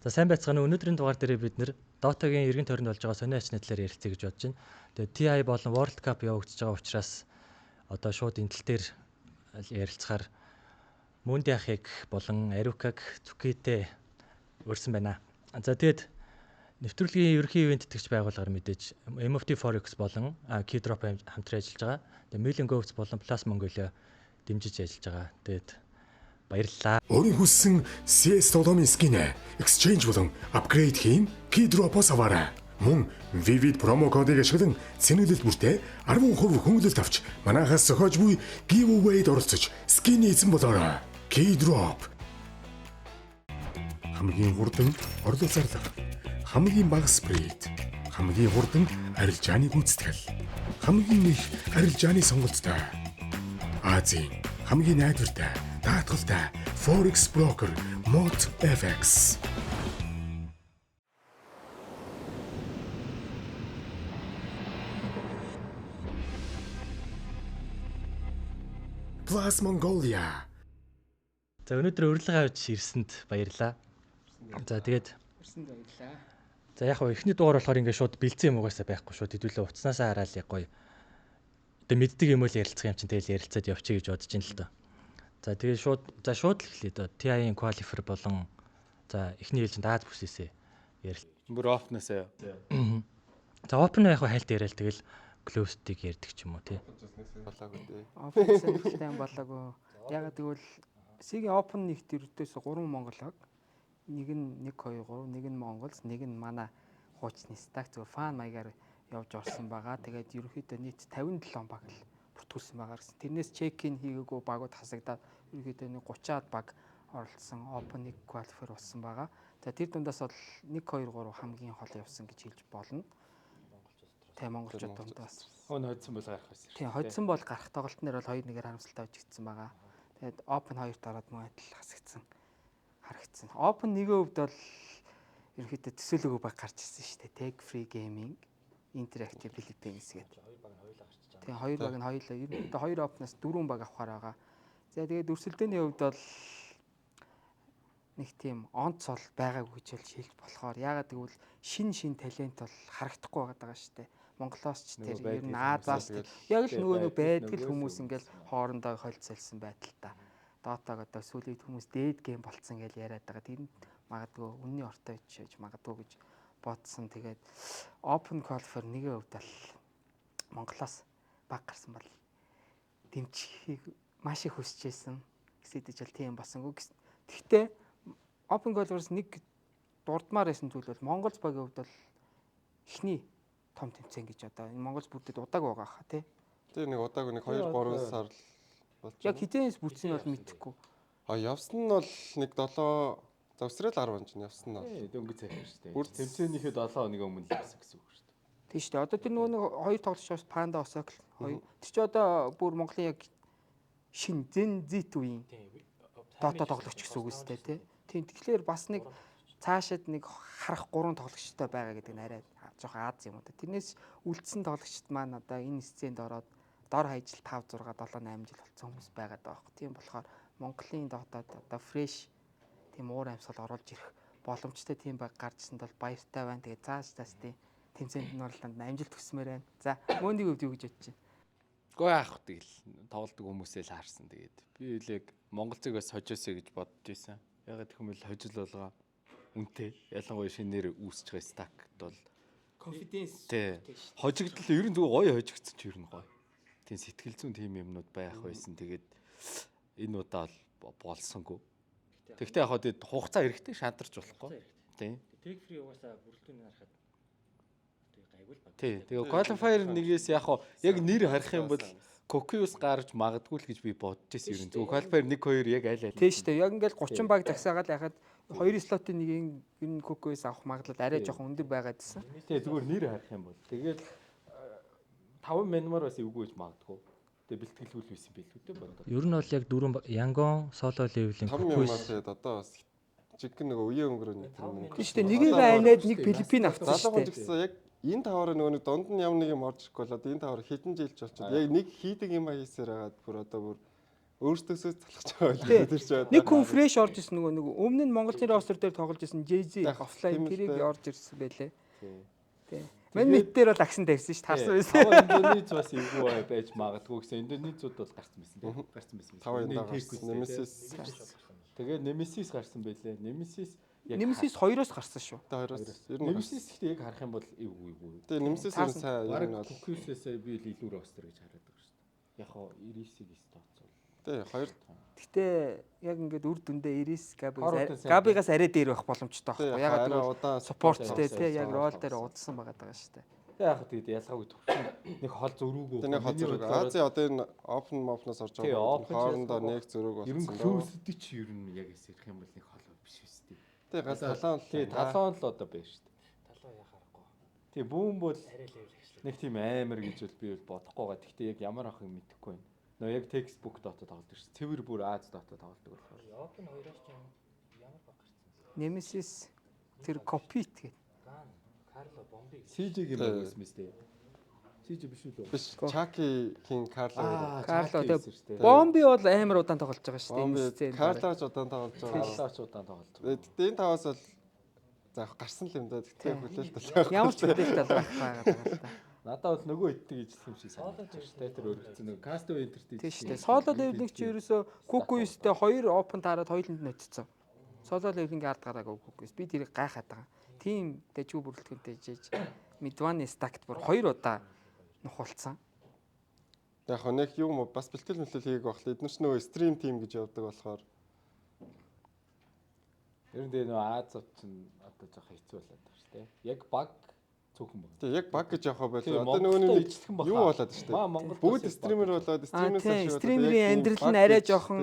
За сайн байцгаана. Өнөөдрийн дугаар дээр бид нэр Dota-гийн эргэн тойронд болж байгаа сонио ачны талаар ярилцъя гэж бодож байна. Тэгээ TI болон World Cup явагдаж байгаа учраас одоо шууд энэ тал дээр ярилцахаар Мөнди ахыг болон Арукаг Цукитэй урьсан байна. За тэгээд нэвтрүүлгийн ерөнхий ивент тэтгэж байгуулгаар мэдээж MFT Forex болон Keydrop хамтран ажиллаж байгаа. Тэгээ Million Goats болон Plus Mongolia дэмжиж ажиллаж байгаа. Тэгээд баярлалаа. Өөрийн хүссэн CS тоглоомын скинэ exchange болон апгрейд хийн Keydrop-оос аваарай. Мөн Vivid промо кодыг ашиглан цэнэглэл бүртээ 10% хөнгөлөлт авч манайхаас зохиож буй giveaway-д оролцож скин эзэн болоорой. Keydrop. Хамгийн хурдан орлого зарлага, хамгийн бага спрейд, хамгийн хурдан арилжааны гүйцэтгэл, хамгийн их арилжааны сонголттой. Азийн хамгийн найдвартай, даатгалтай Forex broker ModFX. Plus Mongolia. За өнөөдөр урилга авч ирсэнд баярлалаа. За тэгээд Өрсөнд баярлаа. за яг хоо эхний дугаар болохоор ингээд шууд бэлдсэн юм угаасаа байхгүй шууд хэдүүлээ уцнаасаа хараад яг гоё. Одоо мэддэг юм уу л ярилцах юм чинь тэгэл ярилцаад явчих гэж бодож байна л доо. За тэгээд шууд л эхлэе доо. TI-ийн qualifier болон за эхний хэлж даад бүсээсээ ярил. Бүр офнасаа. За open яг хоо хайлт яриа л тэгэл closed-ийг ярьдаг ч юм уу тий. Болоогүй дээ. Официалтай болоогүй. Яг тэгвэл Сигийн Open нэгт ердөөс 3 монголог, нэг нь 1 2 3, нэг нь Монголс, нэг нь манай хуучны стак зөв фан маягаар явж орсон байгаа. Тэгээд ерөнхийдөө нийт 57 баг л бүртгүүлсэн байгаа гэсэн. Тэрнээс чек-ин хийгээгүй багууд хасагдаад ерөнхийдөө нэг 30-аад баг оролцсон Open 1 qualifier болсон байгаа. За тэр дундаас бол 1 2 3 хамгийн хол явсан гэж хэлж болно. Тэ монголчууд дундаас. Хөөе хоцсон бол гарах байсан. Тийм хоцсон бол гарах тоглолтноор бол 2-1-ээр харамсалтай авчигдсан байгаа. Тэгээд Open 2-т ороод мөн адил хасагдсан харагдсан. Open нэгээ хувьд бол ерөнхийдөө төсөөлөөгүй баг гарч ирсэн шүү дээ. Tech Free Gaming, Interactive Philippines гэдэг. Тийм хоёр баг нь хоёулаа ерөнхийдөө хоёр Open-аас 4 баг авахаар байгаа. За тэгээд өрсөлдөөний хувьд бол нэг тийм онцол байгаагүй гэж хэлж болохоор яагаад гэвэл шин талент бол харагдахгүй байгаа шүү дээ. Монголоос ч тэр ер нь Азаас яг л нөгөө байдгал хүмүүс ингээл хоорондоо холцолсон байдалтай. Дотаг одоо сүүлийн хүмүүс дээд гейм болцсон гэж яриад байгаа. Тэрэнд магадгүй үнний ортой хийж магадгүй гэж бодсон. Тэгээд Open Qualifier нэгээ хувьд л Монголоос баг гарсан бол дэмжихийг маш их хүсэжсэн. Гэсэдэж бол тийм болсонгүй. Гэхдээ Open Qualifier-с нэг дурдмаар байсан зүйл бол Монголс багийн хувьд бол эхний том тэмцээн гэж одоо энэ Монголс бүрдэд удааг байгаа хаа тий. Тэгээ нэг удааг нэг 2 3 сар болж Яг хизээс бүтсэн бол мэдэхгүй. Явсан нь бол нэг 7 завсрал 10 ч явсан нь бол. Дөнгөж цайхан шүү дээ. Тэмцээнийхээ 7 хоног өмнө л явсан гэсэн үг шүү дээ. Тийм шүү дээ. Одоо тэр нөгөө хоёр тоглож байгаас Панда Осак хоёр. Тэр чи одоо бүр Монголын яг шин Zen Z үеийн Dota тоглогч гэсэн үг үстэй тий. Тийм тэгэхээр бас нэг цаашид нэг харах 3 тоглогчтой байгаа гэдэг нь арай жоохон Аз юм уу. Тэрнээс үлдсэн тоглогчд маань одоо энэ сценд ороод дор хаяжл 5 6 7 8 жил болсон хүмүүс байгаад байгаа байхгүй. Тийм болохоор Монголын Дотад одоо фреш тийм уур амьсгал оруулж ирэх боломжтой тийм баг гарчсанд бол баяртай байна. Тэгээ цааш тийм тэмцээнд нь орлоонд амжилт хүсмээр байна. За мөндийг өвд юу гэж бодож байна? Гой аах тэгэл тоглодог хүмүүсээ л харсан. Тэгээд би үлэг Монголцыг бас хожоосэй гэж бодож байсан. Ягаад гэх юм бол хожил болгоо үнэтэй. Ялангуяа шинээр үүсэж байгаа стакт бол Confidence тий. Хожигдол ер нь зүгээр гоё хожигдсон ч ер нь гоё. Тийм сэтгэл зүйн тим юмнууд байх байсан. Тэгээд энэ удаа болсонгүй. Тэгвэл яг хаа тэгээд хугацаа хэрэгтэй шантарч болохгүй. Тийм. Tech free угаасаа бүрэлдэхүүнийг харахад тэгээ гайгүй л баг. Тий. Тэгээ qualifier нэгээс яг хаа яг нэр харах юм бол Coquius гарч магадгүй л гэж би бодож байсан ер нь. Зөв qualifier 1 2 яг аль аль. Тийм шүү дээ. Яг ингээл 30 баг загсаагаад яхад 2 слотын нэг энэ Coquius авах магадлал арай жоохон өндөр байгаад байсан. Тий. Зүгээр нэр харах юм бол. Тэгээд 5 минимаар бас эвгүй гэж магадгүй. Тэгээ бэлтгэлгүй байсан билүү дээ бодоо. Ер нь бол яг 4 Янгон соло левелийн 5 юм тэгээд одоо бас чигэн нэг үеийн өнгөрөө нэг юм. Тийм шүү дээ. Нэг нь байнаад нэг Филиппин авчихсан шүү Залуухан дээ. гэсэн яг энэ таваараа нөгөө нэг дунд нь ямар нэг юм орж ирэхгүй бол одоо энэ таваар хэдэн жилч болчиход яг нэг хийдэг юм хийсээр хагаад бүр одоо бүр өөртөөсөө залхаж байгаа Тий. байлээ тэр чинь. Нэг хүн фрэш орж исэн нөгөө өмнө нь Монголын ростер дээр тоглож исэн Jay-Z Яг, офлайн тийм л тэрийг дээ. орж ирсэн байлээ. Тий. Тий. Мань мэд дээр бол акшн тавьсан шүү дээ. Харсан байсан. Тав Индонез бас эвгүй байж магадгүй гэсэн. Индонезууд бол гарсан байсан тийм. Гарсан байсан. Тав Немесис. Тэгээ Немесис гарсан байлээ. Немесис Немесис 2-оос гарсан шүү. Тэ хоёроос. Ер нь Немесис гэхдээ яг харах юм бол эвгүй. Тэ Немесис ер нь сайн ер нь Бараг бол. Кукюсээс би л илүү ростер гэж хараад байгаа шүү дээ. Яг хоо 99-ийг тооцвол. Тэ хоёр. Гэтэ яг ингээд үр дүндээ Ирис Хорватын сайн Габигаас арай дээр байх боломжтой Тэ байхгүй. Ягаад арай гэвэл удаан спорттэй support тий яг байсан. рол дээр удсан байгаа даа шүү дээ. Тэгээ яг тэгээд ялгаагүй төвчин нэг хол зөрүүгөө. Тэ нэг хол зөрөг. Ази одоо энэ open mop-наас орж Тий, байгаа. open Хоорондоо chess нэг зөрөг Ер нь болсон. close-д чи ер нь яг эсэх юм бол нэг хол биш үстэй. Тэ гал талаан. Тий, талаан л одоо байна шүү дээ. Талаа яа харахгүй. Тий, бүүн бол Арай левел ихшлээ. нэг тийм амар гэж бол би бол бодохгүй байгаа. Гэхдээ яг ямар ахыг мэдэхгүй байна. Нөө яг textbook дата тоглодог шүү. Цэвэр бүр Аз дата тоглодог болохоор. Open 2-оос ч ямар баг гарсан. Немесис тэр Copit гэдэг. Ган, Карло, Бомби гэж. CJ-гийн баг байсан мэт дээ. CJ биш үү? Биш. Чаки King Carlo. Карло Чаки тэг. байсан шүү дээ. Бомби бол амар удаан тоглож байгаа шүү дээ. Энэ сцен. Карлоч удаан тоглож байгаа. Карлаач удаан тоглож байгаа. Тэгээд энэ таваас бол за яг гарсан л юм да. Тэгтээ хүлээлт Ямар ч хүлээлт талбай байгаа даа. Надад бол нөгөө иддэг ижил юм шиг санагдаж шүү дээ. Тэр өргөцсөн нөгөө Casto Enterт Тийм шүү дээ. Соло левелинг чи ерөөсө Кукуистэй 2 open таарад хоёуланд ноцсон. Соло левелинг ард гараагүй Кукуис. Би тэрийг гайхаад байгаа. Тим дэжүү бүрэлдэхүүнтэй жиж Midwane stacked бүр 2 удаа нухуулсан. Яг нэг юм бас бэлтгэл хийгээг багт эдгээр ч нөгөө стрим тим гэж явдаг болохоор Ер нь тэгээ нөгөө Азууд чинь одоо жоох хэцүү болоод байна шүү дээ. Яг баг цөөхөн баг. тэг яг баг гэж явах байх. Тэгээ, Одоо Монголд нөгөө ижилхэн баха. юу болоод шүү дээ. Монгол Бүгд стример болоод стримээс тийм, стримерийн амьдрал нь арай жоохон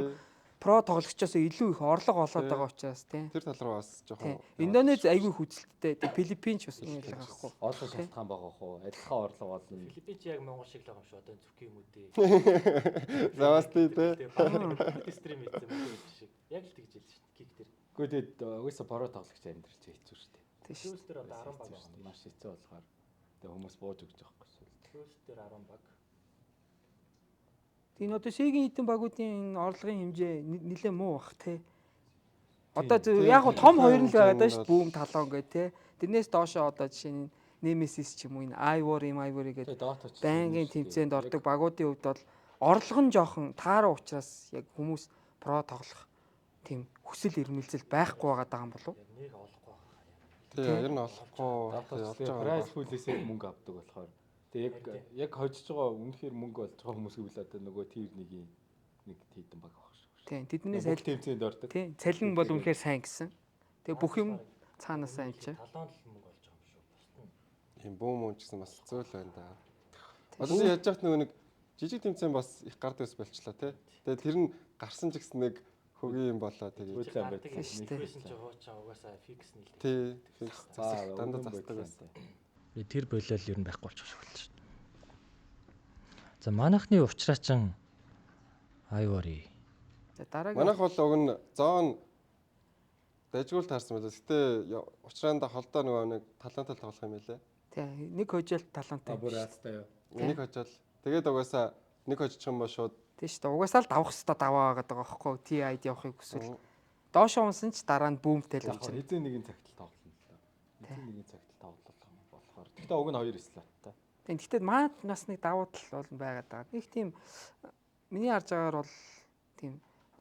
про тоглогчоос илүү их орлого олоод байгаа учраас тийм. тэр тал руу бас жоохон Индонез айгүй хүчтэй. Филиппин ч бас нэг л байгаа хгүй. Олон шалтгаан байгаа хөө. Адилхан орлого олно. Филиппин ч яг Монгол шиг л байгаа юм шүү. Одоо зүрх юм үү дээ. заваас тий те. Стрим хийсэн юм шиг. Яг л тэгж хэлсэн шүү дээ. Кик дээр. Гэхдээ тэгээд угаасаа боро тоглогч амьдрал чи хэцүү шүү дээ. Тийм шүү. Сүүлс дээр одоо 10 баг байна. Маш хэцүү болохоор тэгээ хүмүүс бууж өгч байгаа байхгүй шүү. Сүүлс дээр 10 баг. Тийм одоо Сегийн хитэн багуудын орлогын хэмжээ нэлээд муу бах те. Одоо яг гоо том хоёр нь л байгаа даа шүү. Бүүм талон гэ те. Тэрнээс доошоо одоо жишээ нь Nemesis ч юм уу энэ Ivory гэдэг Тэгээ Dota ч байнгын тэмцээнд ордог багуудын хувьд бол орлого нь жоохон тааруу учраас яг хүмүүс про тоглох тийм хүсэл эрмэлзэл байхгүй байгаа даа юм болов уу? Яг нэг олохгүй байгаа. Тий ер нь олохгүй Dota явж тэгээ байгаа. prize pool-ээс мөнгө авдаг болохоор тэгээ яг хожиж байгаа үнэхээр мөнгө болж байгаа хүмүүс гэвэл одоо нөгөө тир нэгийн нэг хийдэн баг баг шүү. Тийм тэднээс Бүх тэмцээнд ордог. тийм цалин бол үнэхээр сайн гэсэн. Тэгээ бүх юм цаанаас сайн ч. Талаанд л мөнгө олж байгаа юм шүү. Бусд нь Ийм бүүм мөн гэсэн бас зөөл байна да. Одоо би яаж яхад нөгөө нэг жижиг тэмцээн бас их гардагс болчлаа те. Тэгээ тэр нь гарсан ч гэсэн нэг хөгийн юм болоо тэгээ. Хөдлөө байдаг. Нэгсэн чи хуучаа угаасаа фикс нийлдэг. Тий. Засаг дандаа засдаг байсан. Тэр болол ер нь байхгүй болчих шээ. За манайхны уучраачин Ivory. За дараагийн Манайх бол уг нь зоон дайжгуул таарсан байлаа. Гэтэ учраанда холдоо нөгөө нэг талантал тоглох юм байлаа. тийм нэг хожил талантай. Бүр аастай юу. Нэг хожил. Тэгээд угаасаа нэг хожчих юм ба шууд Тийм шүү дээ. Угаасаа л давах хэвээр даваа байгаа байхгүй TI-д явахыг хүсвэл. Доошоо унсан ч дараа нь бүүмтэй л Яг авчирна. хизээ нэгэн цагт л тоглоно л да. Хизээ нэгэн цагт л тоглох юм болохоор. Гэхдээ уг нь 2 слоттай. Тийм гэхдээ маад нас нэг давуу тал бол байгаад байгаа. Нэг тийм миний харж байгаагаар бол тийм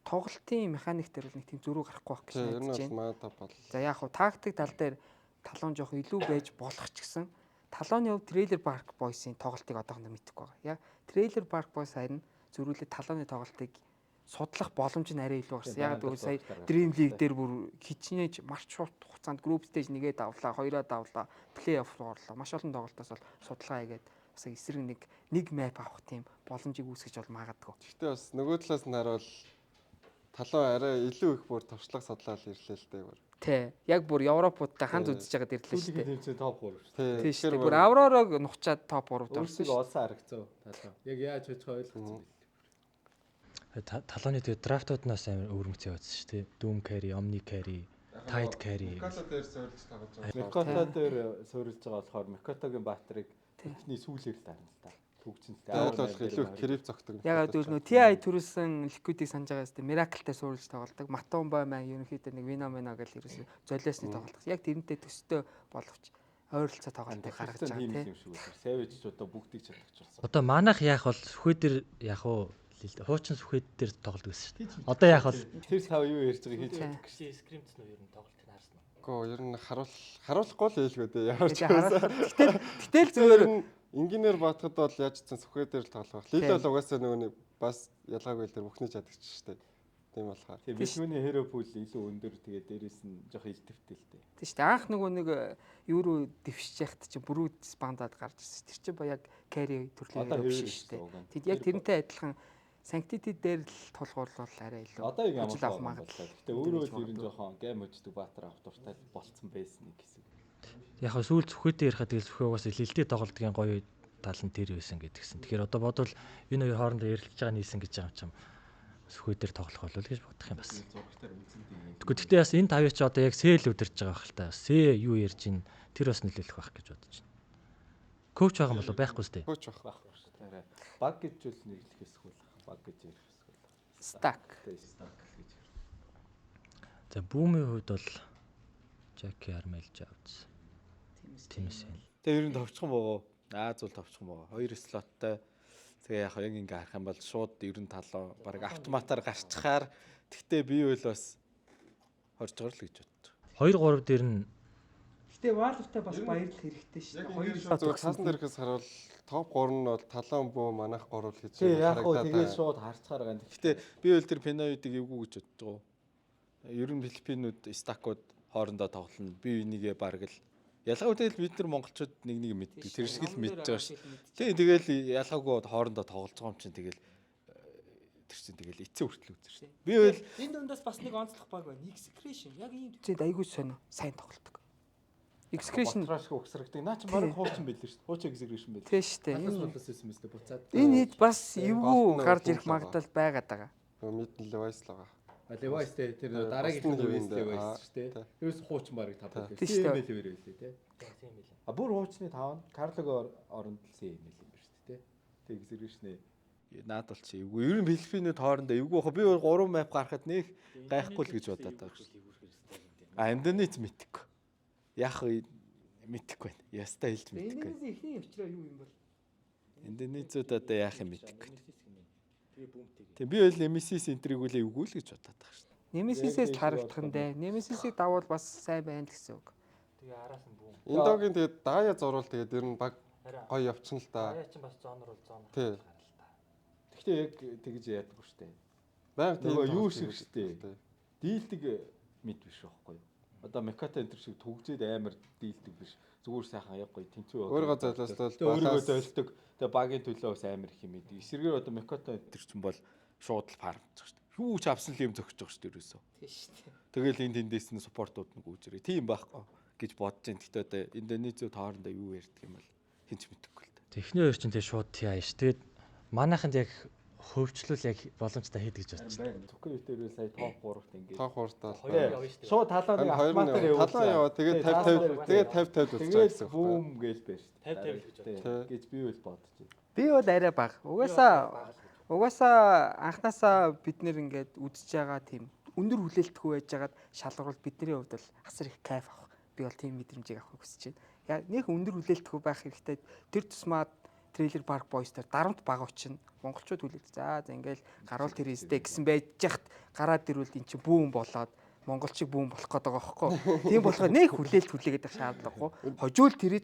тоглолтын механик дээр бол нэг тийм зөрүү гарахгүй байх гэж тий ер нь найдаж бол байна. маа топ бол. За яг хуу тактик тал дээр талон жоох илүү байж болох ч гэсэн талооны хувь Trailer Park Boys-ийн тоглолтыг одоохондоо мэдэхгүй байгаа. Яг Trailer Park Boys харин зөрүүлээ талооны тоглолтыг судлах боломж нь арай илүү гарсан. Яг гэвэл сая Dream League дээр бүр хичнээн марч шууд хугацаанд group stage нэгээ давлаа, хоёроо давлаа, play-off руу орлоо. Маш олон тоглолтоос бол судалгаа хийгээд бас эсрэг нэг map авах тийм боломжийг үүсгэж бол магадгүй. Гэхдээ бас нөгөө талаас нь харуул талаа арай илүү их бүр туршлага судлаад ирлээ л дээ бүр. Тий. Яг бүр Европуудтай ханд үзэж байгаад ирлээ шүү дээ. Тэмцээн топ 3 шүү. Тийм шүү дээ. Бүр Авророг нухчаад топ 3-т орсон Өөрсдөө шүү. олсон харагцсан талаа. Яг яаж хийж байгаа ойлгосон бил. Талааны тэгээ драфтууднаас амар өвөрмөц яваадсан шүү дээ. Doom carry, Omni carry, Tide carry. Микото дээр суулж tagaж байгаа. Микото дээр суурилж байгаа болохоор Микотогийн батарейг эхний сүүлээр л харна л та. төгжинтэй. Тэгэл болох илүү крэп зогтдог. Ягаад гэвэл нөө TI төрүүлсэн ликвидийг санаж байгаа хэвээр Miracle-тай суурилж тоглодог. Матумба маань ерөнхийдөө нэг Vinomena гэж ерөөсөө золиосны тоглолт. Яг тэрнтэй төстэй боловч ойролцоо тоглолтыг гаргаж байгаа тийм юм шиг байна. Savage ч одоо бүгдийг чадчихсан. Одоо манайх яах бол сүхэ дээр яах вэ? Хуучин сүхэ дээр тоглодог гэсэн шүү дээ. Одоо яах бол Тэр сав юу ярьж байгааг хийж чаддаг. скримт нь ер нь тоглолтыг харсан уу? Гоо ер нь харуулахгүй л хэлгөө дээ. Ямар ч Гэтэл зүгээр инженеэр батхад бол яаж ч сүхэ дээр л тоглох. Лил бол угаасаа нөгөө бас ялгаагүй л дээр бүхний чадчих шүү дээ. Тийм болохоор. Тийм бишүүний hero pool илүү өндөр тэгээ дээрээс нь жоох илдэвтэй л дээ. тийм шүү дээ. Анх нөгөө нэг евро дэвшиж яхад чинь бүрүүд бандад гарч ирсэн. Тэр чинь яг carry төрлийн биш шүү дээ. Тэд яг тэрнтэй адилхан Sanctity дээр л тулгуурлал арай илүү. Одоо яг ямар авах магадлал. магадлал. Гэтэ өөрөө л ер нь жоохон гейм өждөг баатар авах дуртай болцсон байсан нэг хэсэг. Яг нь сүүл сүхэтэй ярихад тэгэл сүхэ угаас илэлтэй тоглолтын гоё тал нь тэр байсан гэдгсэн. Тэгэхээр одоо бодвол энэ хоёр хоорондоо ярилцж байгаа нийсэн гэж байгаа юм чам. Сүхэ дээр тоглох болов гэж бодох юм бас. Тэгэхдээ бас энэ тавьяа чи одоо яг сэл өдөрж байгаа байх л та. Сэ юу ярьж ин тэр бас нөлөөлөх байх гэж бодож байна. Коуч байгаа юм болов байхгүй сте. Коуч байх. Байхгүй шүү дээ. Баг гэж үл нэрлэх эсвэл баг гэж ярих эсвэл. Stack. Stack гэж. За бүүмийн хувьд бол Jackie Armel Jones. Тимээс. Тэгээ ер нь товчхон байгаа. Зүүл товчхон байгаа. 2 слоттой. Тэгээ яг ингээ харах юм бол шууд ер нь талаа баг автоматар гарчхаар тэгтээ би бол бас хорж байгаа л гэж боддог. 2-3 дээр нь Гэтэ Valve-тай бас баярлах хэрэгтэй шүү дээ. Хоёр Зөв цаасан дээрхээс харуул топ 3 нь бол талаан бөө манайх 3 л гэж Тэгээ яг хөө тэгээ шууд харцгаар гань. Гэтэ би бол тэр пеноидыг эвгүй гэж боддог. Ер нь Филиппинууд стакууд хоорондоо тоглоно. Би энийгээ бараг л ялгаагүй тэгэл бид нар монголчууд нэг мэддэг. Тэр шиг л мэдж байгаа ш. Тэгэл ялгаагүй хоорондоо тоглож байгаа юм чинь тэгэл тэр чинь тэгэл эцээ хүртэл үзэн ш. Би бол энэ дундаас бас нэг онцлог баг байна. Excretion яг ийм төвчөнд айгүй сонио сайн тоглодог. Excretion трашг угсрагдаг. Наа чи бараг хуучин байлээ ш. Хуучин excretion байлээ. тийм шүү дээ. Болоос SMS-тэй буцаад. Энэ хэд бас эвгүй гарч ирэх магадлал байгаад байгаа. Мэдэн левайс л байгаа. Левайстэй тэр дараагийн левайс шүү дээ. Тэрс хуучин бараг тавтай. Тийм шүү дээ. CML байлээ тий. Бүр хуучны 5 Карлог оронд л CML юм байна шүү дээ. Тэг excretion наад бол чи эвгүй. Ер нь Филиппинууд хоорондоо эвгүй бах. Би 3 map гарахад нэг гайхгүй л гэж бодоод байгаа шүү. Индонез мэдхгүй. Яг мэдхгүй байна. Ястаа хэлж мэдхгүй. Индонезийн эхний өвчрөө юу юм бол? Индонезууд одоо яах юм мэдхгүй. Тэг би бол Nemesis энтриг үл эвгүй л гэж бодоод байгаа шүү. Nemesis-ээс харагдах нь дээ. Nemesis-ийг давал бас сайн байна л гэсэн үг. тэгээ араас нь бүүм. Индогийн тэгээд дая зурвал тэгээд ер нь баг гоё явчихна л та. Аяа чинь бас зоонор бол зоонор. Тий. Гэхдээ яг тэгж яадаг шүү дээ. Баян тийм юу шиг шүү дээ. Дийлдэг мэд биш байхгүй юу? Одоо Меката энтер шиг түгжээд амар дийлдэг биш. Зүгээр сайхан яг гоё тэнцүү. Өөрийгөө золиослол өөрийгөө золиодог. Тэгээ багийн төлөө бас амар их юм идэг. Эсрэгээр одоо Меката энтер чинь бол шууд л фармцдаг шүү дээ. Юу ч авсан л юм зөгч байгаа шүү дээ ерөөсөө. Тийм шүү дээ. Тэгэл энэ тэндээс нь суппортууд нэг үүжрээ. Тийм байхгүй гэж бодож байна. Гэхдээ одоо Индонезиуд хоорондоо юу ярьдаг юм бол хинч мэдэхгүй л дээ. Техний хоёр чинь тэгээ шууд TI ш. Тэгээд манайханд яг хөвчлөл яг боломжтой хийдэг гэж бодож байна. Түкэр дээр сая топ 3-т ингээд. топ 3-таа. Шууд талаа нэг автоматар явуулсан. Талаа яваа. Тэгээд 50 50 Тэгээд үзчихсэн. бүүм гээл байж шүү дээ. 50 гэж би бол бодож байна. Би бол арай бага. Угаасаа анханасаа бид нэр ингээд үдсэж байгаа тийм өндөр хүлээлтгүй байж байгаад шалгаруул бидний хувьд бол асар их кайф авах. Би бол тийм мэдрэмжийг авахыг хүсэж байна. Яг нэг өндөр хүлээлтгүй байх хэрэгтэй. Тэр тусмаа трейлер парк бойстер дарамт бага учраас монголчууд хүлээд. За ингээл гаруул тэр эстэй гэсэн байж яхад гараад ирвэл эн чинь бүүн болоод монголчиг бүүн болох гээд байгаа байхгүй. Тийм болохоор нэг хүлээлт хүлээгээд байх шаардлагагүй.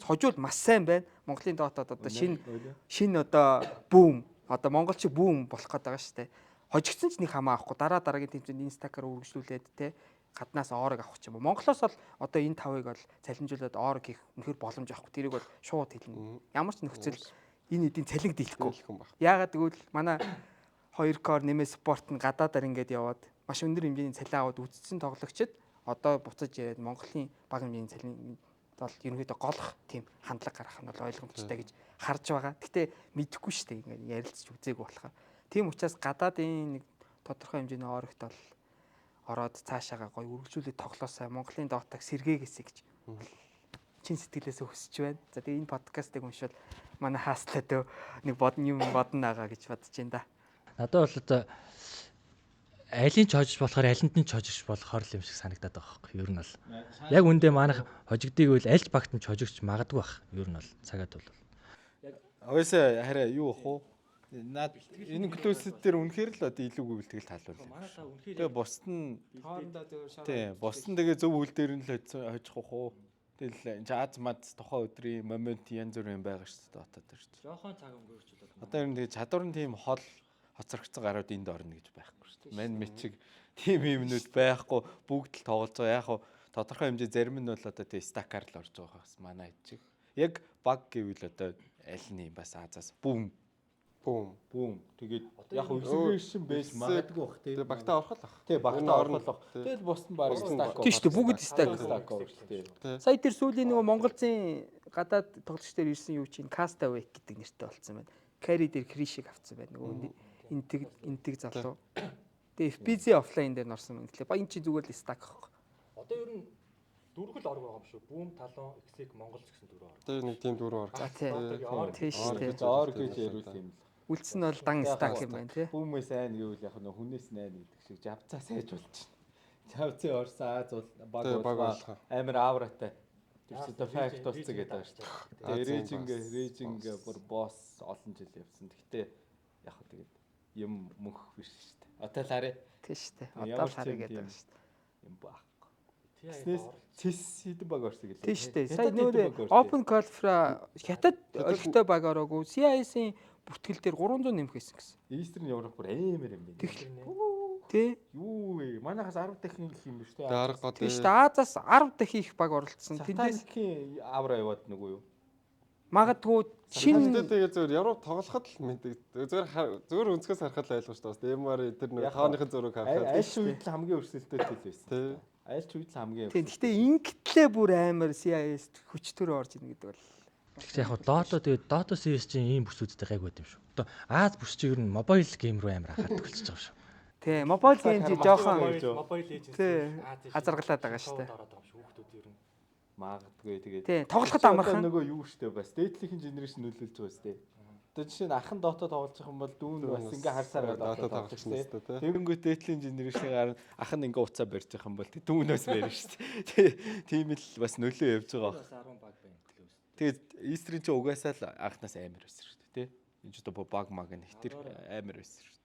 Хожуул маш сайн байна. Монголын доотод одоо шинэ одоо бүүм одоо монголчиг бүүм болох гээд байгаа шүү дээ. Хожигдсан ч нэг хамаа авахгүй дараагийн тэмцээнд инстаграм үргэлжлүүлээд те гаднаас оорог авах юм. Монголоос бол одоо энэ тавыг бол цалинжуулаад оорог хийх үнэхээр боломж авахгүй. Тэрийг бол шууд хэлнэ. Ямар ч нөхцөл энэ эдийн цалин дийлэхгүй. Яагаад гэвэл манай 2 кор нэмээ спорт нь гадаадаар ингээд яваад маш өндөр хэмжээний цалин аваад үдцсэн тоглогчид одоо буцаж ирээд Монголын бага хэмжээний цалин бол ерөнхийдөө голох тийм хандлага гаргах нь бол ойлгомжтой гэж харж байгаа. Гэтэ мэдэхгүй шүү дээ. Ингээд ярилцж үзээгүй болохоор. Тийм учраас гадаадын нэг тодорхой хэмжээний оорогт бол ороод цаашаага гоё үргэлжлүүлээд тоглоосаа Монголын доотаг сэргээгээсэй гэж чин сэтгэлээс өсөж байна. За тэгээ энэ подкастыг уншвал манай хаастай дөө нэг юм бодно байгаа гэж бодож байна да. Надад бол одоо айлын ч хожиж болохоор алинд нь ч хожиж болохоор л юм шиг санагдаад байгаа байхгүй. Ер нь бол яг үндэ манайх хожигдгийг үл альж багт нь ч хожигч магадгүй бах. Ер нь бол цагаад бол. Угаасаа хараа юу ах уу? Наад энэ клоусэд дээр үнэхээр л одоо илүүгүй бэлтгэл таалбарлаа. Тэгээ бусд нь Хоорондоо зөв шаардлага. тий, бусд нь тэгээ зөв үйл дээр нь л хожих ах уу? Тэгэл аз мад тухайн өдрийн момент янз бүрийн байгаа шүү дээ дотоод дээр шүү дээ. Жохон цаг өнгөрч болоод. Одоо ер нь тэгээ чадвар нь тийм хол хоцрогдсон гарууд энд орно гэж байхгүй шүү дээ. Мань мичиг тийм юмнууд байхгүй бүгд л тоглож байгаа. Яг хуу тодорхой хэмжээ зарим нь бол одоо тэгээ стакаар л орж байгаа бас манай хэд чиг. Яг баг гэвэл одоо аль нь юм бас Азаас бүүм. Тэгээд яг үлсгэршин байж магадгүй бах тийм. Тэгээ багтаа орох л ах. Тий, багтаа орох л бах. Тэгэл бусд нь баг стак. Тийм шүү дээ, бүгд стак. Тий. Сая тэр сүүлийн нөгөө Монголын гадаад тоглогч дээр ирсэн юу чинь Castaway гэдэг нэртэй болцсон байна. Carry дээр Кришиг авцсан байна. Нөгөө интэг залуу. Тэгээ FBZ офлайн дээр норсон юм. Тэгэхээр энэ чинь зүгээр л стак аахгүй. Одоо ер нь дөрвөл орг байгаа юм шүү. Бүүм талон Exec Монгол ч гэсэн дөрөв орг. Тэгээ нэг тийм дөрөв орох. За тийм шүү дээ. Оор гэж ярил юм л. Үлдсэн нь бол дан стак юм байна тий. Бүүмээ сайн гэвэл яг нь хүнээс найна гэдэг шиг жавцаа сайж болж байна. Жавцын орсон Аз бол баг амар авратай. Тэр чинь факт болцсон гэдэг байгаа шүү дээ. Рейжинг бүр босс олон жил явсан. Гэхдээ яг хөө тэгээд юм мөнх биш шүү дээ. Одоо л харъя. Тийм шүү дээ. Одоо л харъя гэдэг байгаа шүү дээ. Юм baахгүй. Тэснээс цэс сэдэн баг орсон гэлээ. Тийм шүү дээ. Сая нөө Open Qualifier хятад олигтой баг ороогүй. CIS-ийн бүртгэл дээр 300 нэмэх гэсэн. Eastern Europe бүр амар юм байна. Тий. Юу вэ? Манайхаас 10 дахин их юм биш үү? Дарга гоо Тийм шүү дээ. Азаас 10 дахин их баг оролцсон. Тэндээс авра яваад нөгөө юу? Магадгүй шинэ тэгээ зөвөр Европ тоглоход л мэдээ. Зөвөр өнцгөөс харахад л ойлгож шүү дээ. Эмар тэр нэг тооныхын зураг харахад. Аль ч үед л хамгийн өрсөлдөөлтэй л байсан. Тий. Аль ч үед л хамгийн. Тийм. Гэхдээ ингэтлээ бүр амар CIS хүчтөр орж ийн гэдэг бол. Тэгэхээр яг Dota тэгээд Dota CS чинь ийм бүсүүдтэй гайг байт юм шүү. Одоо Аз бүс чинь ер нь mobile game руу амар хахад төгөлж байгаа шүү. Тий, mobile game жи жоохон Mobile Legends хазаргалаад байгаа шүү дээ. Хүүхдүүд ер нь Магадгүй тэгээд. Тий, тоглоход амархан. Нөгөө юу штэ бас дээдлийнхэн генерашн нөлөөлж байгаа штэ. Одоо жишээ нь ахын Dota тоглож байгаа юм бол дүүн бас ингээ харсаар Dota тоглож штэ. Тэгэнгүүт дээдлийн генерашны гар ах нь ингээ уцаа барьж байгаа юм бол дүүнөөс барьж штэ. Тийм л бас нөлөө явж байгаа. бас 10 баг байна гэлээ. Тэгээд Eastern ч угаасаа л анхнаас амар байсан шүү дээ, тий. Энэ ч одоо баг маг нэг тэр амар байсан шүү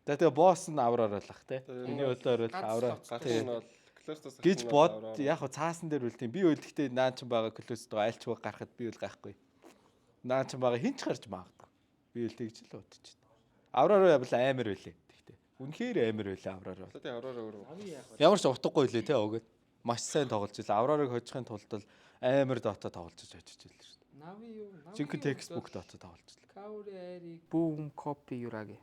дээ. Тэгээ босс нь авраар байлах, тий. Миний бодлоор бол авраа. Гацсан нь бол клостос Гэж бод яг хаа цаасан дээр үл тийм би үлдэхдээ наан ч байгаа клост байгаа альч баг гарахад би үл гахгүй. Наан ч байгаа хинч гарч магадгүй. Би үл тэгж л бодож байна. Авраар явбал амар байлээ. Тэгтээ. Үнэхээр амар байлаа авраар. Тэгээ авраараа өөрөө. Ямар ч утгагүй лээ тий өгөөд. Маш сайн тоглож илаа. Авраарыг хожихын тулд бол амар Dota тоглож очиж илээ шүү дээ. Нави юу? Жинхэнэ textbook Dota тоглож илаа. Каури айрыг бүүм копи юраги.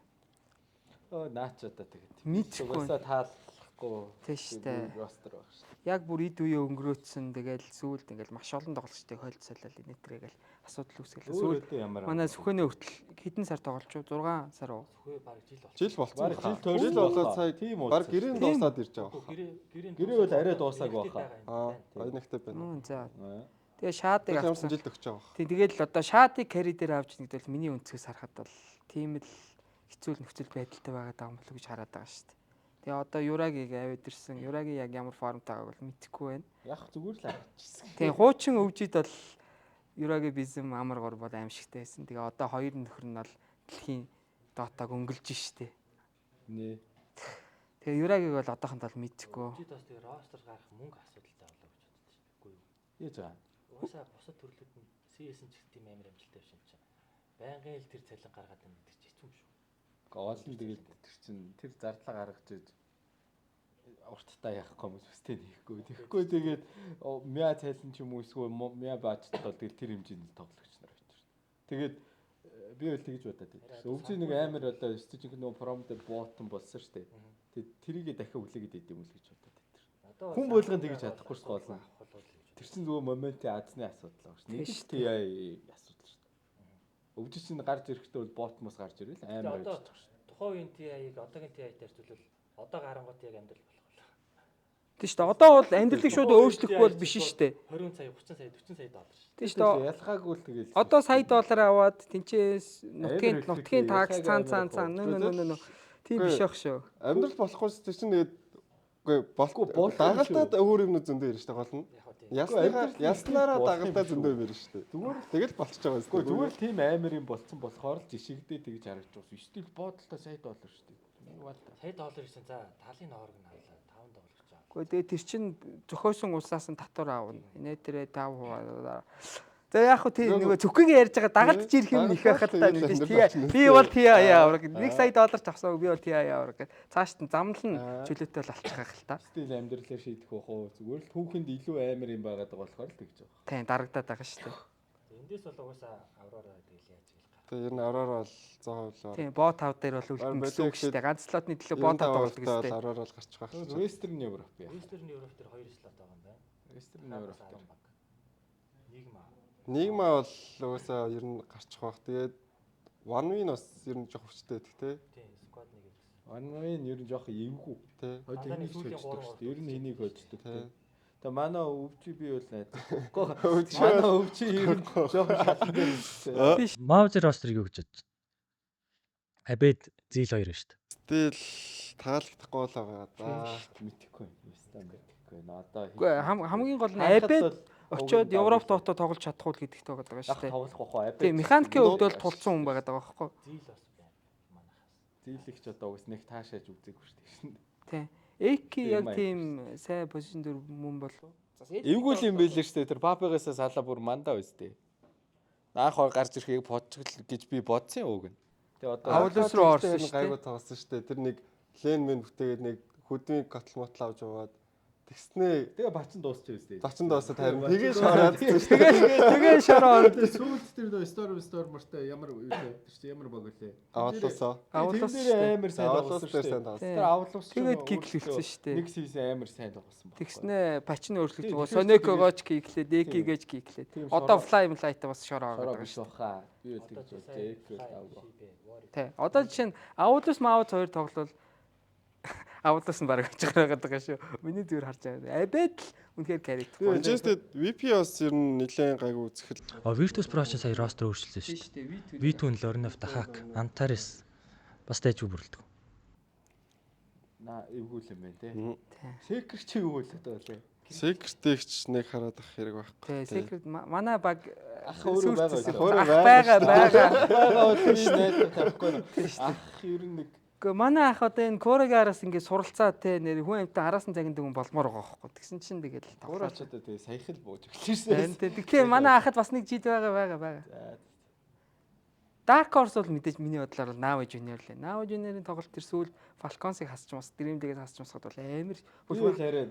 Оо наач одоо тэгээд. Мэдхгүй. Угаасаа таалахгүй. Тий штэ. Ростер баг шүү. Яг бүр ид үе өнгөрөөцсөн тэгэл сүүлд ингээл маш олон тоглогчтой хойлцоолол инээтргээл асуудал үүсгэлээ. Сүүл Өөрөө ямар. манай сүхэнэ хүртэл хэдэн сар тоглож юу? 6 сар уу? Хөөе баг жил болчихсон. Жил болцсон. Жил болоод сая тийм үү. баг гэрийн дуусаад ирж байгаа. Гэрээ бол арай дуусаагүй баха. Гайнагтай байна. За. Тэгээ шаадыг Ямарсан авсан. жилд өгч байгаа. Тий тэгэл одоо шаадыг carry дээр авч нэгдвэл миний өнцгөөс харахад бол тийм л хэцүү нөхцөл байдалтай байгаа юм болов уу гэж хараад байгаа шүү дээ. Тэгээ одоо Юрагийг аваад ирсэн. Юраги яг ямар формт байгааг бол мэдэхгүй байна. Яг зүгээр л авчихсан. Тэгээ хуучин өвжид бол Юраги бизм амар гор бол аимшигтай байсан. Тэгээ одоо хоёр нөхөр нь бол дэлхийн Дотаг өнгөлж штэ. Нэ. Тэгээ Юрагиг бол одоохонд бол мэдэхгүй. Жид бас тэгээ ростер гарах мөнгө асуудалтай болоо гэж бодож байна. Үгүй юу? Яаж байгаа? Угаасаа бусад төрлүүд нь CS-н ч тийм амар амжилттай биш юм чинь. Байнгын л тэр цалин гаргаад байна гэдэг чинь хэцүү юм шүү. Гол нь тэгээд тэр чин тэр зарлага гаргаж иж урттаа яахгүй юм өстэй хийхгүй. Тэгэхгүй тэгээд мяа цалин ч юм уу эсвэл мяа баажт бол тэр хэмжээнд тоглогч нар очиж. Тэгээд би бол тэгж бодоод байсан. Өвчний нэг амар одоо стижинг нөө промдер ботон болсон шүү дээ. Тэгээд тэрийгээ дахиад хүлээгээд идэв юм л гэж бодоод байсан. Хүн болгон тэгж чадахгүй шүү гол нь. Тэр чин зүгээр моментын азны асуудал байгаа шүү. Нэг л TI асуудал шүү. Өвчний чинь гарч ирэхдээ бол ботмос гарч ирэл амар байж байгаа шүү. Тухайн үеийн TI-г одоогийн TI-тай харьцуулбал одоо гарангууд яг амьдрал болох болоо. Тийм шүү дээ. Одоо бол амьдралыг шууд өөрчлөхгүй бол биш шүү дээ. 20 сая, 30 сая, 40 сая доллар шүү. Тийм шүү дээ. Ялгаагүй л тэгэл. Одоо сая доллар аваад тэнцээс нутгийн такс цаан нөө тийм биш ах шүү. Амьдрал болохгүй ч чинь тэгээд үгүй болохгүй дагалдаад өөр юм зөндөө ирж байгаа болно. Яснараа дагалдаа зөндөө ирж штэ. Зүгээр тэгэл болчихж байгаа Үгүй шүү. зүгээр тийм амар юм болцсон болохоор л жишгдээ тэгж харагдаж байгаа. Стил боодолтой сая доллар шүү дээ. Сая доллар гэсэн за талын хоорог нь хайлаа 5 доллар гэж байгаа. Гэхдээ тэгээд тэр чин зөхөөсөн улсаас нь татвар аавна. Инээтрээ 5%. За яг хөө тийм нөгөө зөвхөгийн ярьж байгаа дагалдж ирэх юм их байхад та нэгдэж би бол TI авраг 1 сая доллар авсан би бол TI авраг гэж цааш нь замнал нь чөлөөтэй л алчих байх л та. Стил амьдралаар шийдэх байх уу? Зүгээр л түүхэнд илүү амар юм байгаад байгаа болохоор л тэгж байгаа. Тийм дарагдаад байгаа шүү дээ. Эндээс бол угаасаа авраараа тэгэл яаж гээл га. Тэгээд ер нь авраар бол 100%. Тийм боо 5 дээр бол үлдэн гэсэн үг шүү дээ. Ганц слотны төлөө боо 5 тоглолт гэсэн дээ. Авраар бол гарчих байх чинь. Western Europe яа. Western Europe дээр 2 слот байгаа юм байна. Western Europe. Нийгмаа бол угаасаа ер нь гарчих байх. Тэгээд OneWin бас ер нь жоох хүчтэй гэхдээ. Тийм, squad нэг юм. OneWin ер нь жоох эвгүй. Тэ. Хойд энийг хождог шүү дээ. Ер нь энийг хождог. Тэ. Тэгээ манай өвчи би бол найдаа. Манай өвчи ер нь жоох шалтай. Маузер ростер юу гэж бодож байна? Абед зил 2 шүү дээ. Тэгэл таалагдахгүй л байгаа да. Мэдхгүй юм. Стан мэдхгүй. Одоо Үгүй хамгийн гол нь Абед очиод Европ тоотоо тоглож чадахгүй л гэдэгт байгаа даа шүү дээ. тоглох واخ Абед. Тийм механикийн хувьд бол тулцсан хүн байгаа байхгүй. Зил бас байна. Манайхаас. Зийлэгч одоо уус нэг таашааж үзээгүй шүү дээ. Тийм. Эки яг тийм сайн позишн дөр мөн болов. Эвгүй л юм байлээ шүү дээ. Тэр Папигаас салаа бүр мандаа үстэй. Наах хоо гарч ирэхийг бодчих гэж би бодсон юм уу гэн. Тэгээ одоо Авлус руу орсон шүү дээ. Гайгүй тоглосон шүү дээ. Тэр нэг лен мен бүтээгээд нэг хөдвийн котл мотл авч яваад тэгснээ тэгээ бачин дуусчих үстэй. зочин доосод харин тэгээ шараад Тэгээ шороо Сүүлд тэр нөө storm мөртэй ямар юу вэ? Тэр чи ямар баг үлээ. авлаасаа. Авлус амар сайн Авлус тоглосон дээр шүү сайн дээ. тоглосон. Тэр авлус тэгээд киклэлсэн шүү дээ. Нэг сийсэн амар сайн тоглосон баг. Тэгснээ пачны өөрчлөлт Сонекогоч киклээд, Экигэж киклээд. Одоо fly та бас шороо байгаа биш баха. Би үл тэгж бодсон. Тий. Одоо жишээ нь Авлус Маус 2 тоглол Авлус нь бараг очих байгаа шүү. Миний зүгээр харж байгаа. Абед л үнэхээр character. Manchester VP бас ер нь нэлээд гайгүй үзэхэл. Virtus Pro ч сая ростер өөрчилсөн шүү дээ. V2 Lorinov Tahak, Antares бас дайжгүй бүрэлдэг. Наа эвгүй л юм байна те. Секер чи юу вэ одоо лээ. Секретэгч нэг хараад ах хэрэг байхгүй. Тий, secret манай баг өөрөө байгаа. Байгаа үгүй найдаа тавихгүй. Ах ер нь нэг Гэхдээ манай ах одоо энэ Корегараас ингээд суралцаа те нэр хүн амтан араас нь загиндаг хүн болмоор байгаа байхгүй. Тэгсэн чинь тэгээд Кореч одоо тэгээ саяхан л бууж өглөөсөн. Тэгэхээр манай ахад бас нэг жид байгаа. Dark Horse бол мэдээж миний бодлоор бол Nava Junior лээ. Nava Junior-ийн тоглолт тэр сүүл Falcons-ыг хасч мас, Dream-ийг хасч масхад бол амар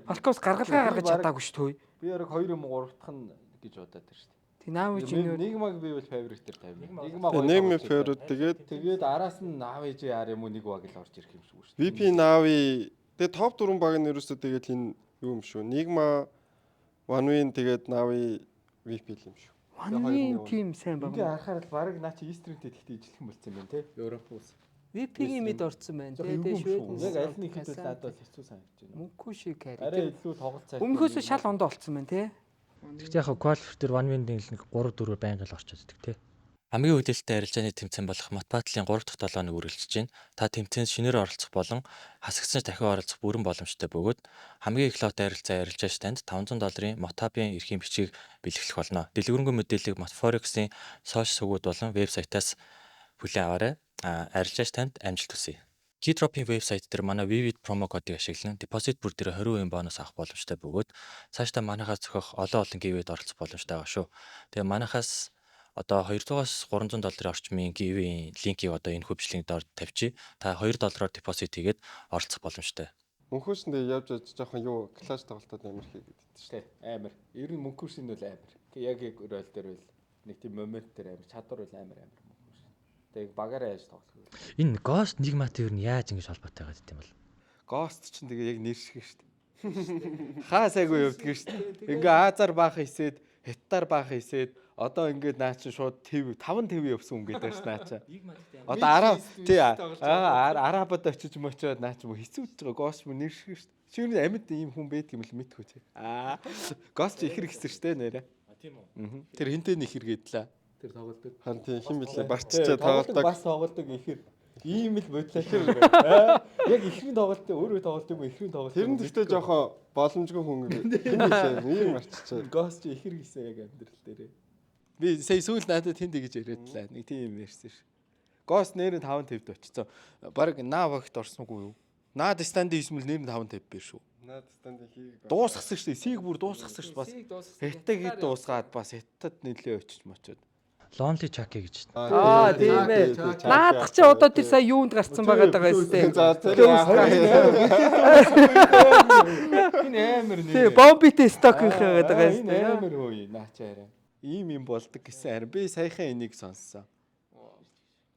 Falcons гаргалгаа гаргаж чадаагүй шүү дээ. Би яг 2 юм 3 дахь нь гэж бодоод байна шүү дээ. Тэг Nava Junior Нийгмаг би бол favorite-ээр тавина. Нийгмийн favorite тэгээд араас нь Nava JR юм уу нэг баг л орж ирэх юм шиг шүү дээ. VP Navi тэгээд топ 4 баг нь ерөөсөө тэгээд энэ юу юм шүү. Нийгма OneWin тэгээд Navi VP л юм шүү. One-ийн тим сайн Ингээ байгаа. харахаар л баг наа чи Eastern-тэй тэгтээ ижилхэн болцсон юм байна те. Европоос. VP-ийн мэд орцсон байна. Тэгээд Швед. Яг аль нэг хэдүүл надад бол хэцүү санагдаж байна. Мөнхүү шиг Арай харин. илүү тоглолт цай. Өмнөхөөсөө шал ондоо болцсон байна те. Тэгтээ яг qualifier дээр 1-win-ийн нэг 3-4 байнга л орчод идэх тий. Хамгийн үдэлтэй арилжааны тэмцээн болох Матбатлын 3 дахь 7-ыг үргэлжлэж байна. Та тэмцээнд шинээр оролцох болон хасагдсанч дахин оролцох бүрэн боломжтой бөгөөд хамгийн их лот арилжаа штанд $500 Motabien эрхийн бичгийг бэлэглэх болно. Дэлгүүрэнгүй мэдээллийг Matforex-ийн сошиал сүгүүд болон вебсайтаас хүлээн аваарай. Арилжаа штанд амжилт хүсье. Keydrop-ийн вебсайт дээр манай Vivid промо кодыг ашиглан депозит бүр дээр 20% бонус авах боломжтой бөгөөд цаашдаа манайхаас зохиох олон giveaway-д оролцох боломжтой байгаа шүү. Тэгээ манайхаас одоо $200-аас $300 орчмын giveaway линкийг одоо энэ хөвчлийн доор тавьчих. Та $2 депозит хийгээд оролцох боломжтой. Мөнхөөсөндөө явж жоохон юу клаш тоглолтод амар хийгээд шүү дээ. Амар. Ер нь мөнхөрс нь бол амар. Яг рол дээр бол нэг тийм момент дээр амар чадвар бол амар мөнхөрс. Тэгээ багаараа яаж тоглох вэ? Энэ Ghost Enigma-тэй юу яаж ингэж холбоотой байгаад юм бол? Ghost ч тэгээ яг нэр шиг шүү дээ. Хаа сайгүй явдаг шүү дээ. Ингээ Азар баах хийсээд, Хятадаар баах хийсээд одоо ингээд наа чи шууд 5 TV явсан хүн гэдэг ш наа чи. Одоо араб тий арабад очиж мочоод наа чи хэцүү гэж байгаа Ghost мөр нэр шиг шүү дээ. Чи юу амьд ийм хүн байдаг юм л мэдгүй тий. Гост ихэр гисэр штэ нэрэ. Тийм үү. Тэр хинтээ нэг хэрэгэдлээ. Тэр тоглолдог. Хан тийм хин блэ барччаа тоглодог. Бас тоглолдог ихэр. Ийм л бодлоо тэр. Яг ихрийн тоглолт өөрөө тоглолт юм уу ихрийн тоглолт. Тэр нь гэхдээ жоохон боломжгүй хүн хин блэ ийм барччаа. Гост ихэр гисэн яг амьдрал дээрээ. Би сая сүүл надад тэнд гэж яриадлаа. Нэг тийм юм ярьсан ш. Гост нэр нь 550-д очсон. Бараг наавагт орсонгүй юу? Наад стандын хийсмэл нэр нь 550 биш шүү. Наад стандын хийг Дуусгасан шүү дээ. Сийг бүр дуусгасан шүү бас. Хятад дуусгаад бас хятад нэлээ очиж мочоод. Lonely Chucky гэж. Тийм ээ. Наадах чи одоо тэр сая юунд гарцсан байгаа даа өстэй. За тэр Энэ амар нэр. Тийм бомбитэй сток хийх байгаа даа Энэ өстэй. амар хөөе наачаа арай. Ийм юм болдог гэсэн харин би саяхан энийг сонссон.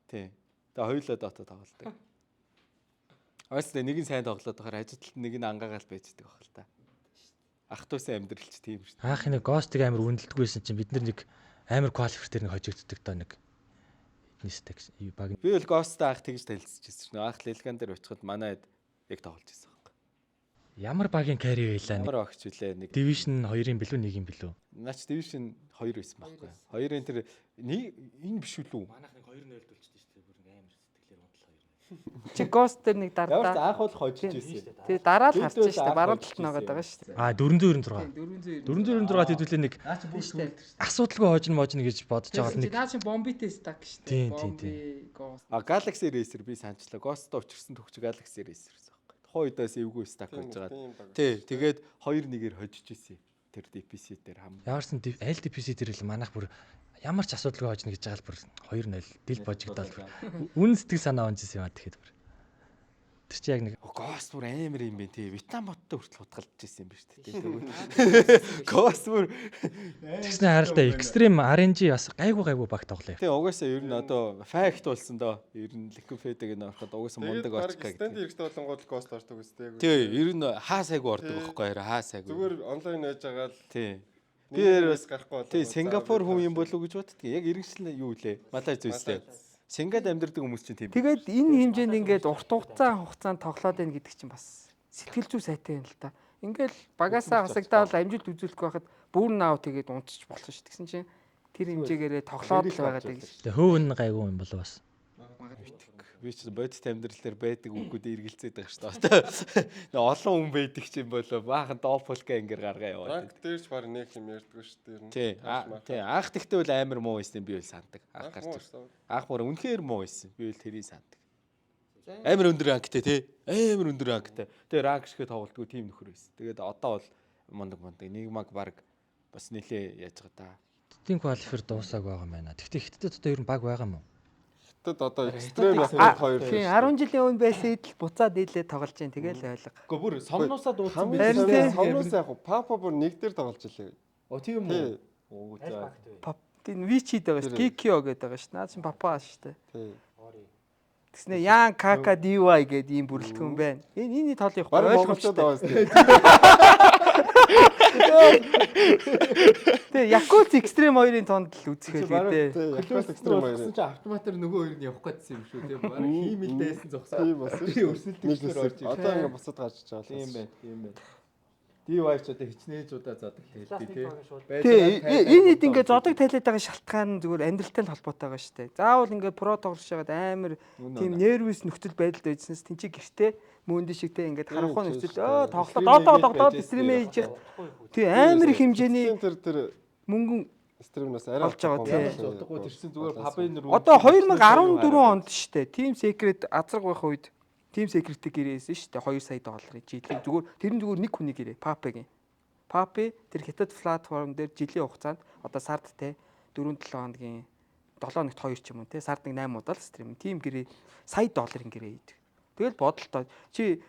Тий. Тэгээ хоёулаа доото тоглолдог. Ааста нэг нь сайн тоглоод байхаар ажилтнууд нэг нь ангаагаал байждаг байх л та. Ах トゥ усын амьдрал ч тийм шүү дээ. Аах нэг Ghost-ыг амар үнэлдэггүйсэн чинь бид нэг амар qualifier дээр нэг хожигддаг доо нэг эднистэй баг. Би бол Ghost-тай ах тэгж танилцчихсан шүү. Ах Лилган дээр очиход манайд яг тоглож байсан байхгүй. Ямар багийн carry байлаа нэг. Ямар огч үлээ нэг. Division 2-ын билүү 1-ийн билүү. Наач Division 2 байсан байхгүй. 2-ын тэр энэ биш үү? Манайх нэг 2-0 дүүлчихсэн шүү дээ. Бүр нэг амар сэтгэлээр унтал 2. Чи Ghost дээр нэг Ямар ч дардаа. анх бол хожиж байсан. Тэгээ дараа л харчих шүү дээ. Баруун талд нэгээд байгаа шүү дээ. 496. 496 хэдүүлээ нэг асуудалгүй хожно можно гэж бодож байгаа л нэг. Наа чи бомбитэй стак шүү Тийм, дээ. тийм, Бомби Ghost. Galaxy Racer би санчлаа. Ghost-д учирсан төгч Galaxy Racer гэсэн байхгүй. Тухайн үедээс эвгүй стак хийж байгаа. Тий, тэгээд 2-1-ээр хожиж исэн. Тэр DPC дээр хам. Яарсан LDPC дээр л манайх бүр ямар ч асуудалгүй хожно гэж байгаа л бүр 2-0 дил божигдоод бүр үн сэтгэл санаа онжсэн юм аа тэгэхэд бүр. Тэр чи яг нэг Ghost бүр амар юм бэ тий. Вьетнам боттой хүртэл хутгалж ирсэн юм ба шүү дээ. Ghost бүр тэгснэ харалта extreme RNG бас гайгүй баг тоглоё. тий угаасаа ер нь одоо fact болсон доо. Ер нь Liquifed-ыг н ороход угаасаа мундаг очка Stand гэдэг. хэрэгтэй болонгууд Ghost ордог үстэй. Тий, ер нь хаа сайгүй ордог байхгүй хараа хаа сайгүй. Зүгээр онлайн байж байгаа л Тий. би бас гарахгүй болов. Тий, Сингапур хүн юм болов гэж боддөг. Яг иргэншил юу лээ? Малай зүйлстэй. Сингад амьдардаг хүмүүс чинь тийм. Тэгээд энэ хэмжээнд ингээд урт хугацаанд тоглоод байна гэдэг чинь бас сэтгэл зүй сайтай юм л та. Ингээл багасаа хасагдаал амжилт үзүүлэх байхад бүр наав тэгээд унтчих болсон шүү. Тэгсэн чинь тэр хэмжээгээрээ тоглоод л байгаа даа гэж. Тэгээ хөөвн гайгүй юм болов бас. Би ч бодит амьдрал дээр байдаг үгүүд эргэлзээд байгаа шүү дээ. Олон хүн байдаг ч юм болоо баахан доопулка ингээр гаргаа яваад. Ранк дээр ч баг нэг юм ярьдгүй шүү дээ. Тий. Тий. Анх тэгтээ бол амар муу байсан би бол сандаг. Анх гарч ирсэн. Анх бүр үнэхээр муу байсан. Би бол тэрийг сандаг. Амар өндөр ранктай тий. Амар өндөр ранктай. Тэгээ ранк шигээ тоглолтгүй тим нөхөр байсан. Тэгээд одоо бол мундаг нэг маг баг бас нилээ яаж байгаа да. Тим qualifier дуусааг байгаа юм байна. Тэгтээ хятадд одоо ер нь баг байгаа юм уу? Хятад одоо экстрем хоёр. Тийм 10 жилийн өмнө байсан идэл буцаад дийлээ тоглож जैन тэгэл ойлго. Гэхдээ бүр сомнуусаа дууссан байх. Харин Сомноос яг Папа бүр нэг дээр тоглож илээ. Оо тийм үү? Оо за. Тийм вичид байгаа шүү. Кикио гэдэг байгаа шүү. Наад чинь папа шүү дээ. Тий. Тэгснэ Ян Кака DY гэдэг ийм бүрэлдэхүүн байна. Энэ тоол явах Монголчууд байгаа шүү. Тэгээ Якут Extreme 2-ын тоонд л үзэхэд гэдэг. Клоус экстрем хоёр. Чи автоматар нөгөө хоёр нь явах гэсэн юм шүү тийм. Бараг хиймэлдээсэн зогсоо. Тийм бас. Өрсөлдөлтөөр орж ирсэн. Одоо ингээ босоод гарч иж байгаа. Тийм байна, тийм байна. DY ч одоо хичнээн удаа зодог хэлдэг тийм. Тэгээ энэ хэд ингээ зодог тайлаад байгаа шалтгаан нь зүгээр амьдралтай л холбоотой байгаа шүү дээ. Заавал ингээ про тоглож байгаад амар тийм нервис нөхцөл байдалд байжснаас тэнцээ гэртээ мөндө шигтэй ингээд харахгүй нөхцөл тоглоод стримээ хийж тий амар их хэмжээний Тэр мөнгөн стримнаас арай олж байгаа тий. Зодоггүй тэрсэн зүгээр пабын рүү. Одоо 2014 онд шүү дээ. Team Secret азраг байх үед Team Secret-ийг гэрээсэн шүү дээ. 2 сая долларын жилийн зүгээр тэр нь зүгээр нэг хүний гэрээ Pape-гийн. Pape тэр хятад платформ дээр жилийн хугацаанд одоо сард те 4-7 хоногийн 7 нэгт 2 ч юм уу те сард нэг 8 удаа л стрим. Team гэрээ сая долларын гэрээ хийдэг. Тэгэл бодолтой. Чи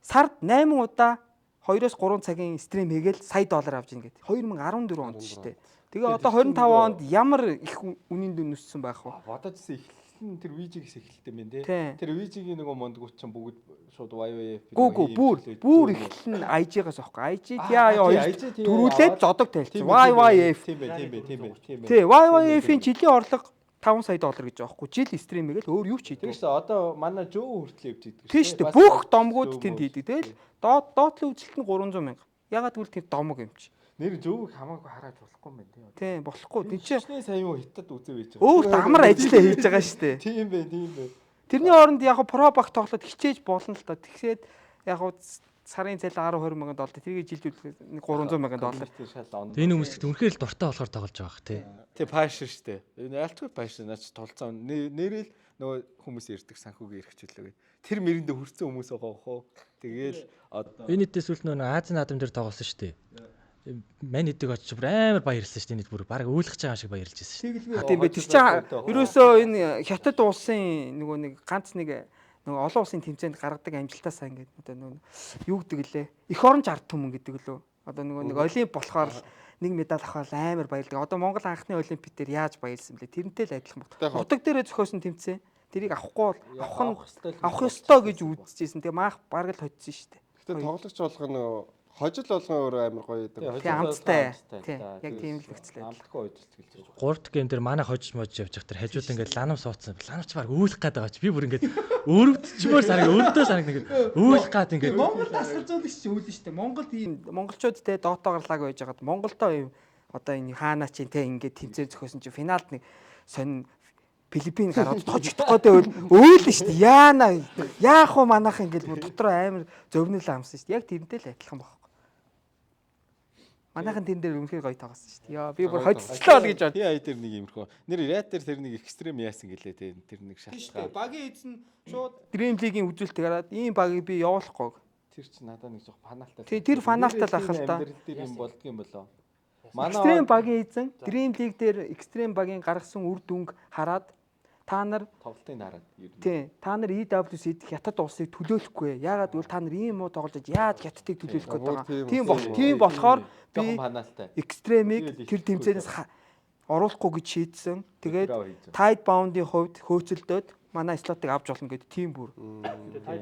сард 8 удаа 2-3 цагийн стрим хийгээл сая доллар авч ийн гэдэг. 2014 онд шүү дээ. Тэгээ одоо 25 онд ямар их үнийн дүн өссөн байх вэ? Бодож ирсэн эхлэн тэр VG-гээс эхэлдэг юм тий. Тийм. Тэр VG-гийн нөгөө мондгууд ч бүгд шууд YYF. Гүү бүр эхлэн IG-гаас авахгүй. IG TI2 дөрүүлээд зодог тайлцсан. YYF. Тийм бай. Тий, YYF-ийн жилийн орлого 5 сая доллар гэж байгаа байхгүй. Жил стримийг л өөр юу ч хийдэг. Тэгээс одоо манай Жөө хүртэл явж идэг. Тийм шүү дээ. Бүх домгууд тэнд хийдэг. Тэгэл доотлын үзэлт нь 300 мянга. Ягаад гэвэл тэр домог юм чи. Нэр Жөөг хамаагүй хараад болохгүй юм байна Тийм болохгүй. Тин чи сайн юу хятад үзээ байж байгаа. өөр амар ажиллаа хийж байгаа шүү дээ. Тийм бэ. Тэрний оронд яг про баг тоглоод хичээж болно л та. Тэгсээд яг сарын цалин 10 20 мянган доллар тэрийг жилжүүлэх 300 мянган доллар. Энэ хүмүүст үнэхээр л дуртай болохоор тоглож байгаа бах тий. Тэг паашин штэ. Энэ альчгүй паашин наач тулцаа нэрэл нөгөө хүмүүс ярьдаг санхүүгийн эрхчлөө гэдэг. Тэр мэрэндээ хүрсэн хүмүүс байгаа хоо. Тэгээл одоо Энэ дэс сүлд нөгөө Азийн наадам дээр тоглосон шүү дээ. Мань хэдэг очиж бүр амар баярлсан шүү дээ. Энд бүр баг өөлгөж байгаа шиг баярлж байсан шүү. Тийм бай. Тэр чинь ерөөсөө энэ хятад улсын нөгөө нэг ганц нэг нөгөө олон улсын тэмцээнд гаргадаг амжилтаасаа ингээд одоо нөгөө юу гэдэг лээ. Эх оронч ард түмэн гэдэг лөө. Одоо нөгөө нэг олимп болохоор нэг медаль авахаар амар баярлдаг. Одоо Монгол анхны олимпиад дээр яаж баярлсан блэ? Тэрнтэй л адилхан баг. Нутаг дээрээ зохиосон тэмцээн. Тэрийг авахгүй бол авах ёстой гэж үзчихсэн. Тэгээ маах бараг л хоцсон шүү дээ. Гэтэ тоглогч болох нь хожил болгон өөрөө амар гоё гэдэг. Тэгээ амттай. Тийм яг тийм л нөхцөлтэй. амлахгүй удирдах гэж байна. 3 гейм дээр манай хожиж мож явж байгаа тэр хажууд ингээд ланам суудсан. Ланамч баг өөлөх гээд байгаа чи би бүр ингээд өрөвдчмөр санаг өрөвдөө санаг ингээд өөлөх гээд ингээд Монгол асгалзуулагч ч үүлэн шүү дээ. Монголд ийм монголчууд те доото гарлааг байж байгаад Монголдоо ийм одоо энэ хаанаа чинь те ингээд тэмцээн зөхиосон чинь финалд нэг сонин Филиппин гараад тожигдох гэдэг өөлөн шүү дээ. Яах вэ манайх ингээд бүр дотроо амар зовнил амсан шүү дээ. Яг тэрнтэй л адилхан баг. Манайхан тэн дээр үнэхээр гоё тоглосон шүү дээ. Яа би бүр хоццлоо л гэж бод. TI дээр нэг юмрхөө. Нэр райт дээр тэр нэг экстрем яасан гэлээ те. Тэр нэг шалтгаан. Багийн эзэн шууд Dream League-ийн үзүүлэлт гараад ийм багийг би явуулахгүй. Тэр чи надад нэг жоох фанаалтай. Тий тэр фанаалтай л ах л та. Тэр юм болдго юм болоо. Extreme багийн эзэн Dream League дээр Extreme багийн гаргасан үр дүнг хараад та нар тоглолтыг хараад ер нь. тий та нар EWC хятад улсыг төлөөлөхгүй. Яагаад гэвэл та нар ийм муу тоглож яаж хятадыг төлөөлөх гээд байгаа. Тийм болохоор би фанаалтай. Extreme-ийг тэр тэмцээнээс оруулахгүй гэж шийдсэн. Тэгээд Tide Bound-ийн хувьд хөөцөлдөөд манай слотыг авч болно гэдэг тийм бүр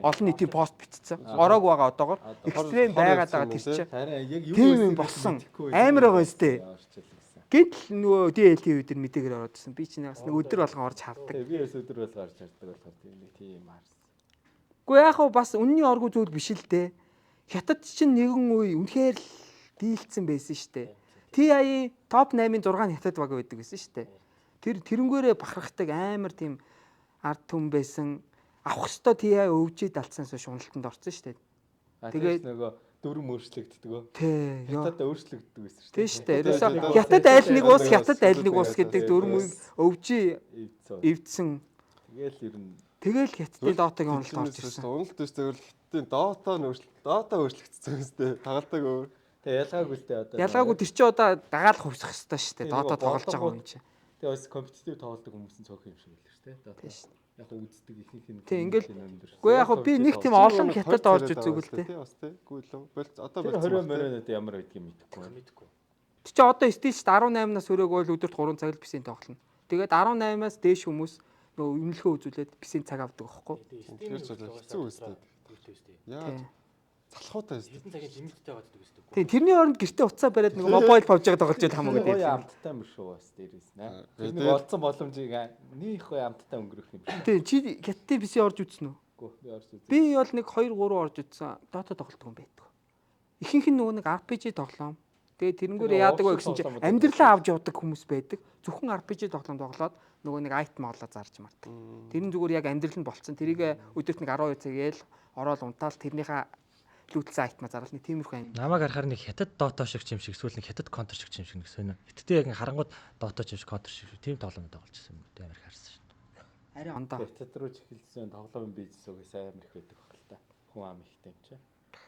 олон нийтийн пост бичсэн. Ороог байгаа одоогор Extreme байгаад байгаа тэр чинь. Тийм юм болсон. Амар байгаа өстэй. Гэтэл нөгөө DLT үед тэр мэдээгээр ороод ирсэн. Би чинь бас нэг өдөр болгон орж хардаг. Би бас өдөр болгон орж хардаг болохоор тийм харсан. Гэхдээ яг хав бас үнний оргуу зүйл биш л дээ. Хятад чинь нэгэн үе үнэхээр л дийлцсэн байсан шүү дээ. TI топ 8-ын 6 хятад баг байдаг байсан шүү дээ. Тэр тэрнгээрээ бахархдаг амар тийм ард түмэн байсан. Авах ёстой TI өвжид алдсанаас шуналтанд орсон шүү дээ. Тэгээд нөгөө дүрм өөрчлөгддөг. Тий. Хятад өөрчлөгддөг байсан шүү дээ. Тийм шүү дээ. Ерөөсөө хятад айл нэг ус хятад айл нэг ус гэдэг дүрмийг өвжи эвдсэн. Тэгээл ер нь Тэгэл хятадын доотагийн уналт орж ирсэн. Уналт биш тэгэл хятадын доотоо өөрчлөгдсөн үстэй. Тагалдаг өөр. тэгээ ялгаагүй л дээ одоо. Ялгаагүй тэр чинь одоо дагаад хувьсах хэрэгтэй шүү дээ. Доотоо тоглож байгаа юм чинь. Тэгээ бас компетитив тоглодог хүмүүс нь цөөх юм шиг байлаа шүү дээ. Тийм шүү дээ. Яг үздэг ихнийх нь. Тийм ингээл. Гэхдээ яг би нэг тийм олон хятад орж үзег л дээ. Тий бас тий. Гүү л болц одоо болц 20 мөрөөд ямар байдгийг мэдэхгүй. Тэг чи одоо стилч 18-наас өрөөг бол өдөрт 3 цаг л бисийн тоглоно. Тэгээд 18-аас дээш хүмүүс нөгөө үнэлгээ үзүүлээд бисийн цаг авдаг байхгүй. Тэр ч хэцүү үстэй. Яа. Залхуутай үстэй. Хэдэн цагийн лимиттэй байгаад байдаг үстэй. Тийм тэрний оронд гэртээ уцаа бариад нөгөө мобайл PUBG-г тоглож байл хамаагүй дээ. дээ. Амттай юм шүү бас дээрээс нэ. Тэр нэг олцсон боломжийг нөх хой амттай өнгөрөх юм шүү. Тийм чи хятадын бисийн орж үзсэн үү? Үгүй би орж үзсэн. Би бол нэг 2 3 орж үзсэн. Дота тоглодог юм байдаг. Ихэнх нь нөгөө нэг RPG тоглоом. Тэгээд тэрнгүүрээ яадаг вэ гэсэн чинь амьдралаа авч явдаг хүмүүс байдаг. Зөвхөн RPG тоглоом тоглоод нөгөө нэг айтм олоо зарж мардаг. Тэр нь зүгээр яг амьдрал нь болцсон. Тэрийг өдөрт нэг 12 цаг яэл ороод унтаал тэрнийхээ лүүтлсэн айтмаа заral нэг тиймэрхүү юм. Намайг харахаар нэг хятад доото шиг юм шиг эсвэл нэг хятад контр шиг юм шиг нэг сонио. Хятадын яг харангууд доото шиг контр шиг тийм тоглоомод тоглож байсан юм. Амар их харсан шүү дээ. Арай ондоо. Хятад руу чихэлсэн тоглоомын бизнес угсаа амар их байдаг баг л та. Хүн ам ихтэй юм чи.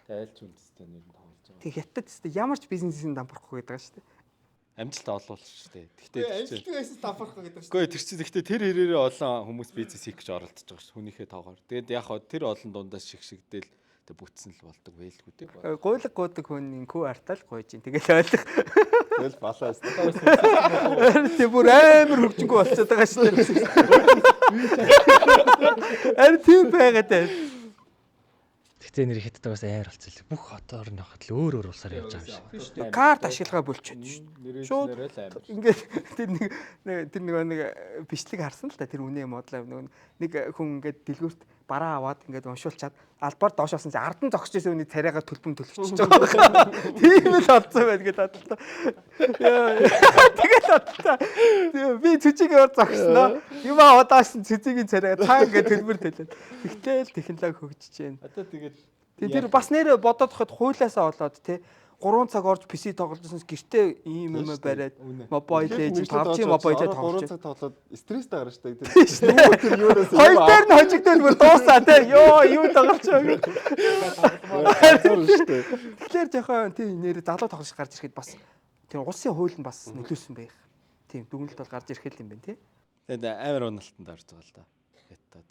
Тэгээ аль ч үндэстэй нэр нь тоглож байгаа. Тэг хятад тест ямар ч бизнесийн дампахгүй гэдэг шүү дээ. Амжилт олуулах шүү дээ. Гэхдээ амжилттай байсан дампахгүй гэдэг шүү. Гэхдээ тэр чинь гэхдээ тэр хэрээрээ олон хүмүүс бизнес хийх гэж оролдож байгаа шүү. Хүнийхээ тоогоор. Тэгээд яг хаа тэр олон дундаас шигшигдэл бүтсэн л болдог байлгүй дээ. Гуйлаг гуудаг хүн инкүү артал гуйж ин тэгэл ойлгох. Тэгэл балаас. Тэг бүр амар хөвчөнгөө болчиход байгаа шүү дээ. Ар тийм байгаад байна. Гэхдээ нэр хятадаас амар болцсон. Бүх хот орны хот л өөр улсаар явж байгаа юм шиг. Карт ашиглага болчиход шүү. Шууд нэрэл амар. ингээд тэр нэг бичлэг харсан л та тэр үнэ модлаа нэг хүн ингээд дэлгүүрт бараа аваад ингээд уншуулчаад албаар доош осон чи ардан зогсож байсан үний царайгаа төлбөм төлөвчөж байгаа. Тийм л олцсон байл гэж бодлоо. Тэгэл бодлоо. Би цэцгийн ор зогсноо. Юма удаасан цэцгийн царайгаа цаа ингээд төлбөр төлөөд. Тэгтэл технологи хөгжиж байна. Одоо тэгээд Тэр бас нэр бодоод хахад хуйлаасаа болоод те 3 цаг орж PC тогложсоос гэртээ ийм юм бариад Mobile Legends, PUBG Mobile тоглож 3 цаг тоглоод стресстэй гарна шүү дээ. Тэр юунаас хоёр дээр нь хожигдол бүр дуусаа те. Йоо юу тоглож байгаа. Тэгэхээр жоохон тийм нэр залуу тоглож гарч ирэхэд бас тэр улсын хууль нь бас нөлөөсөн байх. Тийм дүгнэлт бол гарч ирэх юм байна те. тэгээд амар уналтанд орж байгаа л да. Хятад.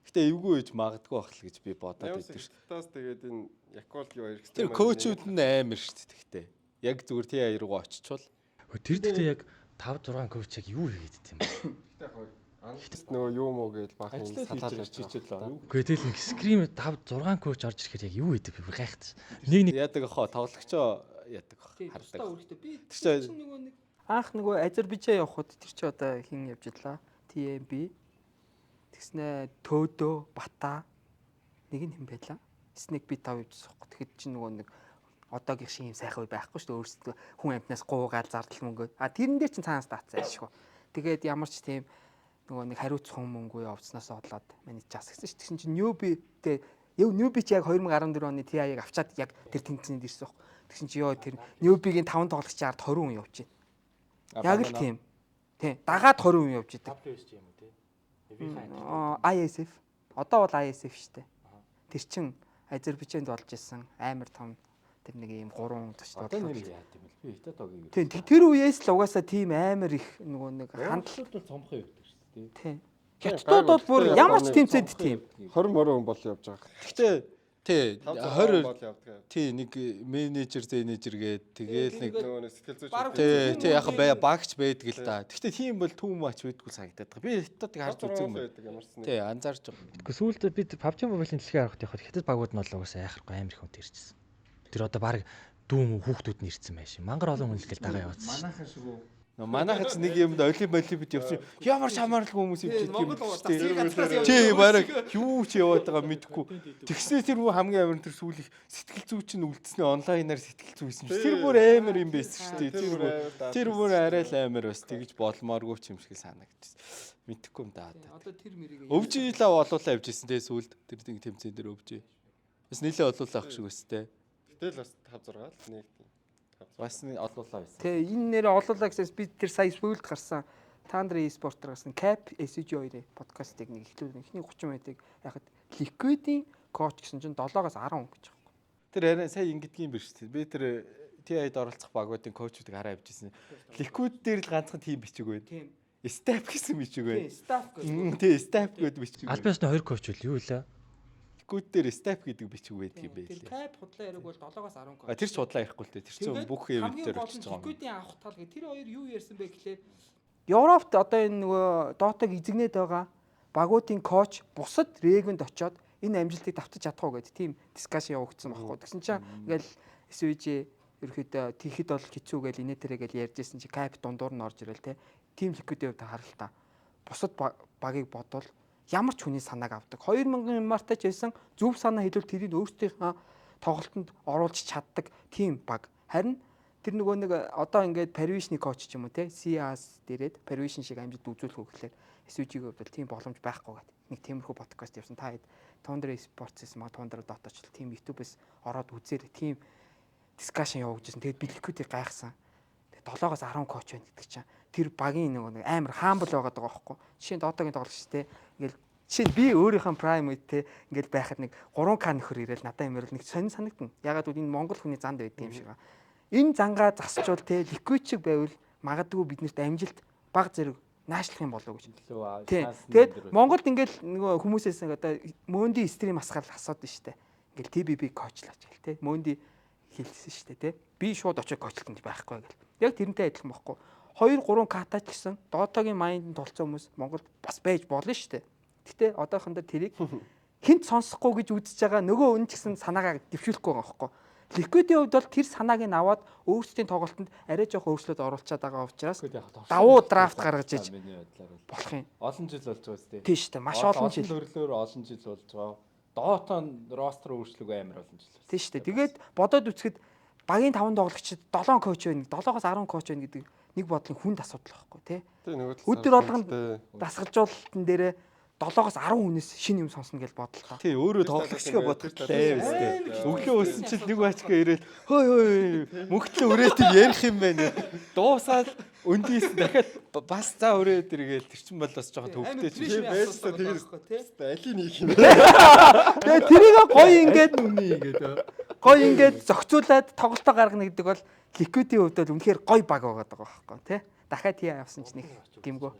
Гэтэ эвгүй гэж магадгүй байх л гэж би бодоод байдаг ш. Таас тэгээд энэ Яколгийн хоёр Тэр коучуд нь амар ш. Тэгтээ. Яг зүгээр T2 руу очичвол Тэр дэхтэй яг 5 6 коуч яг юу хийгээд юм бэ? анхт нөгөө юу муу гэж баах юм салаад чичээлээ. Үгүй тэгэл нэг скрим 5 6 коуч орж ирэхээр яг юу хийдэг би гайхаж. Нэг Яадаг охоо тоглогчоо яадаг хардаг. Тэр чинь нөгөө нэг анх нөгөө Азербайджан явхад тэр чи одоо хин явж ирлаа. TMB тэгснэ Төдөө Бата нэг нь хэм байлаа. Снег би 5 явж суухгүй. Тэгэхэд чи нөгөө нэг одоогийн шиг юм сайхан байхгүй шүү дээ. Өөрсдөө хүн амтнаас гуугаал зардал мөнгөө. А тэрэн дээр чинь цаанаас таацсан шүү. Тэгээд ямар ч тийм нөгөө нэг хариуцах мөнгөө явцнаас одлоод менеж засагсан шүү. Тэгсэн чинь Newbie-тэй Newbie чи яг 2014 оны TI-г авчаад яг тэр тэнцэнд ирсэн байхгүй. Тэгсэн чи ёо тэр Newbie-гийн 5 тоглогчийн ард 20 хүн явж байна. Яг л тийм. Тийм. Дагаад 20 хүн явж идэг. ISF. Одоо бол ISF шүү дээ. Тэр чин Азербайджанд болж исэн амар том тэр нэг ийм 3 төч Одоо бодлоо. нэр яа гэм бэл би хятад огийн. Тийм тэр үеэс л угаасаа тийм амар их нөгөө нэг хандлт бол цомхон явдаг шүү дээ. тийм. Хятадууд бол бүр ямар ч тэмцээд тийм. 20 морон хүн бол явж байгаа. Гэхдээ тий 20 бол явдаг. тий нэг менежер гээд тэгээл нэг Нөгөө нэг сэтгэл зүйч. тий яг багч байдаг л да. Гэхдээ тийм бол too much байдгүй санагдаад байгаа. Би хятадыг харж үзсэн юм. ямар ч нэг. Тий анзаарч байгаа. Гэхдээ сүүлдээ бид PUBG Mobile-ийн дэлхийн харахад явахад хятад багууд нь бол угаасаа яхахгүй амар их хүн ирчихсэн. Тэр одоо баг дүүм хүүхдүүд нь ирсэн байш. Мангар олон хүн л гэл дагаа явуулсан. Манайхан шиг үү? Манайхач нэг юмд олимпиад явсан. Ямар шамарлаг хүмүүс явж идэг юм бэ? Тий бараг юу ч яваад байгаа мэдхгүй. Тэгснээ тэр хүн хамгийн амар тэр сүүлих сэтгэл зүйч нь үлдснээ онлайнаар сэтгэл зүйсэн шүү. Тэр бүр амар юм байсан шүү дээ. Тэр бүр арай л амар бас тэгж болмооргүй ч юм шиг санагдчихсэн. Мэдхгүй юм даа. Одоо тэр мэрийг Өвжийлээ олуулаа явж исэн те сүүлд тэр тэмцээн дээр өвжээ. Бас нилээ олуулаа ах шиг өстэй. Тэгэл бас 5 6 л нэг. Бас нэг олуулаа байсан. Тэ энэ нэрээ олуулаа гэсэн би тэр сая сүүлд гарсан Тандра e-спортоор гарсан Cap SG2-ийн подкастыг нэг эхлүүлэн эхний 30 минутыг яхад Liquid-ийн коуч гэсэн чинь 7-аас 10 хүн гэж байгаа. Тэр арай сая ингэдгийн биш үү? Би тэр TI-д оролцох багуудын коучуудыг хараа явжсэн. Liquid дээр л ганцхан тим бичиг байд. Тийм. Staff гэсэн бичиг байд. Staff гэж. Тий, staff гэдэг бичиг. Альбиасны 2 коуч үл юу вэ? Liquid дээр staff гэдэг бичиг байд юм Тэр байлээ. Cap худлаа яриг бол 7-аас 10 коуч. Тэр ч судлаа ярихгүй л дээ. Тэр чинь бүх event дээр очиж байгаа юм. Liquid-ийн авах тал гэх тэр хоёр юу ярьсан бэ гэхлээр Европт одоо энэ нөгөө Dota-г эзэгнээд байгаа багуудын коуч бусад регионд очоод энэ амжилтыг давтаж чадах уу гэдэг тийм дискшн явагдсан байхгүй. Тэгсэн чинь ингээл SVG ерөөхдөө тийхэд бол хэцүү гэж инээ тэрэ гэж ярьжсэн чи Cap дундуур нь орж ирэл те. Тим Liquid-ийн хувьд харал та. Бусад багийг бодвол ямар ч хүний санааг авдаг. 2000 мартай ч байсан зөв санаа хэлвэл тэрийг өөрсдийнхөө тоглолтод оруулж чаддаг тийм баг. Харин тэр нөгөө нэг одоо ингээд Pervision коуч ч юм уу те CS дээрээд Pervision шиг амжилт үзүүлэх үү гэхлээр SVG-г бол тийм боломж байхгүй гэдэг. Нэг тиймэрхүү подкаст явсан. Та хэд Tundra Esports-с маа Tundra Dota-ч тийм YouTube-с ороод үзээр тийм дискшн явуулжсэн. Тэгээд Liquid-ийг гайхсан. Тэгээд 7-оос 10 коуч байна гэдэг чинь тэр багийн нөгөө нэг амар хаамбл байгаад байгаа байхгүй. Жишээ нь Dota-гийн тоглогч те ингээд жишээ нь би өөрийнхөө Prime үед те ингээд байхад нэг 3K нөхөр ирээл надад юм ярил нэг сонир санагдана. Ягаад гэвэл энэ Монгол хүний занд байдаг юм шиг аа. Энэ зангаа засчвал те Liquid шиг байвал магадгүй биднэрт амжилт баг зэрэг наашлах юм болов гэж. Тэгээд Монголд ингээд нөгөө хүмүүсээс одоо Мөнди стрим асгаал асуудаг штэ. Ингээд TBB коучлаач гэл те. Мөнди хэлсэн штэ те. Би шууд очиж коучлалт байхгүй гэл. Яг тэрнтэй адилхан байхгүй. 2-3 катач гэсэн Dota-гийн майнд толцсон хүмүүс Монголд бас байж болно штэ. Гэтэ одоохондоо тэрийг хинт сонсохгүй гэж үзэж байгаа нөгөө үн ч гэсэн санаагаа дэвшүүлэхгүй байгаа байхгүй. Liquid-ийн хувьд бол тэр санааг нь аваад өөрсдийн тоглолтод арай жоохон өөрчлөлт оруулчихад байгаа учраас давуу драфт гаргаж иж болох юм. Олон жил болж байгаа үстэй. Тийм шүү дээ. Маш олон жил. Төрлөөр олон жил болж байгаа. Доотон ростер өөрчлөг амар олон жил. Тийм шүү дээ. Тэгээд бодоод үцхэд багийн 5 тоглогчид 7 коуч байна. 7-оос 10 коуч байна гэдэг нэг бодлын хүнд асуудал байхгүй тий. Өдөр болгонд дасгалжуулалтын дээрээ 7-оос 10 хүнээс шинэ юм сонсно гэж бодлоо. Тий, өөрөө тоглогчгээ бодготлээ үстэй. Өглөө өссөн чил нэг бачка ирээд хөөе мөнхлөө өрөөтөг ярих юм байна. Дуусаад өндийс дахиад бас за өрөөд иргээл тэр чин болоос жоохон төвхтэй чи байж та тэгээд алийг нэг юм. Тэгээ тэрийг гоё ингээд гоё ингээд зохицуулаад тоглолтоо гаргана гэдэг бол Liquid-ийн хувьд бол үнэхээр гоё баг байгаа байхгүй тий. Дахиад тий явсан ч нэг гимгөө.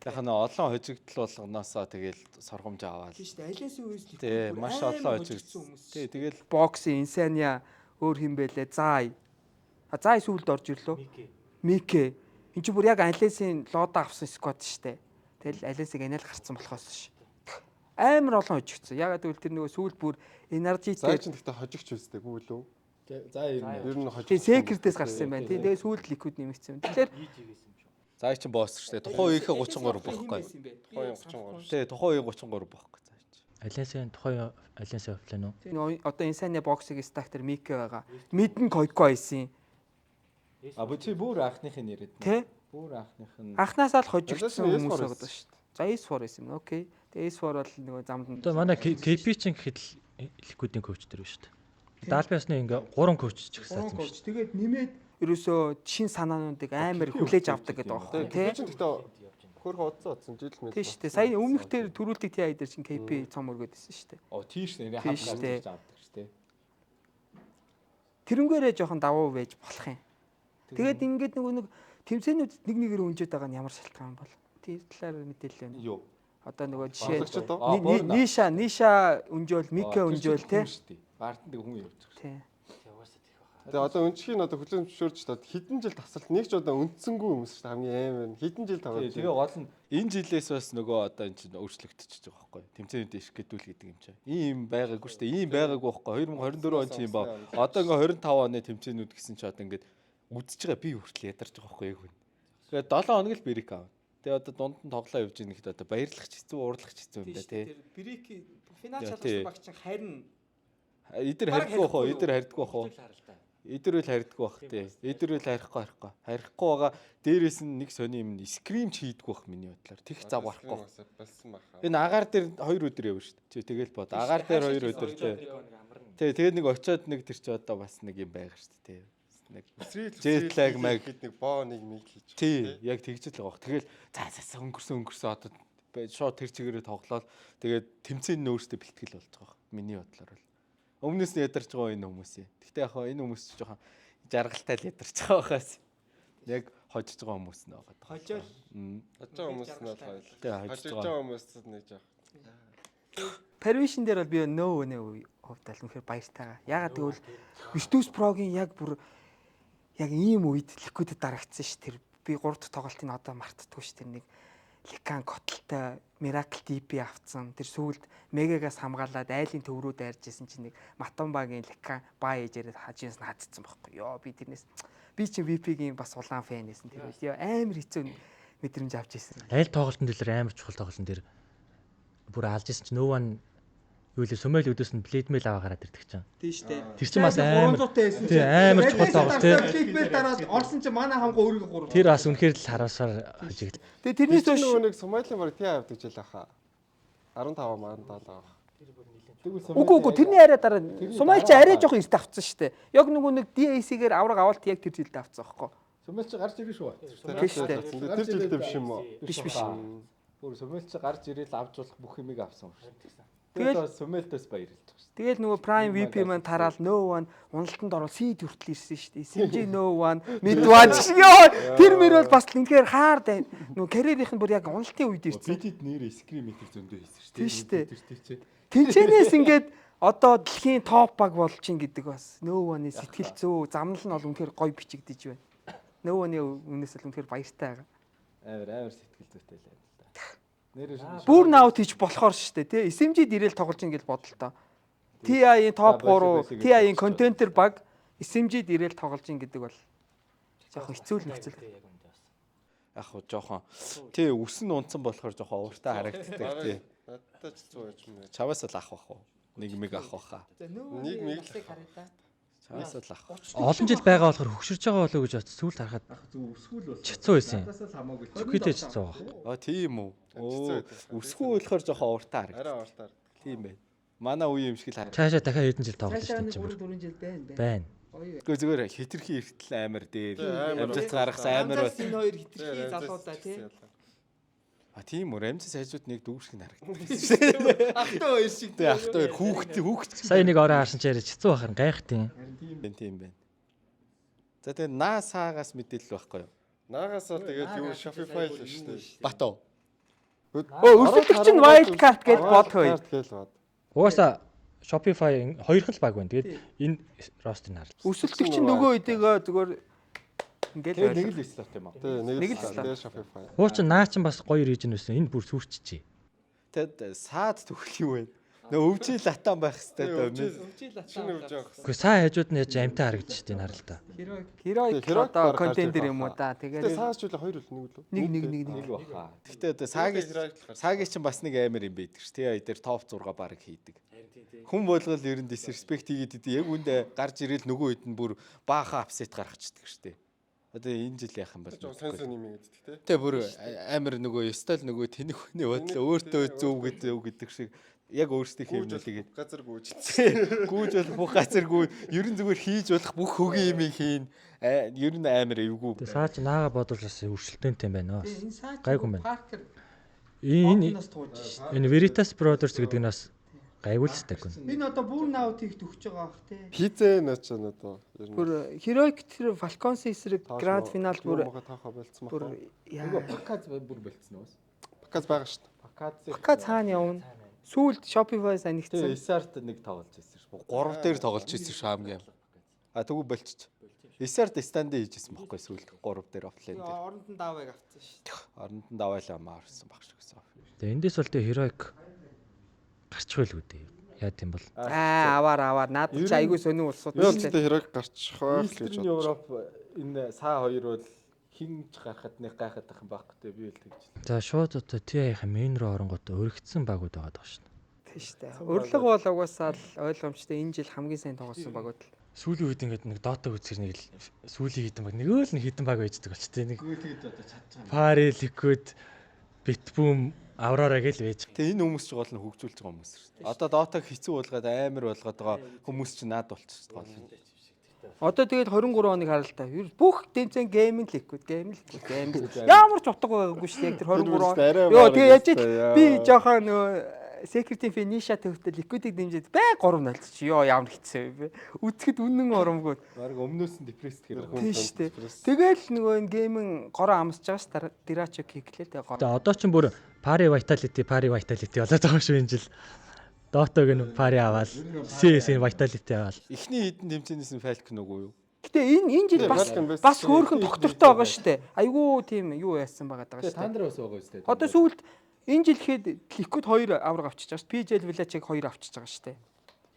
Яг нь олон хожигдол болгоноосоо тэгэл сургамж аваад. Тийм шүү дээ. Алиас үеэс Liquid. Тий, маш олон хожигдсон хүмүүс. Тий, тэгэл Бокси, Insania өөр хин бэлээ. Зай. Зай сүүлд орж ирлөө. Мике. Энд чинь бүр яг Алиасын лоодо авсан сквад шүү дээ. Тэгэл Алиасыг инээл гарцсан болохоос ш. Амар олон хожигдсон. Ягаад гэвэл тэр нөгөө сүүлд бүр энержитэй. Зай чинь гэхдээ хожигч үстэй гүү лөө. за ер нь тий секретээс гарсан юм байна. Тий тэгээ сүүлд Liquid нэмэгдсэн юм. Тэгэхээр заа чинь босс шүү дээ. Тухайн үеийнхээ 33 байхгүй. Тухайн 33. Тий, тухайн үеийн 33 байхгүй заа чинь. Альянсын тухайн альянсын офлайн уу? одоо Insania боксыг стактер Мике байгаа. Мэдэн Койко байсан. А бүти бүр анхныхын нэрэд. Тий. Бүр анхных нь Анхнаасаа л хожигдсон хүмүүс байгаа даа шүү дээ. За S4 байсан юм. Окей. Тэгээ S4 бол нөгөө замд. Одоо манай KP чинь гэхэд Liquid-ийн коуч дэр шүү дээ. Даалбиасны ингээ 3 коуч ч гэсэн юм шүү. Тэгээд нэмээд ерөөсөө шин санаануудыг амар хүлээж авдаг гэдэг байгаа юм тий. Чинь гэхдээ хөр хуудсан утсан жил мэд. Тийм шүү дээ. Сая өмнөх дээр төрүүлдэг TI дээр чинь KP цом өргөд байсан шүү дээ. тийм шүү дээ. Хавж авдаг шүү дээ. Тэрнгээрээ жоохон давуу байж болох юм. Тэгээд ингээд нэг тэмцээнүүд нэг нэгээр өнжөөд байгаа нь ямар шалтгаан бол. Тэр талаар мэдээлэл байна. Юу? Одоо нөгөө жишээ Ниша өнжөөл, Мике өнжөөл тий. Бартанд хүн явж байгаа. Тий. Тэгээ одоо өнчхийн одоо хүлэн зөвшөөрч одоо хэдэн жил тасалт нэг ч одоо үндсэнгүй хүмүүс шүү дээ хамгийн амар. Хэдэн жил таваад. Тэгээ гол нь энэ жилээс бас нөгөө одоо энэ чинь өөрчлөгдөж байгаа байхгүй. Тэмцээний дэш гэдүүл гэдэг юм чинь. Ийм байгаагүй шүү дээ. Ийм байгаагүй байхгүй. 2024 он чинь ба. Одоо ингээ 25 оны тэмцээнүүд гэсэн чи одоо ингээд үдсэж байгаа би хүртэл ядарч байгаа байхгүй яг хүн. Тэгээ 7 хоног л брик аав. Тэгээ одоо дунд нь тоглоо явж байгаа нэхэд одоо баярлах ч хэцүү, уурлах ч хэцүү юм да тий. Брик финал шалгалт багч чинь харин эдэр харьдаггүй бах уу? Эдэр харьдаггүй бах уу? Эдэр үл харьдаггүй бах тий. Эдэр үл харихгүй. Харихгүй байгаа дээрээс нь нэг сони юм скрим ч хийдэггүй бах миний бодлоор. Тэг зав гарахгүй. Энэ агаар дээр 2 өдөр явна шүү дээ. Тэгэл бод. Агаар дээр 2 өдөр тий. Тэгээд нэг очиод нэг тэр чи одоо бас нэг юм байгаа шүү дээ тий. Нэг жетлаг мэг нэг боо нэг миг хийж. Тий, яг тэгж л байгаа. Тэгэл за өнгөрсөн одоо шууд тэр чигээрээ тоглоод тэгээд тэмцээний өөртөө бэлтгэл болж байгаа. Миний бодлоор бол. Өмнөөс нь ядарч байгаа энэ хүмүүс юм. Гэхдээ яг энэ хүмүүс ч жоохон жаргалтай л ядарч байгаа хаас. Яг хожиж байгаа хүмүүс нь байгаа. хожоод байгаа хүмүүс нь бол хоёул. Тий, хожиж байгаа хүмүүс нэг жоох. Permission дээр бол би нөө хувьдаа л үнэхээр баяртайгаа. Ягаад гэвэл Virtus Pro-гийн яг бүр яг ийм үед Liquid-д дарагдсан ш тэр би 3 дахь тоглолтыг одоо мартдаггүй ш тэр нэг Lican Kotlтай Miracle TP авцсан тэр сүүлд Мегагаас хамгаалаад айлын төв рүү дайрж исэн чинь нэг Матамбагийн Lican баа ээжээрээ хажинаас наадцсан байхгүй ёо би тэрнээс би чи VP-гийн бас улаан фэн байсан тэр үед ёо амар хэцүү мэдрэмж авч ирсэн. Айл тоглолтын дээр амар чухал тоглолтын дээр бүр алж исэн чинь нөө юу л Сомали өдөөс нь блэдмэл аваа гараад ирдэг чинь. Тийм шүү дээ. Тэр чинь бас амар амар чухал тоглолт тий. Блэдмэл дараад орсон чинь манай хамгаа өөрийгөө 3. Тэр бас үнэхээр л хараасаар хажигд. Тэгээ тэрнээс хойш нөгөө нэг Сомалийн баг тий авдаг жил аха. 15 17 аа. Үгүй тэрний арай дараа Сомали чи арай жоох эрт авцсан шүү дээ. Яг нөгөө нэг DAC-гээр авраг авалт яг тэр жилд авцсан байхгүй. Сомали чи гарч ирэх шүү. Тийм шүү дээ. Тэр жилдээ биш юм уу? Биш. Бүр Сомали чи гарч ирээл авч болох бүх юмыг авсан юм шүү. Тэгээд Сомалиас баярлж байгаа шүү. Тэгэл нөгөө Prime VP маань тараал No One уналтанд орол seed хүртэл ирсэн шүү дээ. SMG No One, Mid One шиг ёо. Тэр мөр бол бас үнэхээр хаар дай. Нөгөө карьерийнх нь бүр яг уналтын үед ирсэн. Бидэд нэр скрим метр зөндөө хийсэн шүү Тийм шүү дээ. дээ. Тэнчэнээс ингээд одоо дэлхийн топ баг болж ин гэдэг бас No One-ийн сэтгэл зөө замнал нь бол үнэхээр гоё бичигдэж байна. No One-ийн үнээс л үнэхээр баяртай байгаа. Амар сэтгэл зүйтэй л байна л да. Burnout хийж болохоор шүү дээ тий. SMG дээрэл тоглож ин гэж бодлоо тоо. TI-ийн топ 3, TI-ийн контентер баг SMG дээрэл тоглож ин гэдэг бол жоохон хэцүү л нөхцөл. Яг хоо жоохон тий өс нь унтсан болохоор жоохон ууртай харагддаг тий. Надад ч 100 яж мэ. Чаваас л авах бах уу? Нэг мэг авах баха. Нэг мэг л харъя да. Чаваас л авах. Олон жил байгаа болохоор хөгшөрж байгаа болов уу гэж бодсон. Сүүл харахад Өсгүүл бол чицүү байсан юм. Зүгтээ чицүү байгаа. Тийм үү. Өсгүү болохоор жоохон ууртай харагдав. Арай ууртаар. Тийм бай. Манай үеийн юм шиг л харагдав. Цаашаа дахиад хэдэн жил тоглож Цаашаа байсан юм 3-4 жил байна. байна. Гэхдээ зүгээр хитрхи эртэл амар дээр. Амар Амжилт гаргасан амар Андаас бол. энэ хоёр хитрхи залуудаа тий. Тийм үү. Амжилт сайжууд нэг дүүр шиг харагдав. Ахтай хоёр шиг Тэ ах хоёр хүүхд. Сая нэг орой харсан чирээ чицүү бахар гайхтیں۔ Тийм байна. За тэгээ NASA-гаас мэдээлэл байхгүй юу? Наагаас бол тэгээд юу Shopify л шүү дээ. Батуу. Өрсөлдөгч нь Wildcard гэж бодхоо. Угаасаа Shopify хоёр хэл баг байна. Тэгээд энэ ростер нь харна. Өрсөлдөгч нь нөгөө үедээ зүгээр ингээд Тэгээ нэг л слот юм аа. Тэг нэг Нэг л л тэгээд Shopify. Хуучин наа чин бас гоё режим өссөн. Энэ бүр сүрччихээ. Тэгэд саад төгөл юм байна. Нөө өвчил латан байх хэвээр дөө. Шинэ өвж явах. Гэхдээ сайн хажууд нь яаж амтай харагдаж штеп энэ харалтаа. Heroic одоо контентер юм уу да. Тэгээд Тэгээд саас ч үл хоёр үл нэг үл. Нэг баха. Гэхдээ саагийн чинь бас нэг амар юм байдаг ш. Тэгээ дээр топ 6 баг хийдэг. Хүн болгол ер нь disrespect хийгээд идэв. Яг үндэ гарч ирэл нөгөө хэд нь бүр баахан апсет гаргачихдаг штеп. Одоо энэ жил яах юм бол Сонсон юм гэдэг те. тэ бүр амар нөгөө ёстой л нөгөө тэнэг хүний бодлоо өөртөө зөв гэдэг шиг яг өөрсдийн хэмнэлийг Газар гүйж. гүүж болох бүх газар гүү ер нь зүгээр хийж болох бүх хөгийн юмыг хийн ер нь амар эвгүй. Тэгээ саач наага бодвол бас өршөлтөөнтэй юм байна. энэ саач Гайгүй байна. Parker Энэ нас тууж шээ. энэ Veritas Brothers гэдэг нь бас гайвуулстай гүн. Энэ одоо Burnout хийх төгсөж байгаа бах тий. Хизээ нач одоо ер нь. Бүр Heroic тэр Falcons эсрэг Grand Final бүр таахаа болцсон бүр байна. яа. Паказ бүр болцсон уу? Паказ байгаа шүү дээ. Бака цаана явна. Сүүлд Shopify санигдсан. Тэгээ Isart нэг тоглож ирсэн шүү. 3 дээр тоглож ирсэн шүү хамгийн. А тэгвэл болчих. Isart станд хийжсэн байхгүй сүүлд 3 дээр офлайн дээр. Оронд нь давыг авсан шүү. Оронд нь даваалаа маарсан баг шүү гэсэн. Тэгээ эндээс бол тэгээ Heroic гарчих байлгүй дээ. Яа тийм бол Аваар надад ч айгүй сонин улсууд Юу шүү ч дээ. хэрэг гарчих байх л гэж Eastern Europe энэ саа хоёр бол хинж гарахад нэг гайхаад байх юм байхгүй би л тэгж. за шууд одоо TI-ийн мейн руу оронгууд өргөцсөн багууд байгаа даа шүү. Тийм шүү дээ. Өрлөг бол угаасаа л ойлгомжтой энэ жил хамгийн сайн тоглосон багууд л. Сүүлийн үед ингээд нэг Dota үзэр нэг л сүүлийн хитэн баг нэг л нэг хитэн баг байждаг болч тээ нэг Тэгээд одоо чадчих. Fire Liquid Bitboom Aurora гэж байж. Тэгээ энэ хүмүүс ч гол нь хөгжүүлж байгаа хүмүүс шүү дээ. Одоо Dota-г хэцүү болгоод амар болгоод байгаа хүмүүс ч наад болчихсон гол нь. Одоо тэгээд 23 хоног харалтаа. Бүх тэмцээн гейминг ликвид, ямар ч утга байгаагүй шүү дээ. Яг тэр 23 хоног. Йоо тэгээд яаж би жоохон Secret Finisha төвтэй ликвидийг дэмжиж бай 3-0 чи. Йоо ямар хэцүү вэ? Үзэхэд үнэн оромгүй. Бараг өмнөөс нь депресд гэх юм. Тийм шүү дээ. Тэгэл нөгөө энэ гейминг гороо амсаж байгаас Dirachok хийглээ тэгээ гоо. Тэгээ одоо ч бүр Pari Vitality болоод байгаа шүү энэ жил. Dota гэн Pari аваад CS-ийн Vitality аваад. Эхний хідэн тэмцээнээс нь Falcon үгүй юу? Гэтэ энэ жил бас хөөрхөн доктортой байгаа шүү дээ. Айгүй тийм юу яасан байгаа даа шүү дээ. Тандра бас байгаа шүү дээ. Одоо сүүлд энэ жил хэд Liquid 2 авраг авчиж байгаа шүү. PGL Village-ыг 2 авчиж байгаа шүү дээ.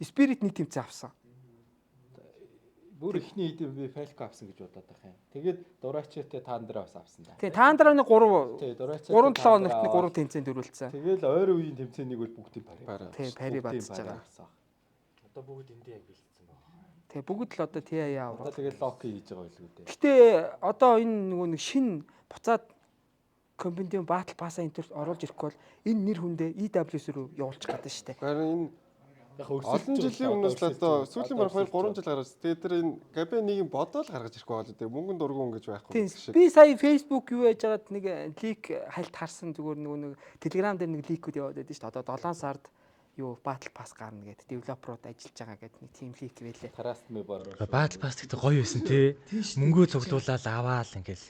Spirit нэг тэмцээн авсан. Бүр эхний хідэн би Falcon авсан гэж бодоод байгаа юм. Тэгээд Durachate Tandra бас авсан да. Тэгээ Tandraны 3 Тий, Durachate 3-7 хоногт 3 тэмцээн дөрүүлсэн. Тэгэл ойр үеийн тэмцээнийг бол бүгдийг Пари. Тий, Пари бацж байгаа. Одоо бүгд эндээ яг бэлдсэн байна. Тэгээ бүгд л одоо TI авраг. Одоо тэгэл локи хийж байгаа байлгүй дээ. Гэтэ одоо энэ нөгөө нэг шин буцаад компьютер Battle Pass-а энэ оруулж ирэхгүй бол энэ нэр хүндээ EWS руу явуулчих гэдэг шүү дээ. Харин Яг энэ олон жилийн өмнөөс л одоо сүүлийн баг 2-3 жил гаргаж тэгээд тэр энэ Gabe нэг бодоод гаргаж ирэхгүй бол дээ мөнгөнд дургуун гэж байхгүй Тийм. шиг. Би сая Facebook юу яаж байгаад нэг лик хальт харсан зүгээр нөгөө нэг Telegram дээр нэг ликүүд яваад байдаг шүү дээ. Одоо 7 сард юу Battle Pass гарна гэдэг девелоперууд ажиллаж байгаа гэдэг нэг team лик байлээ. Тараст мэ бор. Battle Pass гэдэг гоё байсан те. Мөнгөө цуглуулаад аваал ингээл.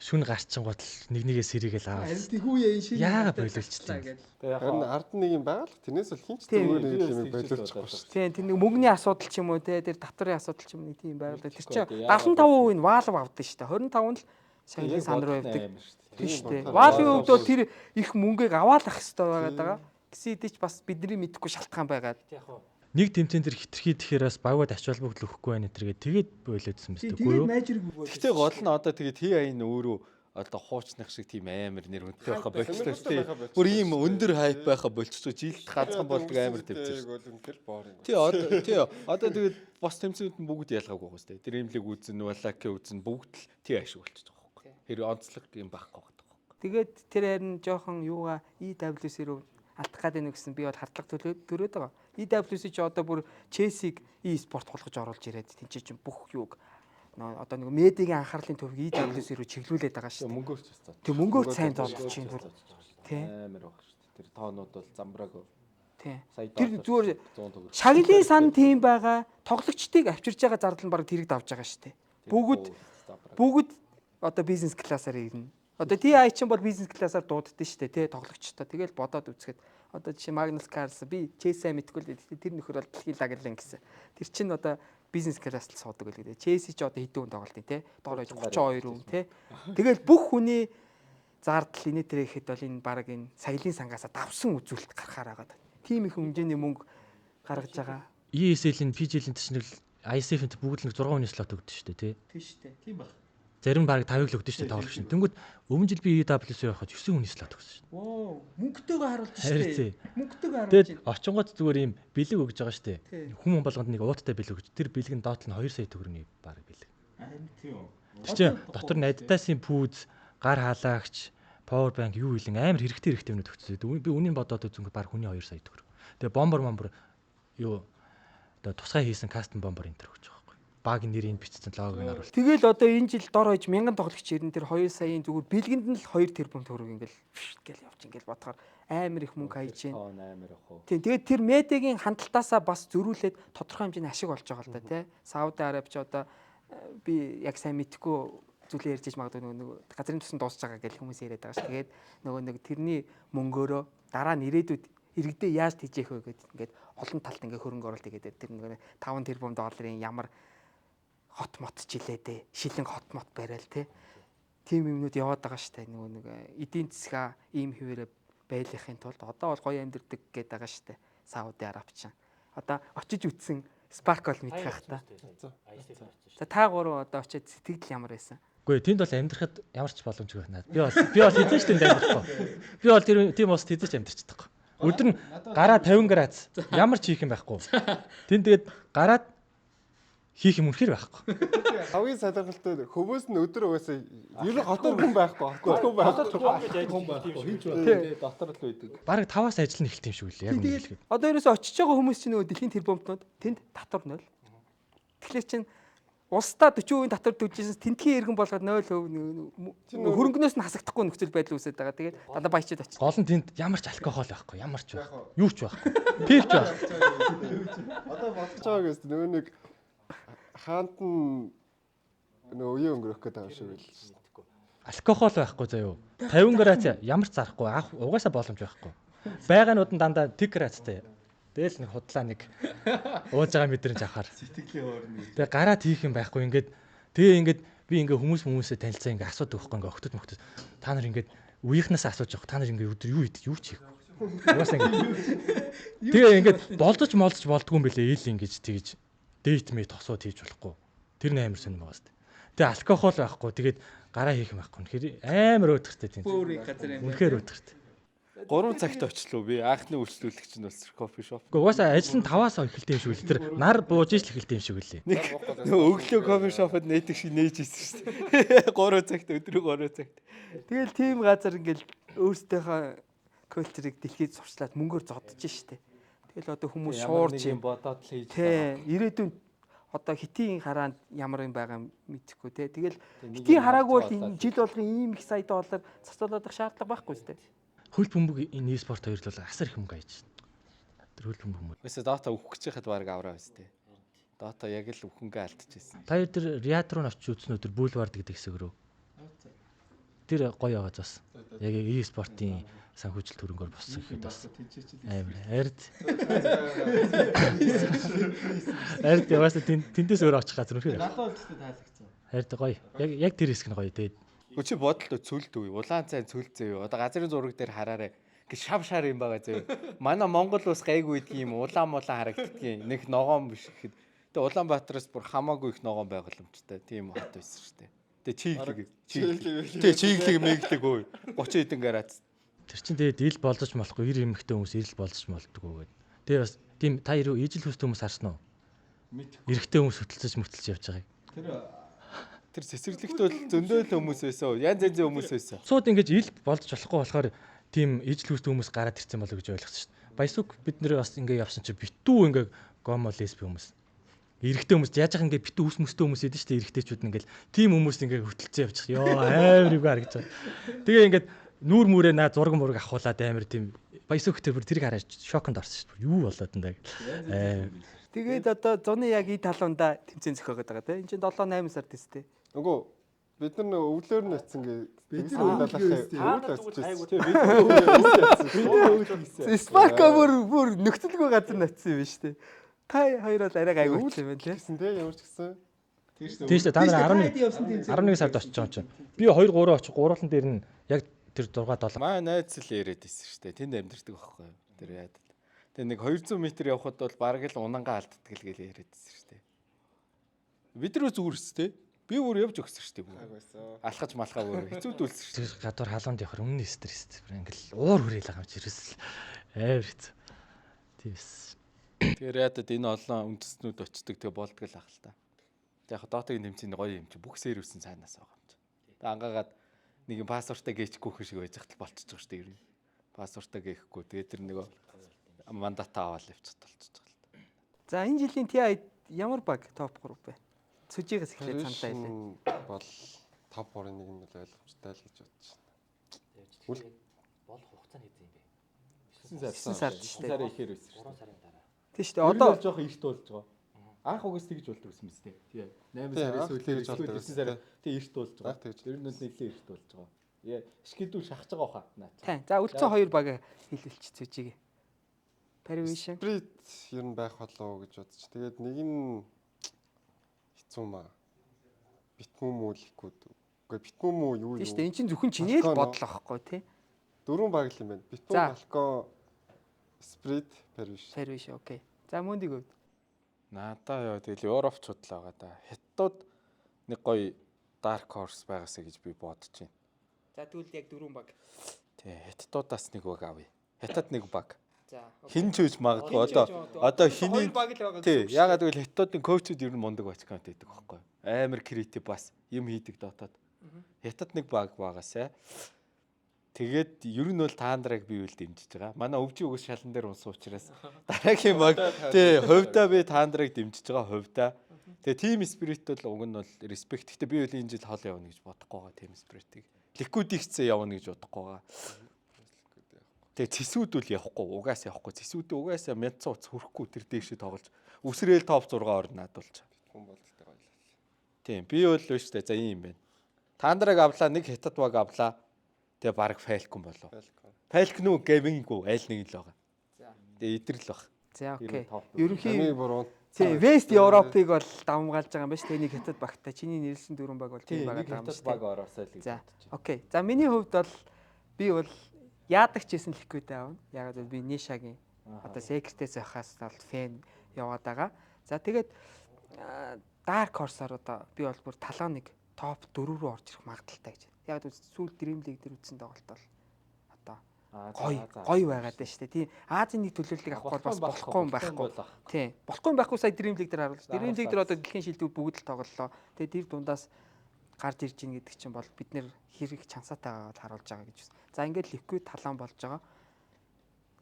Шүн гарчингууд нэгнийгээс сэрийгээл аваад. Тэгүүе энэ шинэ Яагаад боловчлаа Тэгээд Харин ард нь нэг юм байгалах тэрнээс бол хинч зүгээр нэг юм боловчихгүй шүү. Тийм тэр нэг мөнгөний асуудал ч юм уу те тэр татварын асуудал ч юм нэг тийм байгаад тэр чинь 75% нь Valve авдаг шүү дээ. 25% нь л Шанхи сан руу явдаг. Тийм шүү дээ. бодохоор Валын хувьд бол тэр их мөнгөийг аваад ах хэрэгтэй байгаад байгаа. Гэсэн хэдий ч бас бидний мэдэхгүй шалтгаан байгаад. Нэг тэмцээн дээр хитрхий тэгэхээр бас багууд ач холбогдол өгөхгүй байна тэргээд тэгээд болоодсэн мэт үгүй юу? Гэтэ гол нь одоо тэгээд Ти айн өөрөө одоо хуучных шиг тийм амар нэр үнэтэй байха болчихлоо шүү дээ. Бүр ийм өндөр хайп байха болчихсон. Жилд ганцхан болдог амар тэмцээн. Тий одоо тэгээд бас тэмцээнүүд нь бүгд ялгаагүй байгаа шүү дээ. Тэр имлэг үзэн, Валаки үзэн бүгд л Ти айн шиг болчихж байгаа байхгүй. Тэр онцлог юм байхгүй байгаа. Тэгээд тэр харин жоохон юугаа EWC рүү алдах гэдэг нэг гэсэн би бол хардлага төрөөд байгаа. EWC ч одоо бүр Chelsea-г e-спорт болгож оруулж ирээд тэнцээ чинь бүх юуг одоо нэг медиагийн анхаарлын төвийг EWC рүү чиглүүлээд байгаа шүү дээ. Мөнгөөрч цаа. Тэг мөнгөөр сайн зоолж чинь бүр тий. Амар баг шүү дээ. Тэр тоонууд бол замбрааг. Тий. Сая Тэр зүгээр 100 төгрөг. шагналын сан тийм байгаа. Тоглогчдыг авчирж байгаа зардал нь баг тэрийг давж байгаа шүү дээ. Бүгд одоо бизнес классаар ирнэ. Одоо TI чинь бол бизнес классаар дууддсан шүү дээ тий тоглогчтой. Тэгэл бодоод үзэхэд одоо жишээ Магнус Карлсон би Челси мэдгүй л тэр нөхөр бол дэлхийн лагерлан гэсэн. Тэр чинь одоо бизнес класс л суудаг л гэдэг. Челси ч одоо хэдэн хүн тоглолт тий. Доор хойж 32 хүн тий. Тэгэл бүх хүний зардал инээ тэр ихэд бол энэ баг энэ саялын сангаас давсан үзүүлэлт гарахаар байгаа. Тим их хэмжээний мөнгө гаргаж байгаа. ESL-ийн PGL-ийн төчнөл ICF-ийн бүгд нэг 6 хүний слот өгдөө шүү дээ тий. Тийм шүү дээ. Тийм баг. Зарим баг 5-ыг л өгдөө шүү дээ тоглогч нь. Тэнгүүд өмнө жил би EWC явахад 9 хүний слот өгсөн шүү дээ. Воо, мөнгөтэйгээ харуулж шүү Харин дээ. Мөнгөтэйгээ харуулж. Тэгээд очингууд зүгээр юм бэлэг өгж байгаа шүү дээ. Хүмүүс болгонд нэг ууттай бэлэг өгч. Тэр бэлэг нь доотлол нь 2 сая төгрөгийн баг бэлэг. Харин тийм. Тэр чинь дотор нь Adidas-ийн пүүз, гар халаагч, power bank юу илэн амар хэрэгтэй юмнууд өгсөн. Би үнийн бодоод үзэнгүүт баг хүний 2 сая төгрөг. Тэгээ бомбер юу одоо тусгай хийсэн кастом бомбер энэ төр өгч байгаа байхгүй. Багийн нэрийг бичсэн логог нь харуулсан. Тэгэл одоо энэ жил дор хойж 1000 тоглогч ирэн тэр 2 саяын зүгээр бэлгэнд нь л 2 тэрбум төгрөг ингээл гэл явж ингээл бодохоор амар их мөнгө хайж байна. Амар ах. Тийм тэгээд тэр медиагийн хандлтаасаа бас зөрүүлээд тодорхой хэмжээний ашиг болж байгаа л да тий. Сауди Араб ч одоо би яг сайн мэдхгүй зүйлээ ярьж магадгүй нөгөө газрын тусан дуусж байгаа гэж хүмүүс яриад байгаа ш. Тэгээд нөгөө нэг тэрний мөнгөөрөө дараа нь ирээдүйд иргэдээ яаж тийжээх вэ гэдэг ингээд олон талд ингээд хөрөнгө оруулалт хийгээд тэр нэг 5 тэрбум долларын ямар хот мот жилээдээ шилэн хот мот барайл те тийм юмнууд яваад байгаа штэ нөгөө нэг эдийн засгаа ийм хിവэрэ байлгахын тулд одоо бол гоё амьдэрдэг гээд байгаа штэ Сауди Араб ч одоо очиж үтсэн Sparkle мэдэх байх та. За та гурав одоо очиж сэтгэл ямар байсан? Үгүй тэнд бол амьдрахад ямар ч боломжгүй байна. Би бол хэзээ ч тэнд амьдрахгүй. Би бол тийм ус хэзээ ч амьдрч чадахгүй. Өдөр нь гараа 50 градус ямар ч хийх юм байхгүй. Тэнд тэгээд гараад хийх юм үнэхээр байхгүй. Хамгийн салгалтай хөвөөс нь өдөр угаасаа ер нь хотоор хүн байхгүй. Хотоор хүн байхгүй. Хинч байна. Дотор л байдаг. Бараг 5-аас ажил нь эхэлт юм шиг үлээ. Яг үнэ хэлэхэд. Одоо ерөөсөө очиж байгаа хүмүүс чинь нөгөө дэлхийн тэрбумтнууд тэнд татвар 0. Тэгэхээр чинь улсдаа 40% татвар төлжсэн тентхийн иргэн болгоод 0% хөрөнгнөөс нь хасагдахгүй нөхцөл байдал үүсэж байгаа. Тэгээд дандаа баячаад очив. Гол нь тэнд ямар ч алкогол байхгүй, ямар ч байхгүй. Юу ч байхгүй. Пивч байх. Одоо бодож байгаа гэсэн нөгөө нэг хаант нь нөгөө үе өнгөрөх гэдэг юм шиг л. Алкогол байхгүй заяо. 50 градус ямар ч зарахгүй, угаасаа боломж байхгүй. Байгаанууд нь дандаа тэг градустай. Тэгэл нэг худлаа нэг ууж байгаа мэдрэмж авахаар. Сэтгэлийн хоорны. Тэгээ гараад хийх юм байхгүй. Тэгээ би ингээ хүмүүсээ танилцаа ингээ асуудаг байхгүй ингээ өгтөд мөхтөд. Та нар ингээ үеийнхнээс асууж явах. Та нар ингээ өдөр юу идэх, юу ч хийх. Угаасаа ингээ. Тэгээ ингээ болдож болдгүй юм бэлээ ил ингэж тэгж дэйт мэд тосоод хийж болохгүй. Тэр амар сонирм байгаа сте. Тэгээ алкогол байхгүй. Тэгээд гараа хийх юм байхгүй. Амар өдөртэй тийм. Үнэхээр өдөртэй. 3 цагт очлоо би. Анхны үйлчлүүлэгч нь бас кофе шоп. Гэхдээ угаасаа ажил нь 5-аас эхэлдэг юм шиг үл. Тэр нар бууж иж л эхэлдэг юм шиг үлээ. Нэг өглөө кофе шопод нээдэг шиг нээж ирсэн шүү дээ. 3 цагт өдрөө 3 цагт. Тэгэл тийм газар ингээл өөрсдийнхөө культурыг дэлхийд сурчлаад мөнгөөр зодож штэ. Тэгэл одоо хүмүүс шуурж юм бодоод л хийж байгаа. Ирээдүйн одоо хитийн хараанд ямар юм байгаа мэдэхгүй те. Тэгэл хитийн хараагүй бол энэ жил болгон ийм их сая доллар цацуулах шаардлага байхгүй үстэй. Хөл бөмбөг энэ e-спорт хоёрт бол асар их мөнгө аяж байна. Тэр хөл бөмбөг. Өсө дата өгөх гэж хахад баг авраа өстэй. Дата яг л өхөнгөө алдчихсан. Та тэр Риад руу очиж үзсэн өдөр Бүүлвард гэдэг хэсэг рүү. Тэр гоё байгаа зас. Яг e-спортын санхүүжилт хөрөнгөөр боссон гэхэд бас амар ард. Ард яваас тэндээс өөр очих газар үнэхээр. Надад ч таалагдсан. Ард гоё. Яг тэр хэсэг нь гоё. Тэгээд Өчи бодолтой цүлд үе. Улаан цай цүлцээ юу. Одоо газрын зураг дээр хараарай. Гэ шав шар юм байгаа зөө. Манай Монгол ус гайгүй гэдэг юм. Улаан харагддгийг. Нэг ногоон биш гэхэд. Тэгээ Улаанбаатараас бүр хамаагүй их ногоон байгууламжтай. Тийм хот байсан шүү дээ. Тэгээ чиглэг мэглэг өө. 30 хэдэн градус. Тэр чинь тэгээд ил болдож болохгүй 90 эмэгтэй хүмүүс ирэл болдож молдгоо гэдэг. Тэгээ бас тийм та ирүү ижил хүстэй хүмүүс харсан уу? Эрэгтэй хүмүүс хөтөлцөж мөтөлж явж байгааг. Тэр цэцэрлэгт бол зөндөөл хүмүүс байсан. Янз янзын хүмүүс байсан. Сууд ингэж ил болдож болохгүй болохоор тийм ижил хүстэй хүмүүс гараад ирсэн болов гэж ойлгосон шүү дээ. Баясук бид нэр бас ингэ явсан чи битүү ингэ гомо лесби хүмүүс. Эрэгтэй хүмүүс яаж яах ингэ битүү ус мөстэй хүмүүс идэв шүү дээ эрэгтэйчүүд нь ингээл тийм хүмүүс ингэ хөтөлцөө явчих. Йоо амар юу харагдаж байгаа. Тэгээ ингээд нүүр мүрээ наа зураг мураг авахуулаад амар тийм баясук тэр тэрийг хараад шоконд орсон шүү дээ. Юу болоод энэ даг. Тэгээд одоо зуны яг и талуунда тэмцээн зөхиöгээд байгаа тийм. Энд чинь 7-8 сард тест тийм. Үгүй бид нар өвлөөр нь яцсан гээ. Бид нар Спарка бүр нөхцөлгүй газар натсан юм биш үү? Та хоёр бол арай гайгүй юм байна тийм. Тийм ямар ч гэсэн. Тийм шүү дээ. Та нар 11 сард очиж байгаа юм чинь. Би 2-3 очих гурвуулан дээр нь яг тэр 6-7. Маа найз л яриад байсан шүү дээ. Тэнд амьдэрдэг байхгүй юу? Тэр яад. Тэгээ нэг 200 м явхад бол бараг л унангаа алддаг л гээл яриад байсан шүү дээ. Бид нар зүгээр шүү дээ. Би бүр явж өгсөн шүү дээ. Алхаж малхаа бүр хэцүүдүүлсэн шүү дээ. Гадуур халуун явахаар өмнө стресс. Ингээл уур хүрээл байгаа юм чи ерөөсөл амар хэцүү. Тиймс. Тэгэхээр яадад энэ олон үндэстнүүд очдог тэгээ болдгоо л ах л та. Тэг яг доотгийн тэмцээний гоё юм чи бүх сервисэн цаанаас байгаа юм чи. Тэг ангаагаад нэг пассвортаа гээчихгүй хүн шиг байж хатал болчихж байгаа шүү дээ ер нь. Пассвортаа гээхгүй тэгээ тэр нэг мандата аваад явчихад болчихж байгаа л та. За энэ жилийн TI ямар баг топ 3 бэ? Сүжигээс эхлээд цантаа хэлээ. Бол топ 3-ын нэг юм бол ойлгомжтой л гэж бодож байна. Болох хугацаа нь хэзээ юм бэ? 9 сард шүү дээ. Сарын ихээр байсан шүү 3 сарын дараа. Тийм шүү дээ. Одоо жоох ихт болж байгаа. Анх угаас тэгж болдог юм мэт тий. 8 сарын сүүлээр 9 сар тий ихт болж байгаа. Ер нь нэлээд ихт болж байгаа. Шгидүүл шахаж байгаа хаа наа. тийм. За үлцэн 2 баг хэлэлч зүжиг. Paravision. Сприт ер нь байх болоо гэж бодож. Тэгээд нэг нь хэцүү маа. Битмүм үлэхгүй. Үгүй битмүм үү юу юу. Тийм шүү дээ. Энд чинь зөвхөн чиний л бодол авахгүй тий. 4 баг л юм байна. Битмүм балкон сприт Paravision. Paravision окей. За мөндийг өв. Надаа яа тэгэл Европчууд л байгаа да. Хятад нэг гоё dark horse байгаасаа гэж би бодож байна. За тэгвэл яг 4 баг. Тий, хятадуудаас нэг баг авъя. Хятад нэг баг. За. Хин ч үж магадгүй одоо хиний баг л байгаа. тий, ягаад гэвэл хятадын коучуд ер нь мундаг бачкант байдаг байхгүй. Амар креатив бас юм хийдэг дотоод. Хятад нэг баг багаасаа. Тэгээд ер нь бол таандраг би үл дэмжиж байгаа. Манай өвчи өгс шалан дээр унсан учраас дараагийн баг тий, хувьдаа би таандраг дэмжиж байгаа хувьдаа. Тэгээ team spirit бол уг нь бол respect. Гэхдээ би үл энэ жил хол явна гэж бодохгүй байгаа team spirit-ийг. Liquid ихцээ явна гэж бодохгүй байгаа. Тэгээ цэсүүд үл явахгүй, угаас явахгүй. Цэсүүдээ угаасаа 1000 уц хөрөхгүй тэр дээшээ тоглож үсрээл топ 6 орно надулж. Хүн болтолтой гоё л. Тийм, би бол шүү дээ. За ийм байна. Таандраг авлаа, нэг хятад баг авлаа. Тэгээ баг Falcon болов. Falcon уу, Gaming уу, аль нэг л байгаа. За. Тэгээ идэрл баг. За окей. Ерөнхий Ерөнхий буруу. тий West Европыг бол давмгаалж байгаа юм байна шүү дээ. Нэг хятад багтай. Чиний нэрлсэн 4 баг бол тийм байгаа юм шүү баг дээ. ороосоо л гэж. За окей. За миний хувьд бол би бол яадаг ч гэсэн Liquid аавна. Яг л би Нишагийн одоо Secret-ээс байхаас бол фэн яваад байгаа. За тэгээд Dark Horse-аар одоо би бол бүр талаа нэг топ 4 рүү орж ирэх магадaltaй гэж. Яг л сүүл Dream League дээр үзсэн тоглолт бол одоо гоё байгаад байна шүү дээ. Тийм Азийн нэг төлөөллийг авах бол бас болохгүй юм байхгүй. Тийм. Болохгүй юм байхгүй сая Dream League дээр харуулсан. Dream League дээр одоо дэлхийн шилдэг бүгд л тоглолоо. Тэгээд тэр дундаас гарч ирж ийн гэдэг чинь бол бид нэр хэрэг чансаатайгаа харуулж байгаа гэж байна. За ингээд Liquid талаан болж байгаа.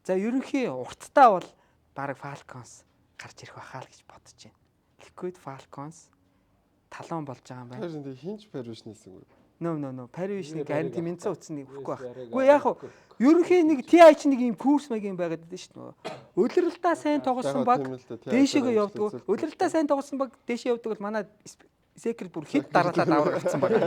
За ерөнхий урттаа бол баг Falcons гарч ирэх байхаа л гэж бодож байна. Liquid Falcons талаан болж байгаа юм байна. Тэр хинч Paravision хэлсэн үү? No. Paravision гаранти Минцаа утсан нэг өгөхгүй байх. Үгүй яг хуу ерөнхий нэг TI ч нэг юм курс маяг юм байгаад байдаг шүү дээ. Улиралтаа сайн тоглосон баг дээшээгээ явдаг. Улиралтаа сайн тоглосон баг дээшээ явдаг бол манай Secret бүр хэд дараалал аврагдсан баг.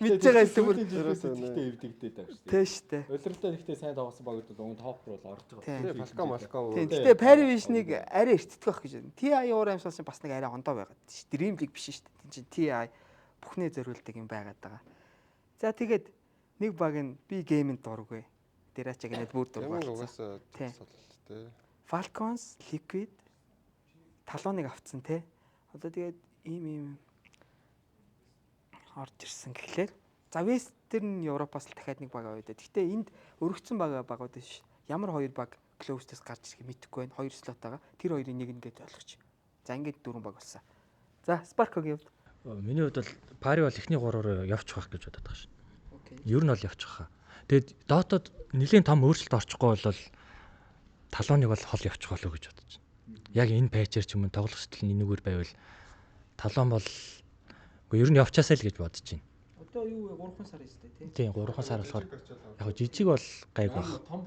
Мэдж байгаа юм бүр Тэгтээ эвдэгдээд байгаа шүү дээ. тийм шүү дээ. Улиралтай нэгтэй сайн тоглосон багууд бол топ руу орж байгаа. Falcon. Тийм. Гэтэ Paravision-ыг арай эртдэх байх гэж байна. TI уур амьсгалсан бас нэг арай ондоо байгаад шүү. Dream League биш шүү дээ. Тийм чинь TI бүхнээ зориулдаг юм байгаад байгаа. За тэгээд нэг баг нь би геймэнд дургүй. Дэрачаг нэт бүр Ямар дургуй. угаасаа Тий. тий. Falcons, Liquid талууныг авцсан те. Одоо тэгээд ийм орж ирсэн гэхлээр за Western Европоос л дахиад нэг баг авъя даа. Гэхдээ энд өргөцсөн багууд биш. Ямар хоёр баг close-ээс гарч ирэх мэдэхгүй байна. Хоёр слот байгаа. Тэр хоёрын нэг нэгэд ойлгоч. За ингээд дөрвөн баг болсон. За Spark-гийн хувьд Миний хувьд бол пари бол эхний 3-оор явчих واخ гэж бодоод байгаа шин. окей. Ер нь бол явчих хаа. Тэгээд Dota-д нэлийн том өөрчлөлт орчихгүй бол талууныг бол хол явчих болов гэж бодож байна. Яг энэ пэйжээр ч юм уу тоглох стил нь энэгээр байвал талуун бол үгүй ер нь явчаасаа л гэж бодож байна. Одоо юу вэ? 3 сар өстэй тий. Тийм 3 сар болохоор яг жижиг бол гайг баг. Том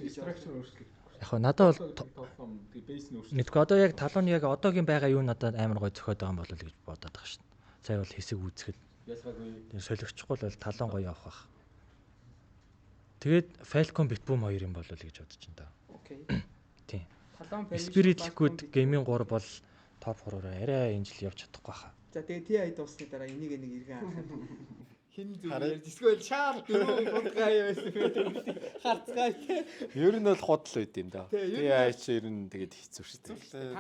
structure өөрчлөлт. Яг надад бол тоглоом бейс нь өөрчлөлт. мэдгүй одоо яг талууны яг одоогийн байгаа юу надад амар гой зөхиод байгаа юм болов уу гэж бодоод байгаа шин. Сая бол хэсэг үүсгэхэд Ялгаагүй. солигчгүй бол талуун гоё явах бах. Тэгээд Falcon Bitboom 2 юм болов уу гэж бодож байна да. Окей. Тийм. Талуун Spirit Liquid Gaming 3 бол топ 3-оор арай энэ жил явж чадахгүй хаа. За тэгээд TI дуусны дараа энийг нэг иргэн харах юм. Хин зүгээр дисгвэл шаар дөрөв худгай байсан байдаг. Харцгай те. Ер нь бол худал байд юм да. Тэгээ айч ер нь тэгээд хэцүү шүү дээ.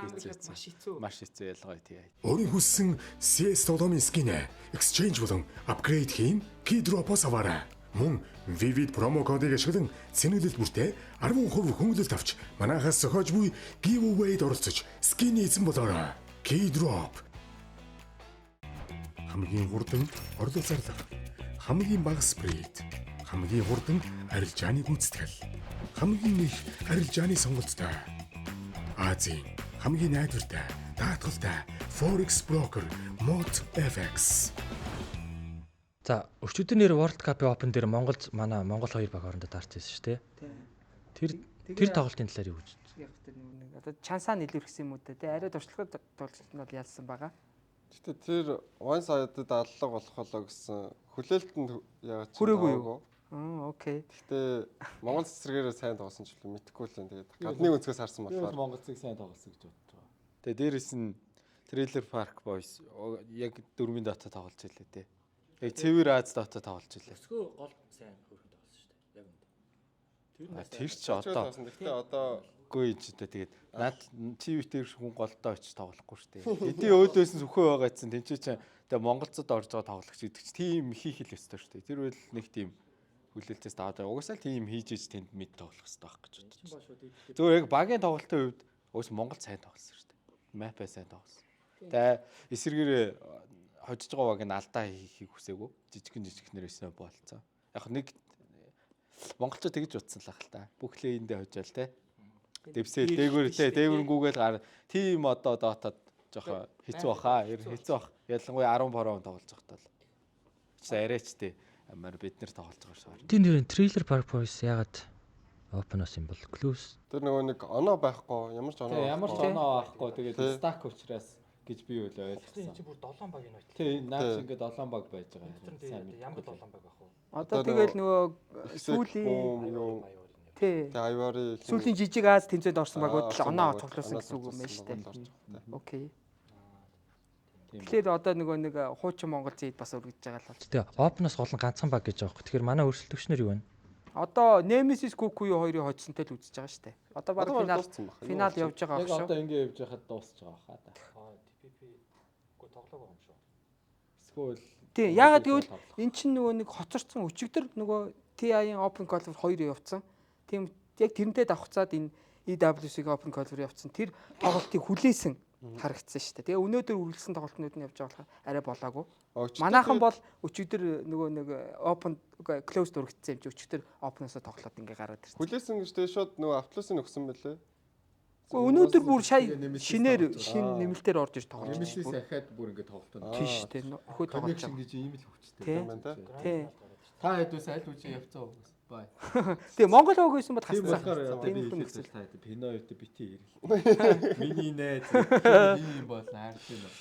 Маш хэцүү. Маш хэцүү ялгаа тий. Өөрийн хүссэн CS тоглоомын скинэ exchange болон апгрейд хийн key drop-оос аваарай. Мөн Vivid промо кодыг ашиглан цэнэглэл бүртээ 10% хөнгөлөлт авч манайхаас зохиож буй giveaway-д оролцож скин эзэн болоорой. Key drop хамгийн хурдан орлого зарлага, хамгийн бага спрейд, хамгийн хурдан арилжааны гүйцэтгэл, хамгийн их арилжааны сонголттой, Азийн хамгийн найдвартай, даатгалтай Forex broker MOT-FX. За өчигдөр нэр World Cup-ийн Open дээр Монгол хоёр баг хоорондоо дарч ирсэн шүү дээ. Тэр тоглолтын талаар юу гэж байна? Яг тэр нэг одоо чансаа нийлүүлсэн юм уу те. Арай туршлагад тоглолт нь бол ялсан байгаа. Гэтэ тэр one side-д аллага болох болоо гэсэн хүлээлтэнд яагаад ч Хүрээгүй юу? байгаагүй. Окей. Гэтэ Монгол цэцэргээрээ сайн тоглосон ч юм мэдэхгүй л юм. Тэгээд гадны өнцгөөс харсан Тэгэхээр болохоор Монголцыг сайн тоглосон гэж бодож байгаа. Тэгээ дээрэс нь Trailer Park Boys яг 4-ийн дата тоглож илээ те. Яг Цэвэр Аз дата тоглож илээ. Өсгөө гол сайн хөрхөн тоглосон шүү дээ. Яг үнэ. Тэр ч одоо Гэтэ одоо үгүй юм чи тэгээд наад TV-тэй хүн голдоо очиж тоглохгүй шүү дээ. Эдийн өөдөөс нь сөхөө байгаа гэсэн тэнцээ чинь тэгээ монголцод орж байгаа тоглогч гэдэг чи тийм хийх л өстой шүү дээ. Тэр үл нэг тийм хүлээлтээс таваад угаасаа л тийм хийж иж тэнд мэд тоглох хэрэгтэй байх гэж бодчих. Зөвхөн яг багийн тоглолтын хувьд уус Монгол сайн тоглосон шүү дээ. Мапа сайн тоглосон. Тэгээ эсэргээр хожиж байгаа баг нь алдаа хийхийг хүсээгүй. Жижигнэр өснө болцоо. Яг нэг монголчууд тэгж утсан л ах л та. Бүх лейндээ хожоол те. Дэвсэл дээгүүргүүгээл гар тим одоо дотоод жоохон хэцүү баха. Хэцүү бах. Ялангуяа 10 бороо тоглож байхдаа л. Чи арайчтэй амар бид нэр тоглож байгаа шүү. Тийм нэр Trailer Park Boys ягаад Open-оос юм бол Close. тэр нөгөө нэг оноо байхгүй ямар ч оноо. Ямар ч оноо авахгүй тэгээд stack учраас гэж би үл ойлгосон. Чи бүр 7 баг юм байт. Тийм наач ингээд 7 баг байж байгаа. Сайн ямар 7 баг байх вэ? Одоо тэгэл нөгөө сүүлийн юу тий. тэгээ аюури Сүүлийн жижиг Аз тэмцээнд орсон багууд л оноо цуглуулсан гэсэн үг юм байна шүү дээ. Окей. Тэгэхээр одоо нөгөө нэг хуучин Монгол зэд бас өргөж байгаа л болж. Тэгээ Open-оос гол нь ганцхан баг гэж байгаа юм. Тэгэхээр манай өрсөлдөгчнөр юу вэ? Одоо Nemesis Goku-ийн хоёрын хоцсонтой л үзэж байгаа шүү дээ. Одоо баг финал явж байгаа Яг байх одоо шүү. ингээд явж байхад дуусч байгаа хаа да. TPP үгүй тоглоагүй юм шүү. Эсвэл Тий, ягаад гэвэл эн чинь нөгөө нэг хоцорсон өчигдөр нөгөө TI-ийн Open Qualifier 2 явцсан. Тийм яг тэрнтэй давхцаад энэ EWC-ийн Open Qualifier явцсан. Тэр тоглолтыг хүлээсэн харагдсан шүү дээ. Тэгээ өнөөдөр үргэлжлсэн тоглолтнууд нь явж байгаа болохоор арай болоогүй. Манайхан бол өчигдөр нөгөө нэг Open Closed өргөцсөн юм чи өчигдөр Open-оос тоглоод ингээ гараад ирсэн. хүлээсэн гэж тэгээ шууд нөгөө автлуусын өгсөн байлээ. Гэхдээ өнөөдөр бүр шинээр нэмэлтээр орж ир тоглож Nemesis байна. ахаад бүр ингээд тоглолтоо. Тийм шүү дээ. Нөхөд тоглож Connection байгаа. гэж ийм л хүчтэй. Тий. байна та. Тий. Та хэдүүс аль үгүй явцгаа уу? Бай. Тэгээ Монгол хог байсан бод Тийм хасцсан. болохоор одоо би Энэ хүн хэлсэн нөхцөл. та хэд пиноётой бити ирэл. Миний найз ийм бол хайртай нөө.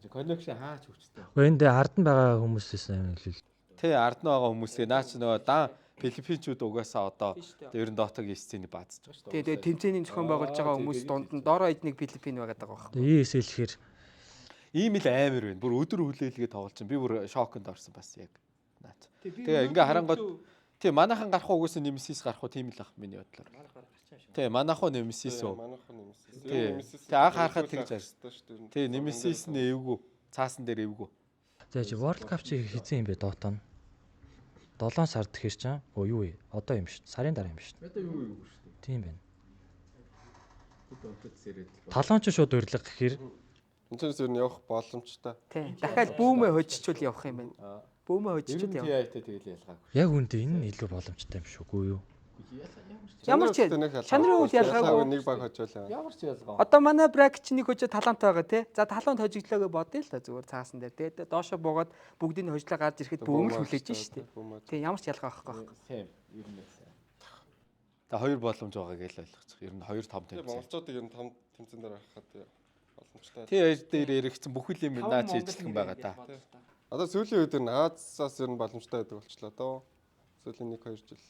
Connection хаач хүчтэй. Энд ард нь байгаа хүмүүсээс юм хэлвэл Тэ ард нь байгаа хүмүүсээ наач нөгөө дан Филиппинчүүд угаасаа одоо ер нь дотогийн сцений баазж байгаа шүү дээ. Тэгээ тэмцээний зохион байгуулж байгаа хүмүүс донд нь дороо эднийг Филиппин байгаад байгаа байхгүй. ESL гэхээр Ийм л амар байна. Бүр өдөр хүлээлгээ тоглож чинь би бүр шоконд орсон бас яг. Наац. Тэгээ ингээ харангууд тий манайхан гарах угсаа Немесис гарах уу тийм л ах миний бодлоор. Тий манайхуу Немесис үү. Манайхан Немесис. Тий анх харахад тэгж харсан. Тий Немесис нь эвгүй. Цаасан дээр эвгүй. Тэгээ чи World Cup чи хэзээ юм бэ Dota нь? 7 сард гэхэр чинь юу вэ? Одоо юм шүү. Сарын дараа юм шүү. Одоо юу шүү дээ. Тийм байна. Донтод сэрэд л. Талон ч шууд урилга гэхээр Энэс ер нь явах боломжтой. Тийм. Дахиад бүүмээ хожичвол явах юм байна. Бүүмээ хожичвол явах. TI-тэй тэгэл ялгаагүй. яг үүндээ энэ нь илүү боломжтой юм шүү. Үгүй юу? Ямар ч чанарын үйл ялгаагүй нэг баг хожуулаа. Ямар ч ялгаа. Одоо манай брак чи нэг хожоо талант байгаа тий. За талант хожиглоогоо бодъё л та зүгээр цаасан дээр тий. Доошо буугаад бүгдийг нь хожлоо гарч ирэхэд бүүм л хүлээж штэ. Тий ямар ч ялгаа байхгүй. Тийм ер нь байсан. Та хоёр боломж байгааг л ойлгочих. Ер нь хоёр том Тэгээ тэмцээн. монголчуудыг ер нь том тэмцээн дээр харахад боломжтой. Тий хоёр дээр яригдсан бүхэл юм наач хийжлэх байгаа да. Одоо сүүлийн үед энэ Аазаас ер нь боломжтой байдаг болчлоо доо. Сүүлийн 1-2 жил.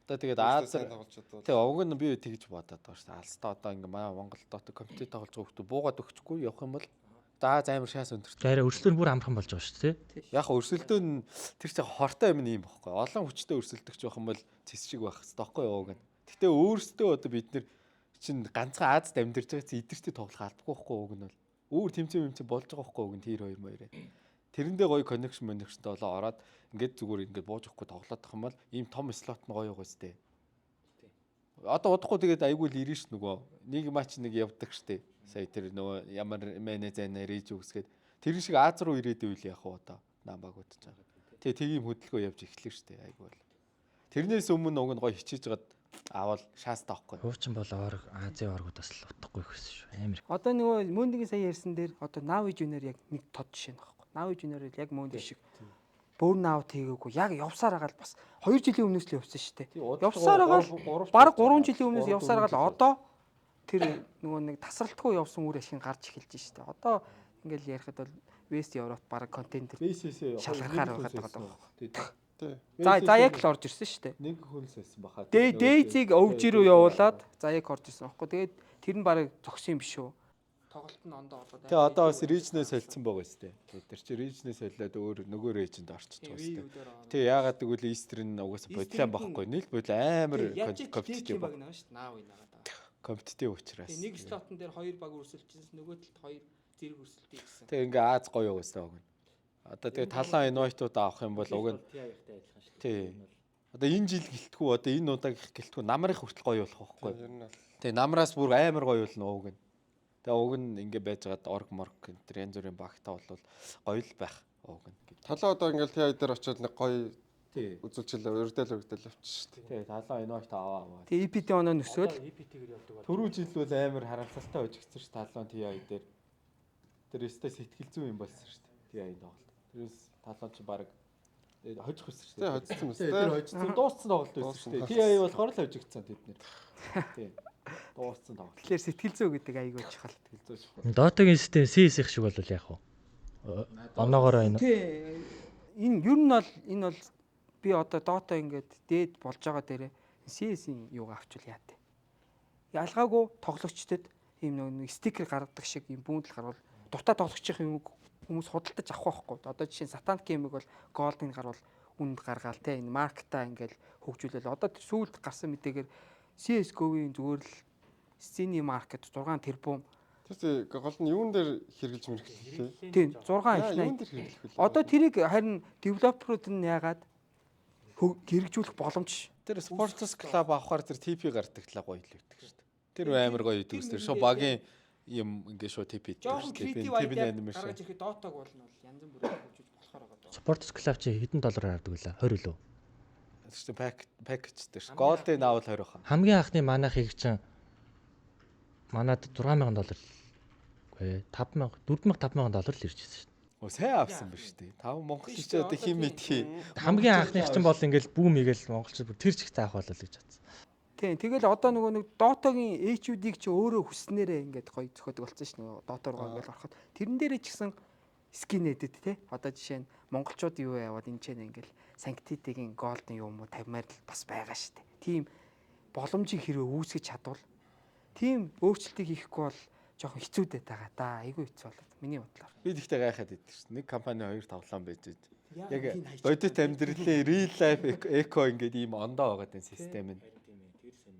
Одоо тэгээд Аз тоглолцоод бол. тий овг нь би тэгж бодоод байгаа шүү дээ. Алстаа одоо ингээ манай Монгол Dota компьютер тоглож байгаа хүмүүс буугаад өгчихгүй явах юм бол за амар шаас өндөрт. Арай өрсөлдөөр бүр амархан болж байгаа шүү дээ. Яг өрсөлдөө нь тэр чинь хортой юм ийм байхгүй. Олон хүчтэй өрсөлдөгч байх юм бол цэс шиг байх хэрэгтэй байхгүй юу гэн. Гэтэ өөрсдөө одоо бид нэр чинь ганцхан Азад амьдарч байгаа чинь эдэртээ тоглох албагүй байхгүй уг нь бол. Өөр тэмцээн болж байгаа байхгүй уг нь тэр хоёр моёроо. Тэрэндээ гоё connection болоо ороод ингээд зүгээр ингээд бууж өгөхгүй тоглоод тах юм бол ийм том слот нь гоё байгаа сте. Одоо удахгүй тэгээд айгүй л ирэн ш нөгөө нэг матч нэг явдаг штэ. Сая тэр нөгөө ямар менежер нэрэж үсгээд тэр шиг Аз руу ирээд ивэл яах вэ одоо намбаг удаж байгаа. Тэгээ тийм хөдөлгөөн явж эхлэх штэ айгүй бол. Тэрнээс өмнө уг нь гоё хичээж гад авал шаас таахгүй. Хуучин бол Азийн оргуудаас л утгагүй гэсэн шүү. Амар. Одоо нөгөө мөндгийн сая ярьсан дээр одоо Navi Junior яг нэг тод жишээ нөхгүй. Navi Junior яг мөнд шиг burn out хийгээгүй. Яг явсаар байгаа л бас 2 жилийн өмнөөс л явсан шүү дээ. Явсаар байгаа л баг 3 жилийн өмнөөс явсаар байгаа л одоо тэр нөгөө нэг тасралтгүй явсан үр ашиг гарч эхэлж шүү дээ. Одоо ингээл ярихад бол West Europe баг контент шалгарахаар байгаа даа. За яг л орж ирсэн шүү дээ. Нэг хөлс байсан баха. Daisy-г өвж рүү явуулаад за яг орж ирсэн байхгүй. Тэгээд тэр нь баг зогсон юм биш үү? Тоглолт нь ондоо болоод. Тэгээ одоо бас region-ээс солилцсон байгаа шүү дээ. Тэр чинь region-ээс солиод өөр нөгөө region-д орчихж байгаа шүү дээ. Тэгээ яагаад гэвэл Eastern угаасаа бодлоо байхгүй. Нийл бодлоо амар компетитив баг наа шүү дээ. Наав инагаа. Компетитив учраас. Нэг слотон дээр 2 баг өрсөлдөжсэн нөгөө талд 2 зэрэг өрсөлдөж гэсэн. Тэгээ ингээ Аз гоё угаасаа баг. Одоо тэгээ талаа инноватууд авах юм бол уг нь тий. Одоо энэ жил гэлтгүү одоо энэ удаа гэлтгүү намрын хүртэл гоё болох байхгүй. Тэгээ намраас бүр амар гоё болно уг нь. Тэгээ уг нь ингээ байж байгаад орг морг энэ янз бүрийн багтаа бол гоё л байх уг нь. Талаа одоо ингээл TI дээр очиод нэг гоё тий. үзүүлчихлээ өрдөл явчих шүү дээ. Тий талаа инноват аваа. Тэгээ EPT оноо нөсөөл EPT-гээр явдаг. Түрүү жил бол амар харамсалтай хожигдсон ш талаа TI дээр. Тэр өстэй сэтгэл зүйн юм болсон ш TI тоглолт. Тэрээс талаа чи баг хожих байсан ш. Тий хожсон мэт. Тэр хожсон дууссан тоглолт байсан ш. TI болохоор л хожигдсан тэд нэр. Тий. Дууссан тоглолт. тэгэхээр сэтгэл зүй гэдэг айгүй чухал. Сэтгэл зүй шахал. Dota-гийн систем CS их шиг бол яах вэ? Оноогоор энэ. Тий. Энэ ер нь бол энэ бол би одоо Dota ингээд дээд болж байгаа дээрээ CS-ийн юугаа авчвал яа тээ. Ялгаагүй тоглогчдод ийм нэг стикер гаргадаг шиг ийм бүүндэл гарвал дутаа тоглогчийн юм хүмүүс худалдаж авах байхгүй. Одоо жишээ нь Satan Game-ыг бол Gold-ыг гарвал үнд гаргаал те энэ маркетаа ингээл хөгжүүлэл. Одоо сүүлд гарсан мэдээгээр CS:GO-ийн зүгээр л сцений маркет 6 тэрбум. Тэр гол нь юун дээр хэрэгжилж мэрхлээ. Тийм 6 их 80. Одоо тэрийг харин девелоперууд нь яагаад хэрэгжүүлэх боломж. Тэр Sports Club авахаар тэр TP гардаг талаа гоё л өгдөг шүү дээ. Тэр амар гоё өгдөг шүү дээ. Шо багийн юм ингээ шо TP гэдэг шүү дээ. TP анимашн. Гаргаж ирэхэд Dota-г болно бол янз бүрээр хөгжүүлж болохоор байгаа. Sports Club чи хэдэн доллараар авдаг вэ? 20 лөө. Тэр пакэж дээр. Gold-ыг наавал 20 хаа. Хамгийн анхны манайхыг чинь манад $6,000 гээ 4,000-5,000 л ирж байсан шүү дээ. Оо сайн авсан ба шүү дээ. 5 монголч одоо хин мэдхий. Хамгийн анхных чинь бол ингээл бүүм игээл монголчууд бүр тэр чигт авах болол гэж бодсон. Тийм тэгэл одоо нөгөө нэг Dota-гийн HUD-г чи өөрөө хүснээрээ ингээд гоё зөхөдөг болсон ш нь Dota руу ингээд ороход тэрэн дээрээ ч гэсэн скин эдэд те одоо жишээ нь монголчууд юу яваад энэ ч ингээл Sanctity-гийн Golden юм уу 50-аар л бас байгаа ш дээ. Тийм боломжийг хэрвээ үүсгэж чадвал тийм өөрчлөлтийг хийхгүй бол жоохон хэцүү дээ байгаа да. Айгүй хэцүү болоод миний бодлоор. Би тэгтээ гайхаад идэв ш. Нэг компани 2 тоглоом байж. яг бодит амьдралын real life echo ингээд ийм ондоо байгаа den систем нь.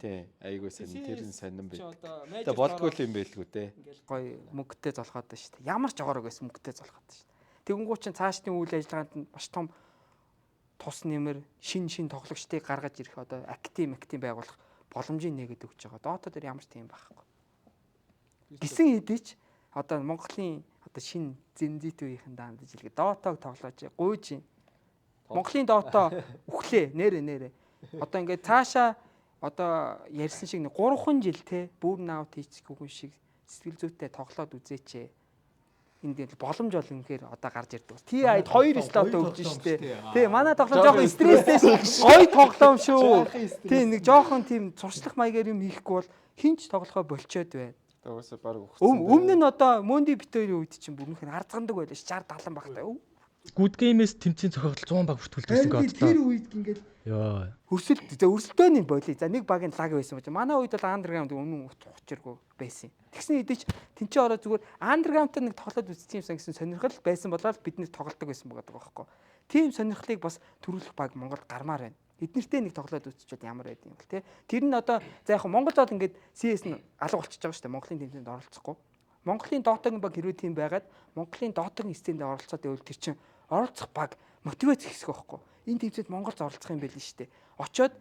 Тий, айгуу сонин тэр нь сонин байт. Тэгээ болдгоо юм байлгүй те. Гой мөнгөтэй золгоод байна шүү дээ. Ямар ч жогоорог байсан мөнгөтэй золгоод байна шүү дээ. Тэгэнгүүт чинь цаашдын үйл ажиллагаанд нь маш том тус нэмэр шин тоглогчдыг гаргаж ирэх одоо актив байгуулах боломжийг нээгээд өгч байгаа. Доото дээр ямар ч тийм байхгүй. Гисэн хэдий ч одоо Монголын одоо шин зэнзит үеийнхэн даандаж илгээ доотог тоглож гуйж. Монголын доото өглөө нэрэ. Одоо ингээд цаашаа одоо ярьсан шиг 3 жил те бүр наут хийчихгүй шиг сэтгэл зүйтэй тоглоод үзээч. Энд боломж бол үнэхээр одоо гарч ирдэг. TI-д 2 слотоо өгж штэ. Тий, манай тоглоом жоохон стресстэй гоё тоглоом шүү. Тий, нэг жоохон тийм зуршлах маягаар юм хийхгүй бол хинч тоглохоо болчоод байна. Угаасаа баг өгсөн. Өмнө нь одоо Монди битүүрийн үед чинь бүр үнэхээр арзгандаг байлаа ш 60 70 багтай. Good Game-с тэмцээн зохиогдол 100 баг бүртгүүлсэн гэдэг. Тэр үед ингээд ёо. Өрсөлдөөний болий. За нэг багийн лаг байсан байж. Манай үед бол андерграунд өмнө учиргүй байсан. Тэгсэн хэдий ч тэнцээ ороо зүгээр андерграундтай нэг тоглоод үзчих юмсан гэсэн сонирхол байсан болоод бид нэр тоглолдог байсан байгаа байхгүй. Тийм сонирхлыг бас төрүүлэх баг Монголд гармаар байна. Эднэртэй нэг тоглоод үзчихвэл ямар байд юм бол те. Тэр нь одоо за яг Монгол бол ингээд CS нь алга болчихж байгаа шүү дээ. Монголын тэмцээнд оролцохгүй. Монголын Dota-гийн баг хэрвээ тийм байгаад Монголын Dota-гийн сценд оролцоод байвал тэр чинь оролцох баг мотивац ихсэх байхгүй. Энэ тэмцээнд Монголд оролцох юм байл нь шүү дээ. Очоод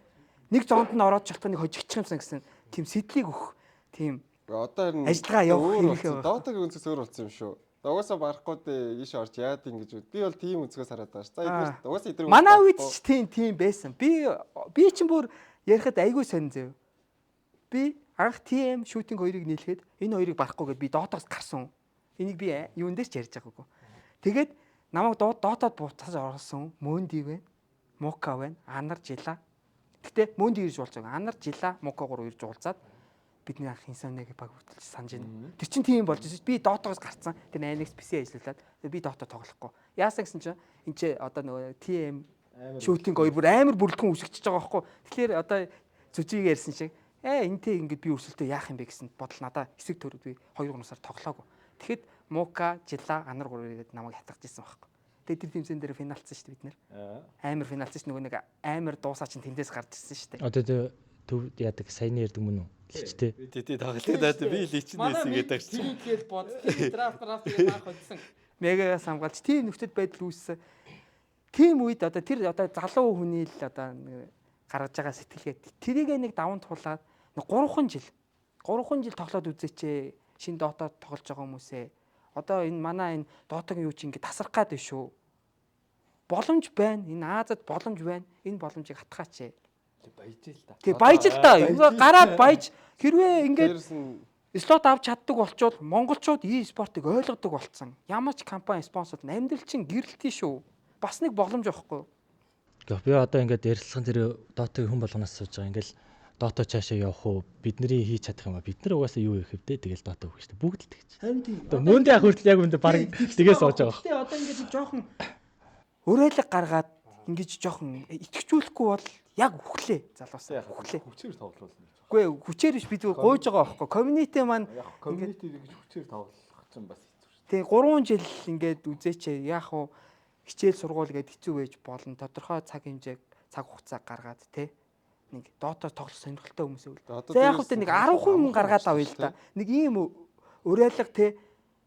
нэг зоонд нь ороод чалтаа нэг хожигдчих юмсан гэсэн тийм сэтлийг өгөх тийм одоо энэ ажиллагаа явах хэрэгтэй байна. Dota-гийн үнцгээс өөр болсон юм шүү. Угаасаа барахгүй дээ ийш орж яад ингэж үү. Би бол тийм үнцгээс хараад байгаа ш. За эдгээр угаасаа эдгээр манай үед ч тийм байсан. Би чинь бүр ярихад айгүй сонь зэв. Би анх TM шүүтинг хоёрыг нийлэхэд энэ хоёрыг барахгүйгээд би Dota-гоос гарсан. Энийг би юун дээр ч ярьж байгаагүй. Тэгээд намайг Dota-д буутаж орсон Монди вэ? Мока вэ? Анар жила. Гэтэ Монди ирж уулзаг. Анар жила Мока 3 ирж уулзаад бидний анх инсаныг баг хөтөлж санаж байна. Тэр чинь тийм болж байна. Би Dota-гоос гарцсан. Тэр Annex PC ажиллуулад би Dota тоглохгүй. Яасан гэсэн чинь энэ ч одоо нөгөө TM шүүтинг хоёр бүр амар бүрэлдэхүүн үсгэж байгаа байхгүй. Тэгэхээр одоо зүжиг ярьсан шиг энтэй ингээд би өрсөлдөө яах юм бэ гэсэн бодол надаа хэсэг төрөд би 2-3 сар тоглоагүй. Тэгэхэд Мока, Жила, Анар 3 ирээд намайг хатгаж ирсэн байхгүй. Тэгээд тэр тэмцээн дээр финалцсан шүү дээ бид нэр. Амар финалцсан шүү нөгөө нэг амар дуусаа чинь тэндээс гарч ирсэн шүү дээ. Одоо төв яадаг саяны ярддаг мөн үү? Личтэй. Тий тоглолтод би личнээс игээд агч. Тэгээд бодсон. Драфт яах hodсон. Мегагаас хамгаалж тийм нөхцөл байдал үүссэн. Тийм үед одоо тэр одоо залуу хүний л одоо гаргаж байгаа сэтгэлгээ тэрийг нэг даван туулаад 3 жил тоглоод үзээч. Шинэ Dota тоглож байгаа хүмүүсээ одоо энэ манай энэ Dota-гийн юу чи ингэ тасрах гад биш шүү. Боломж байна. Энэ Азад боломж байна. Энэ боломжийг хатгаач. Баяж л та. Тэг баяж л та. Гараад баяж хэрвээ ингээд слот авч чаддаг болчвол монголчууд e-спортыг ойлгодог болцсон. Ямар ч компани спонсорд амьдрал чинь гэрэлтий шүү. Бас нэг боломж واخхгүй. Би одоо ингээд ярилцсан тэр Dota-гийн хүн болгоноос сууж байгаа. Ингээл Dota цаашаа явах уу? Бидний хийж чадах юм аа. Бид нар угаасаа юу хийх вэ? Тэгэл Dota өгөх шүү дээ. Бүгд л тэгж. Одоо мөндөө ах хүртэл яг үндэ баг тгээс сууж байгаа. Тэгээ одоо ингээд жоохон өрөөлөг гаргаад ингэж жоохон итгэжүүлэхгүй бол яг өглөө залуусаа өглөө. Хүчээр тоглуулна. Үгүй хүчээр биш бид гуйж байгаа байхгүй. Community маань community гэж хүчээр тоглох чинь бас хэцүү шүү. Тэгээ 3 жил ингээд үзээч яах вэ? Хичээл сургууль гээд хэцүү байж болно. Тодорхой цаг хэмжээ цаг хугацаа гаргаад те нэг Dota тоглох сонирхолтой хүмүүс байвал. За яг хөтэ нэг 10 хүн гаргаад авъя л да. Нэг ийм өрөөлөг те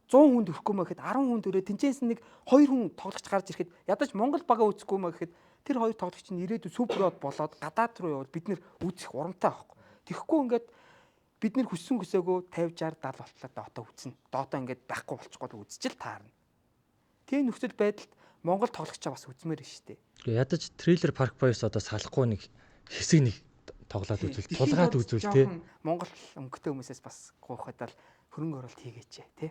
100 хүнд өрөхгүй мө гэхэд 10 хүнд өрөө тэнцээс нэг 2 хүн тоглогч гарч ирэхэд ядаж Монгол бага үүсэхгүй мө гэхэд тэр 2 тоглогч нь ирээдүйд суперод болоод гадаад руу явбал бид нэр үүсэх урамтай байхгүй. Тэгэхгүй ингээд бид нэр хүссэн хүсээгөө 50 60 70 болтлоо Dota үзнэ. Dota ингээд байхгүй болчихгоо үзчихэл таарна. Тийм нөхцөл байдалд Монгол тоглогчоо бас үзмээр нь штэ. Ядаж трейлер парк боёс одоо салахгүй нэг хэсэг нэг тоглоод үзвэл тулгаад үзвэл тий. Монгол өнгөтэй хүмүүсээс бас гоохоод л хөрөнгө оруулалт хийгээч тий.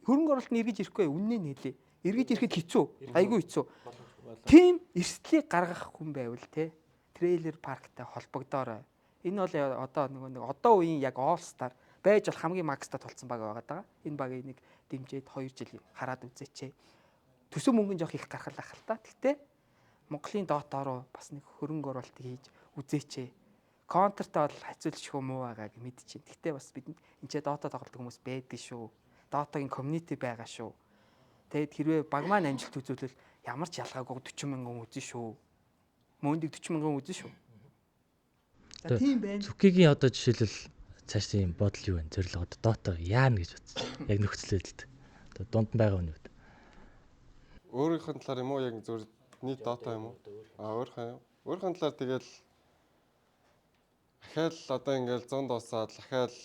Хөрөнгө оруулалт нь эргэж ирэхгүй үнэн нь хэлээ. Эргэж ирэхэд хэцүү. Айгүй хэцүү. Тим эрсдлийг гаргах хүн байвал тий. Трейлер парктай холбогдоорой. Энэ бол одоо нэг одоо үеийн яг all star байж бол хамгийн макстай тулцсан баг байгаа даа. Энэ багийг нэг дэмжиж 2 жил хараад үзээч. Төсөв мөнгөн жоох их гаргалах л та. Гэтэ Монголын Dota руу бас нэг хөрөнгө оруулалт хийж үзээч. Контртай бол хацуулчих юм уу байгааг мэдчихээн. Гэтэ бас бид энэ ч Dota тоглодог хүмүүс байдаг шүү. Dota-гийн community байгаа шүү. Тэгээд хэрвээ баг маань амжилт үзүүлвэл ямар ч ялгаагүй 40 мянган үзэн шүү. Мөндийг 40 мянган үзэн шүү. За тийм байна. Зүкигийн одоо жишээлбэл цааш ийм бодол юу вэ? Зорилго одоо Dota яана гэж бодсон. Яг нөхцөл байдалд. Одоо дунд нь байгаа үнэвд. Өөрийнхөө талаар юм уу яг зөв нийт Dota юм уу? Өөрийнхөө талаар тэгэл ахаал одоо ингээл 100 дуусаад ахаал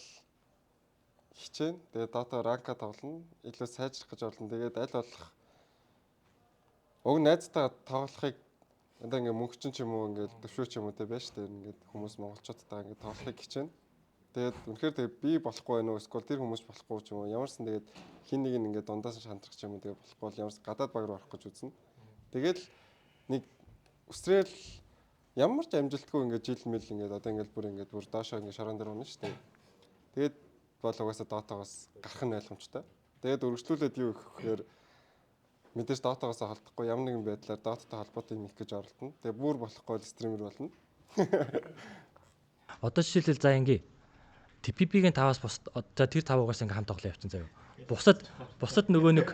хичээн. Тэгээд Dota ранка тоглоно. Илүү сайжрах гэж болно. Тэгээд аль болох уг найзтайгаа тоглохыг одоо ингээ мөнгөчин ч юм уу ингээл төвшөө ч юм уу те байж тээ ингээд хүмүүс монголчуудтайгаа ингээ тоглохыг хичээн. Тэгээд үнэхээр тэгээд би болохгүй байх уу эсвэл тэр хүмүүс болохгүй ч юм уу ямарсан тэгээд хин нэг нь ингээ дундаас нь шантрах ч юм уу тэгээд болохгүй бол ямарс гадаад баг руу орох гэж үзнэ. Тэгээд нэг өсрэл ямар ч амжилтгүй ингээ жил мэл ингээ одоо ингээ бүр доошоо ингээ шороон дээр унаа шүү дээ. Тэгээд бол угаасаа Dota-гоос гарах нь ойлгомжтой. Тэгээд өргөжлүүлээд юу гэхээр мэдээж Dota-гоос холдохгүй ямар нэгэн байдлаар Dota-тай холбоотой юм их гэж оролдоно. Тэгээд бүр болохгүй стример болно. Одоо жишээлбэл за ингээ TPP-гийн 5-аас бус за тэр 5-аас ингээ хамт тоглоо явчихсан заяа. Бусад нөгөө нэг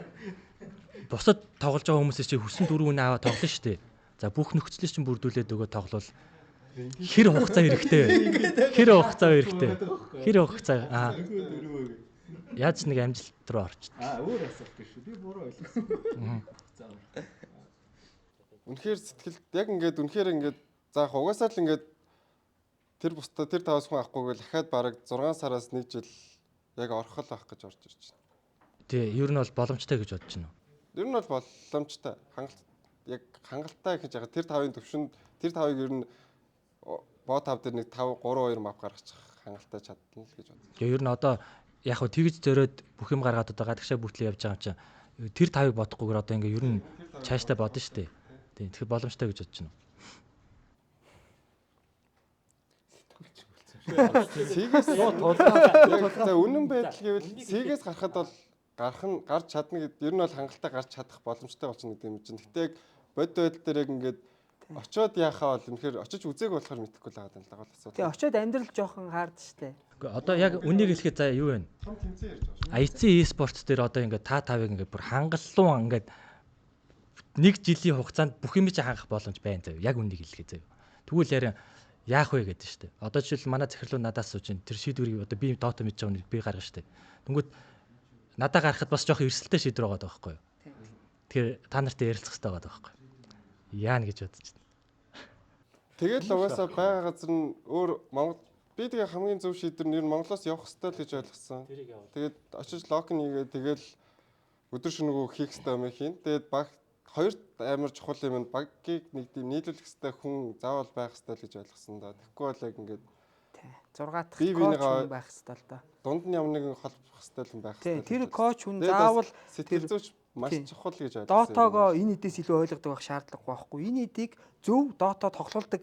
бусад тоглож байгаа хүмүүсээс чи хүссэн дөрвөн аваа тоглоно шүү дээ. За бүх нөхцөлийг чинь бүрдүүлээд өгөө тоглол хэр хугацаа хэрэгтэй вэ? Хэр хугацаа яаж нэг амжилт руу орчих. Өөр асуулт биш үү? Би буруу ойлгосон. Үнэхээр сэтгэлд яг үнэхээр за угаасаа л тэр бусдаа тэр 5-аас хүн авахгүйгээл дахиад бараг 6 сараас 1 жил яг орхол авах гэж орж ирж байна. Тий, ер нь бол боломжтой гэж бодож байна уу? Ер нь бол боломжтой. Хангалттай гэж яга тэр 5-ын төвшөнд тэр 5-ыг ер нь боо 5 дээр нэг 5 3 2 мап гаргачих хангалттай чадна л гэж бодсон. Тэгээ ер нь одоо яг хөө тэгж зөрөөд бүх юм гаргаад одоо гадагшаа бүртлээ явж байгаа юм чинь тэр 5-ыг бодохгүйгээр одоо ингээ ер нь цааштай бодно шүү дээ. Тий, тэгэхээр боломжтой гэж бодож байна. Сигээс за үнэн байдал гэвэл сигээс гарахад бол гарч чадна гэдэг ер нь бол хангалттай гарч чадах боломжтой болчихно гэдэг юм чинь. Гэтэ яг бод байдал дээр яг ингээд очиод яхаа бол үнэхээр очиж үзээг болохоор мэдэхгүй л байгаа юм л асуулт. Тэгээ очиод амьдрал жоохон хаард штэ. Одоо яг үнийг хэлэхэд за юу вэ? Том тэмцээн ярьж байгаа шүү. IC e-sports дээр одоо ингээд та тавыг ингээд бүр хангалуун ингээд нэг жилийн хугацаанд бүх юм чи хангах боломж байна заяа. Яг үнийг хэлэхэд заяа. Тэгвэл яриа яах вэ гэдэг штэ. Одоо жишээл манай захирлууд надаас сууж тэр шийдвэрийг одоо би Dota мэдж байгаа нэг би гаргана штэ. Тэнгүүд надаа гаргахад бас жоох эрсдэлтэй шийдвэр байгаа байхгүй юу? Тэгэхээр та нартай ярилцах хэрэгтэй байгаа байхгүй юу? Яана гэж бодож байна. Тэгэл угаасаа байгаа газар нь өөр Монгол би тэгээ хамгийн зөв шийдвэр нь ер нь Монголоос явах хэрэгтэй л гэж ойлгосон. Тэгээд очиж лок нэгээд тэгэл өдөр шөнөгүй хийх хэрэгтэй юм хийн. Тэгээд баг хоёр амар чухал юм багийг нэг тийм нийлүүлэх хэрэгтэй хүн заавал байх хэрэгтэй л гэж ойлгосон да. Тэгэхгүй бол яг ингээд 6 дахь коуч байх хэрэгтэй л да. Дунд нь ямар нэгэн холбох хэрэгтэй л байх хэрэгтэй. Тэр коуч хүн заавал сэтгэл зүйч маш чухал гэж ойлгосон. Дотогоо энэ эдээс илүү ойлгодог байх шаардлага байхгүй. Энэ эдийг зөв Dota тоглолдог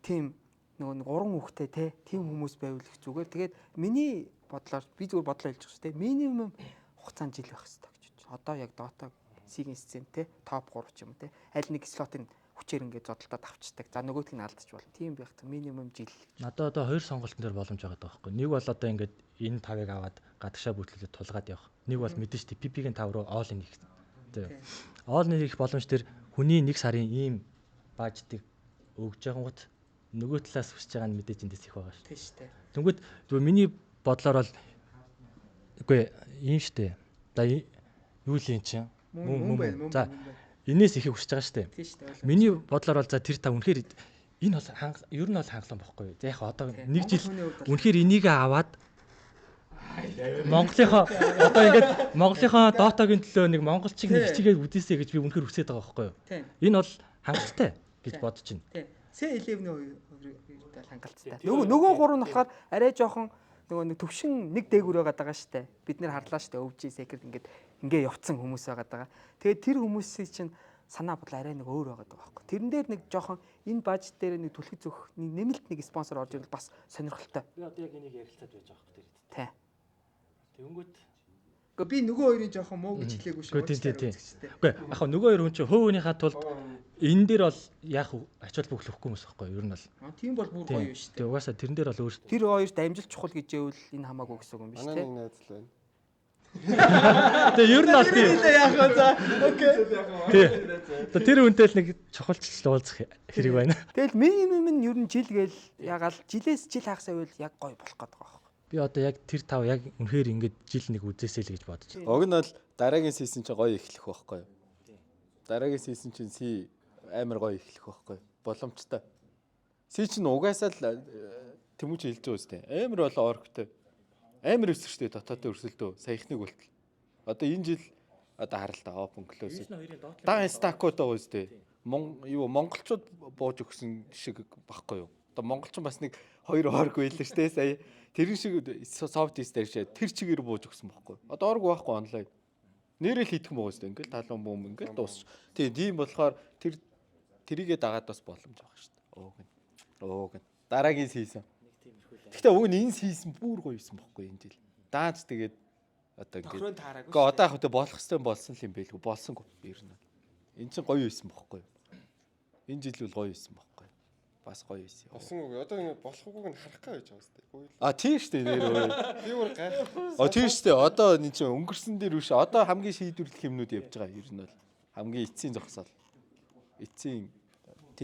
тийм нөгөө 3 хүүхтэй тийм хүмүүс байвал их зүгээр. Тэгээд миний бодлоор би зүгээр бодлоо хэлж байгаа шүү дээ. Минимум хугацаанд жил байх хэрэгтэй гэж байна. Одоо яг Dota сигийн сцен топ 3 ч юм уу аль нэг слотын хүчээр ингээд зодтолтод авчдаг. За нөгөөдг нь алдчих болно. Тийм байх та минимум жил. Надад одоо хоёр сонголтын дээр боломж байгаа байхгүй. Нэг бол одоо ингээд энэ 5-ыг аваад гадагшаа бүртлүүлээд тулгаад явах. Нэг бол мэдээж TPP-гийн 5 руу all in хийх. Тэгээ. All in хийх боломж төр хүний 1 сарын ийм бажтыг өгж байгаа гот нөгөө талаас хүсэж байгаа нь мэдээж эндээс их байгаа шүү. Тийм шүү дээ. Тэнгүүд зүгээр миний бодлоор бол үгүй ийм шүү дээ. За юу л юм чинь мөн. За энээс ихийг хүсэж байгаа шүү дээ. Тийм шүү дээ. Миний бодлоор бол за тэр та үнэхээр энэ бол ер нь бол хангалуун бохгүй юу. За яг одоо нэг жил үнэхээр энийг аваад Монголынхоо одоо ингээд Монголынхоо Dota-гийн төлөө нэг монголчиг нэг хичээгээд үдээсэй гэж би үнэхээр хүсэж байгаа байхгүй юу. Энэ бол хангалттай гэж бодож байна. Тийм. C11-ийн хувьд хангалттай. Нөгөө 3 нь болохоор арай жоохон нөгөө нэг төвшин нэг дээгүүр байгаа штэ. Бид нэр харлаа штэ. өвжи секрет ингээ явцсан хүмүүс байгаа. Тэгээд тэр хүмүүсийн чинь санаа бодол арай нэг өөр байгаа байхгүй. Тэрэн дээр нэг жоохон энэ бажет дээр нэг түлхэж зөх нэмэлт нэг спонсор орж ирвэл бас сонирхолтой. Би одоо яг энийг ярилцаад байж байгаа хэрэг. Тий. Тэнгүүт би нөгөө хоёрын жоохон муу гэж хэлээгүй шүү. Үгүй яг нөгөө хоёр хүн чинь хөөвөнийхээ тулд энэ дээр бол яах ачаал бүхэл өгөхгүй юмс байхгүй юу? Ер нь бол. Тийм бол бүр гоё шүү дээ. Тэгээ угаасаа тэрэн дээр бол өөр. Тэр хоёрт амжилт чухал гэж явэл энэ хамаагүй гэсэн үг юм биш тий. Манай нэг найз л байна. Тэгээ ер нь бол тийм. Яах вэ за? Окей. Тэр үнтэй л нэг чухалчлал уулзах хэрэг байна. Тэгэл минимум нь ер нь жил гээл ягаал жилээс жил хагас байвал яг гоё болох гээд байгаа байхгүй. Би одоо яг тэр тав яг үнэхээр ингэж жил нэг үзээсэй л гэж бодож байна. Уг нь бол дараагийн сизон чинь гоё эхлэх байхгүй юу? Дараагийн сизон чинь си амар гоё эхлэх байхгүй юу? Боломжтой. Си чинь угаасаа л тэмүүж хэлж байгаа үстэй. Амар болоо орхтой. Амар өсөжтэй дотоодын өрсөлдөө саяхныг болтол. Одоо энэ жил одоо харалтаа open close. Дан стакууд байгаа үстэй. Монголчууд бууж өгсөн шиг багхгүй юу? Одоо монголчин бас нэг 2 орг байлаа штэ сая. Тэрэн шиг софт стейшээ тэр чигээр бууж өгсөн багхгүй. Одоо орг байхгүй онлайн. Нэрэл хийх юм байгаа үстэй. Ингээл талан бөөм ингээл дуусч. Тийм болохоор тэрийгээ дагаад бас боломж байгаа штэ. Ууг нь. Дараагийн сизон. Гэхдээ уг нь энэ сизон бүр гоё юусэн багхгүй энэ жил. Дааж тэгээд одоо ингээд. Гэхдээ одоо яг хөтэ болох хэвээр болсон юм байлгүй. Болсонгүй ер нь. Энэ чинь гоё юусэн багхгүй. Энэ жил бол гоё юусэн багхгүй. Бас гоё юусэн. Болсон уу? Одоо ингэ болохгүйг нь харах гэж байгаа үстэй. Тийм шүү дээ нэр өөр. Би өөр гайхах. Тийм шүү дээ. Одоо энэ чинь өнгөрсөн дээр биш. Одоо хамгийн шийдвэрлэх юмнууд явж байгаа ер нь бол хамгийн эцсийн зогсоол. Эцсийн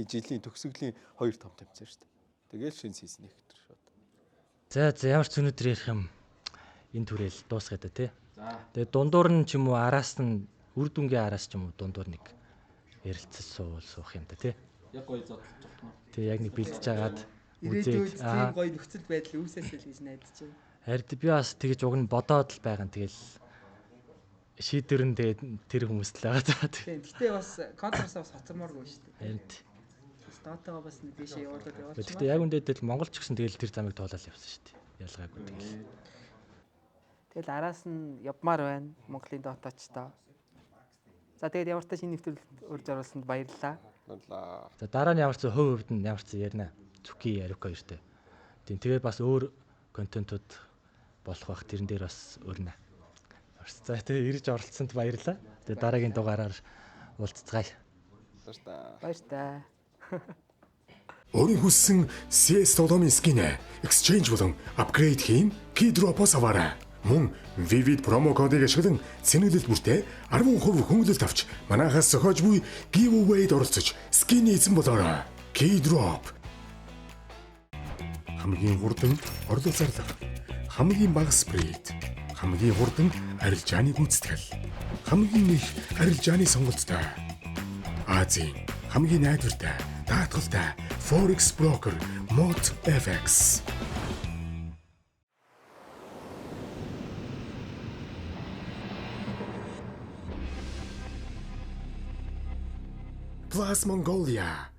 жилийн төгсгөлийн 2 том тэмцээн шүү дээ. Тэгэл шинэ сизон их төр шууд. За ямар ч өнөөдөр ярих юм энэ түрэл дуусгаад та тий. Тэгээ дундуур нь ч юм уу араас нь үр дүнгийн араас ч юм уу дундуур нэг ярилцсан суух юм да тий. Яг гоё зодтолж байна. Тэгээ яг нэг бэлдэж агаад Ирээдүйд тийм гоё нөхцөл байдал үүсэсэл гэж найдаж байна. Харин би бас тэгэж уг нь бодоод л байгаа. Тэгэл шийдвэр нь тэгээд тэр хүмүүст л байгаа. Тийм. Гэтэ бас контрасаа бас хоцормооргүй шүү дээ. Харин Дотоогоо бас нэг дэшээ явуулаад явуулчих. гэхдээ яг үндэ монголч гэсэн тэгэл тэр замыг тоолол явсан шүү дээ. Ялгаагүй тэгэл. Тэгэл араас нь явмаар байна. Монголын дотоочтой. За тэгээд ямар ч шинэ нэвтрүүлэлт урьж оруулсанд баярлалаа. Баярлаа. За дараа нь ямар ч хувьд нь ямар ч ярина. Цүки ярихгүй штэ. Тийм тэгээд бас өөр контентууд болох бах тэрэн дээр бас өрнө. За тэгээд ирж оролцсонд баярлалаа. Тэгээд дараагийн дугаараар уулзцгаая. Баярлалаа. Өөрийн хүссэн CS тоглоомын скинэ exchange болон апгрейд хийн Keydrop-оос аваарай. Мөн Vivid промо кодыг ашиглан цэнэглэлт бүртээ 10% хөнгөлөлт авч манайхаас зохиож буй giveaway-д оролцож скин эзэн болоорой. Keydrop хамгийн хурдан орлого зарлага, хамгийн бага спрейд, хамгийн хурдан арилжааны гүйцэтгэл, хамгийн их арилжааны сонголттой. Азийн хамгийн найдвартай, даатгалтай Forex broker MOTFX. Plus Mongolia.